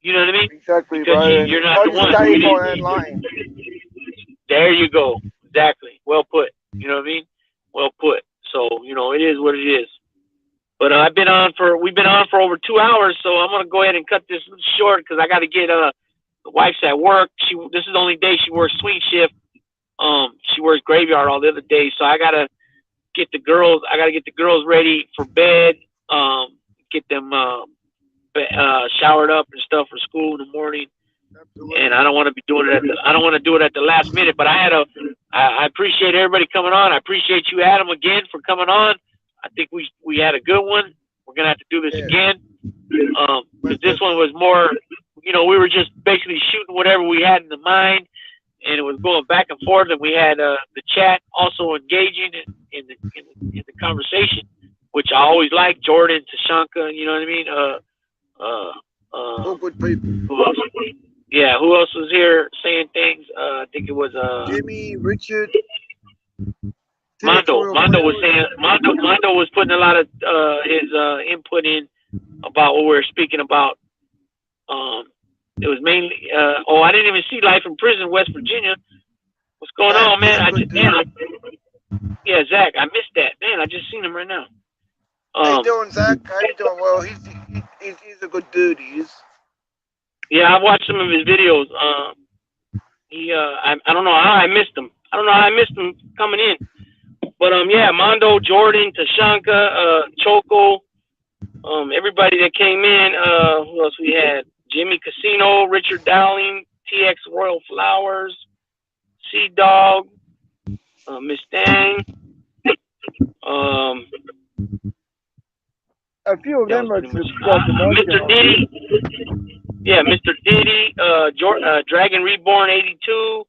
You know what I mean? Exactly, because bro. You're not the one. There you go. Exactly. Well put. You know what I mean? Well put. So, you know, it is what it is. But we've been on for over 2 hours, so I'm going to go ahead and cut this short because I got to get the wife's at work. This is the only day she works swing shift. She works graveyard all the other days, so I got to get the girls ready for bed, get them showered up and stuff for school in the morning. Absolutely. And I don't want to be doing it at the last minute. But I appreciate everybody coming on. I appreciate you, Adam, again for coming on. I think we had a good one. We're gonna have to do this again. Because this one was more, you know, we were just basically shooting whatever we had in the mind, and it was going back and forth. And we had the chat also engaging in the conversation, which I always like. Jordan, Tashanka, you know what I mean? All good people. Who else? Yeah, who else was here saying things? I think it was Jimmy, Richard. Mondo was putting a lot of his input in about what we were speaking about. It was mainly I didn't even see Life in Prison, West Virginia. What's going on, man? Yeah, Zach, I missed that. Man, I just seen him right now. How you doing, Zach? How you doing? Well, he's a good dude, he is. Yeah, I've watched some of his videos. I don't know how I missed him. I don't know how I missed him coming in. But yeah, Mondo, Jordan, Tashanka, Choco, everybody that came in. Who else we had? Jimmy Casino, Richard Dowling, TX Royal Flowers, Sea Dog, Miss Dang. A few of them are Mr. Diddy. Yeah, Mr. Diddy, Dragon Reborn 82,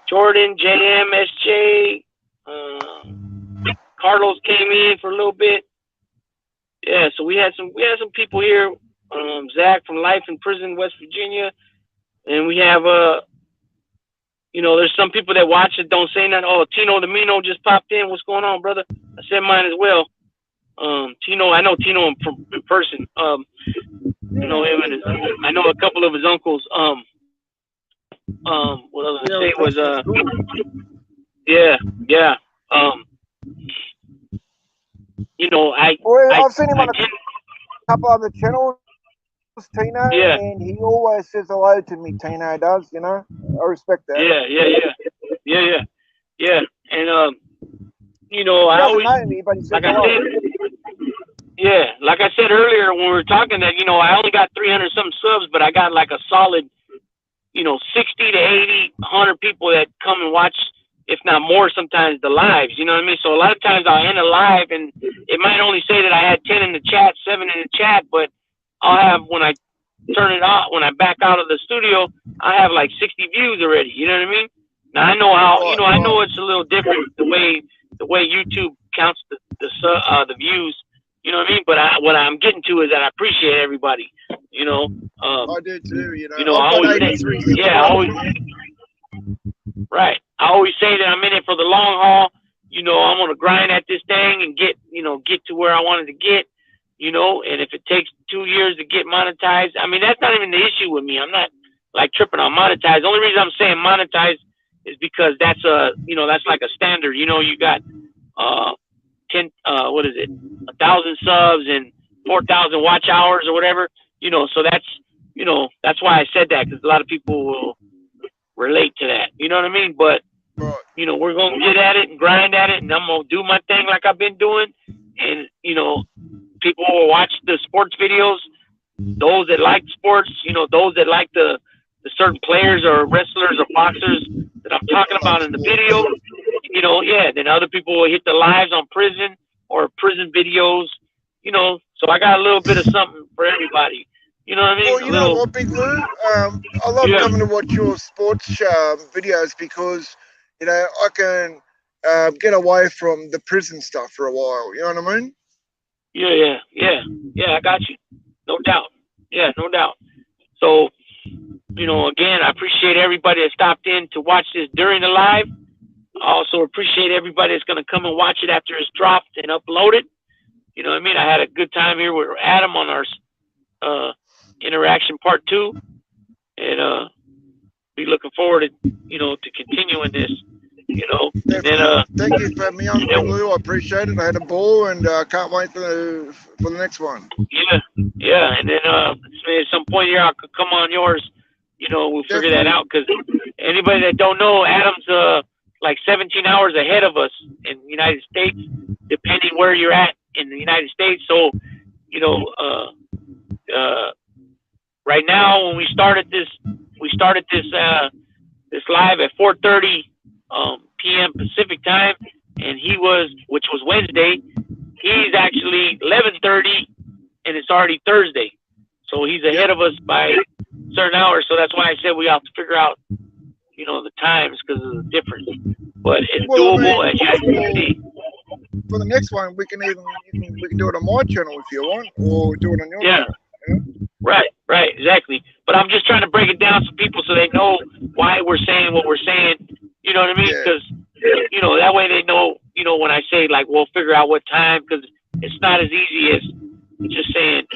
Jordan, JM, SJ, Carlos came in for a little bit. Yeah, so we had some people here. Zach from Life in Prison, West Virginia, and we have there's some people that watch it don't say nothing. Oh, Tino the Mino just popped in. What's going on, brother? I said mine as well. Tino, I know Tino in person. I know him and I know a couple of his uncles. what I was Yeah, gonna say was that's cool. yeah. You know, Well, I I've seen him I on a did couple other channels, Tino, yeah and he always says hello to me. Tino does, you know. I respect that. yeah. And you know, He I doesn't always, know me, but he says like I hello. said, yeah, like I said earlier when we were talking that, you know, I only got 300 some subs, but I got like a solid, you know, 60 to 80, 100 people that come and watch, if not more, sometimes the lives. You know what I mean? So a lot of times I'll end a live and it might only say that I had 10 in the chat, 7 in the chat, but I'll have, when I turn it off, when I back out of the studio, I have like 60 views already. You know what I mean? Now I know how, you Right, know, I know right. it's a little different the way YouTube counts the views. You know what I mean? But what I'm getting to is that I appreciate everybody. You know, I do too, you you know. know, I've I got always say, 83 yeah, I subscribers, always, man. right. I always say that I'm in it for the long haul. You know, I'm gonna grind at this thing and get to where I wanted to get. You know, and if it takes 2 years to get monetized, I mean, that's not even the issue with me. I'm not like tripping on monetized. The only reason I'm saying monetized is because that's that's like a standard. You know, you got 10 what is it, 1,000 subs and 4,000 watch hours or whatever. You know, so that's why I said that, because a lot of people will relate to that. You know what I mean? But Right. you know, we're gonna get at it and grind at it, and I'm gonna do my thing like I've been doing. And you know, people will watch the sports videos. Those that like sports, you know, those that like the certain players or wrestlers or boxers that I'm talking I love about in the sport. video, you know, yeah. Then other people will hit the lives on prison or prison videos, you know. So I got a little bit of something for everybody. You know what I mean? Well, A you know little, what, Big Lou? I love yeah, coming to watch your sports videos because, you know, I can get away from the prison stuff for a while. You know what I mean? yeah. I got you, no doubt. Yeah, no doubt. So, you know, again, I appreciate everybody that stopped in to watch this during the live. I also appreciate everybody that's going to come and watch it after it's dropped and uploaded. You know what I mean? I had a good time here with Adam on our interaction part 2, and be looking forward to, you know, to continuing this, you know, and then Definitely. Thank you for having me on, and Big then Lou. I appreciate it. I had a ball and can't wait for the next one. yeah, and then at some point here I could come on yours. You know, we'll figure that Definitely. out, because anybody that don't know, Adam's like 17 hours ahead of us in the United States, depending where you're at in the United States. So, you know, right now when we started this this live at 4:30 p.m. Pacific time, and which was Wednesday. He's actually 11:30, and it's already Thursday. So he's ahead Yep. of us by certain hours. So that's why I said we have to figure out, you know, the times because of the difference. But it's Well, I doable, mean, as you can see. for the next one, we can do it on my channel if you want, or do it on your Yeah. channel. You know? Right, exactly. But I'm just trying to break it down so people, so they know why we're saying what we're saying. You know what I mean? Yeah. Because, you know, that way they know, you know, when I say, like, we'll figure out what time, because it's not as easy as just saying,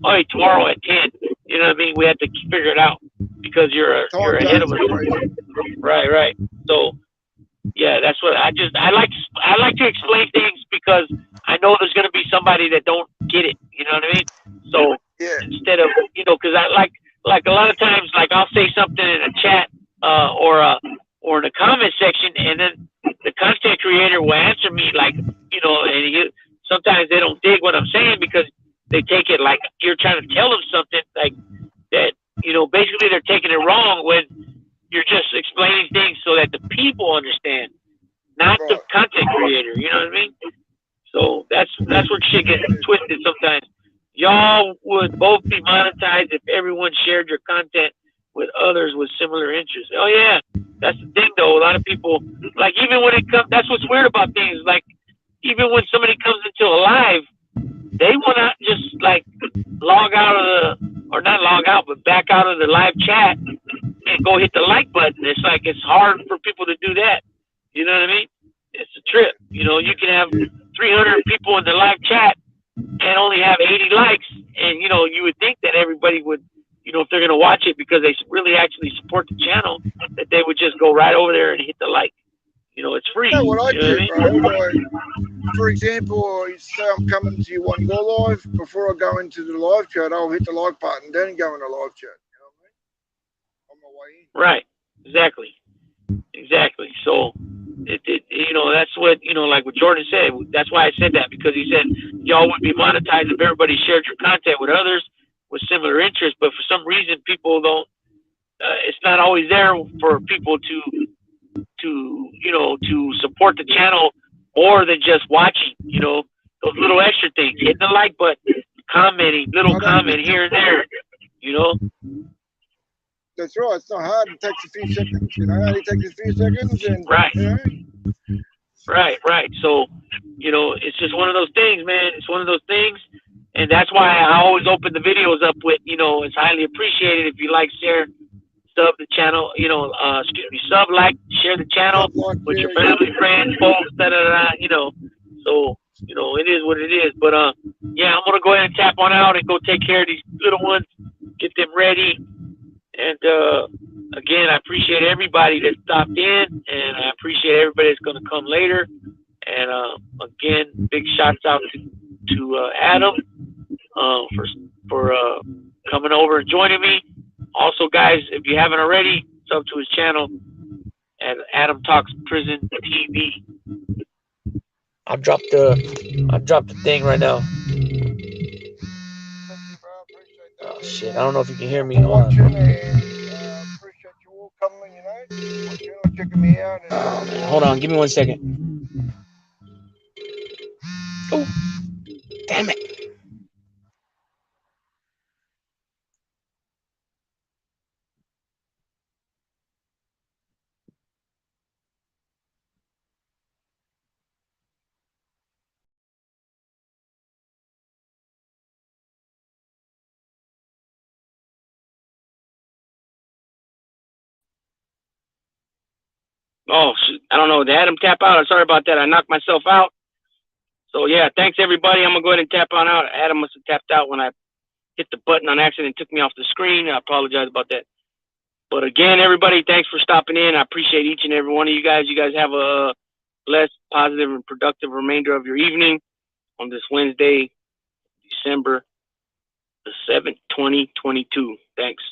hey, tomorrow at 10. You know what I mean? We have to figure it out because you're Time ahead of zones us. are crazy. Right. So, yeah, that's what I like to explain things, because I know there's going to be somebody that don't get it. You know what I mean? So Yeah. instead of, you know, because I like a lot of times, like I'll say something in a chat or in the comment section, and then the content creator will answer me like, you know, and sometimes they don't dig what I'm saying because they take it like you're trying to tell them something like that. You know, basically they're taking it wrong when you're just explaining things so that the people understand, not the Right. content creator. You know what I mean? So that's where shit gets twisted sometimes. Y'all would both be monetized if everyone shared your content with others with similar interests. Oh yeah, that's the thing though. A lot of people, like, even when it comes, that's what's weird about things. Like, even when somebody comes into a live, they want to just like log out of or not log out, but back out of the live chat and go hit the like button. It's like it's hard for people to do that. You know what I mean? It's a trip. You know, you can have 300 people in the live chat and only have 80 likes, and you know, you would think that everybody would you know, if they're gonna watch it because they really actually support the channel, that they would just go right over there and hit the like. You know, it's free. You know what I You know do, what I mean? bro? Like, for example, say I'm coming to you on your live. Before I go into the live chat, I'll hit the like button, then go in the live chat. You know what I mean? On my way in. Right. Exactly. Exactly. So, you know, that's what, you know, like what Jordan said. That's why I said that, because he said y'all would be monetized if everybody shared your content with others with similar interests. But for some reason, people don't. It's not always there for people to you know, to support the channel more than just watching. You know, those little extra things, hitting the like button, commenting, little comment here and there. You know. That's right. It's not hard. It takes a few seconds. You know, it only takes a few seconds, and Right. you know. Right. So, you know, it's just one of those things, man. It's one of those things, and that's why I always open the videos up with, you know, it's highly appreciated if you like, share, sub the channel, you know, sub, like, share the channel with your family, friends, folks, you know. So, you know, it is what it is. But yeah, I'm gonna go ahead and tap on out and go take care of these little ones, get them ready. And again, I appreciate everybody that stopped in, and I appreciate everybody that's going to come later. And again, big shouts out to Adam for coming over and joining me. Also, guys, if you haven't already, sub to his channel at Adam Talks Prison TV. I'll drop the thing right now. Oh shit! I don't know if you can hear me. Watching and appreciate you all coming. You know, watching or checking me out. And, hold on, give me 1 second. Oh, damn it! Oh, shoot. I don't know. Did Adam tap out? I'm sorry about that. I knocked myself out. So, yeah, thanks, everybody. I'm going to go ahead and tap on out. Adam must have tapped out when I hit the button on accident and took me off the screen. I apologize about that. But, again, everybody, thanks for stopping in. I appreciate each and every one of you guys. You guys have a blessed, positive, and productive remainder of your evening on this Wednesday, December the 7th, 2022. Thanks.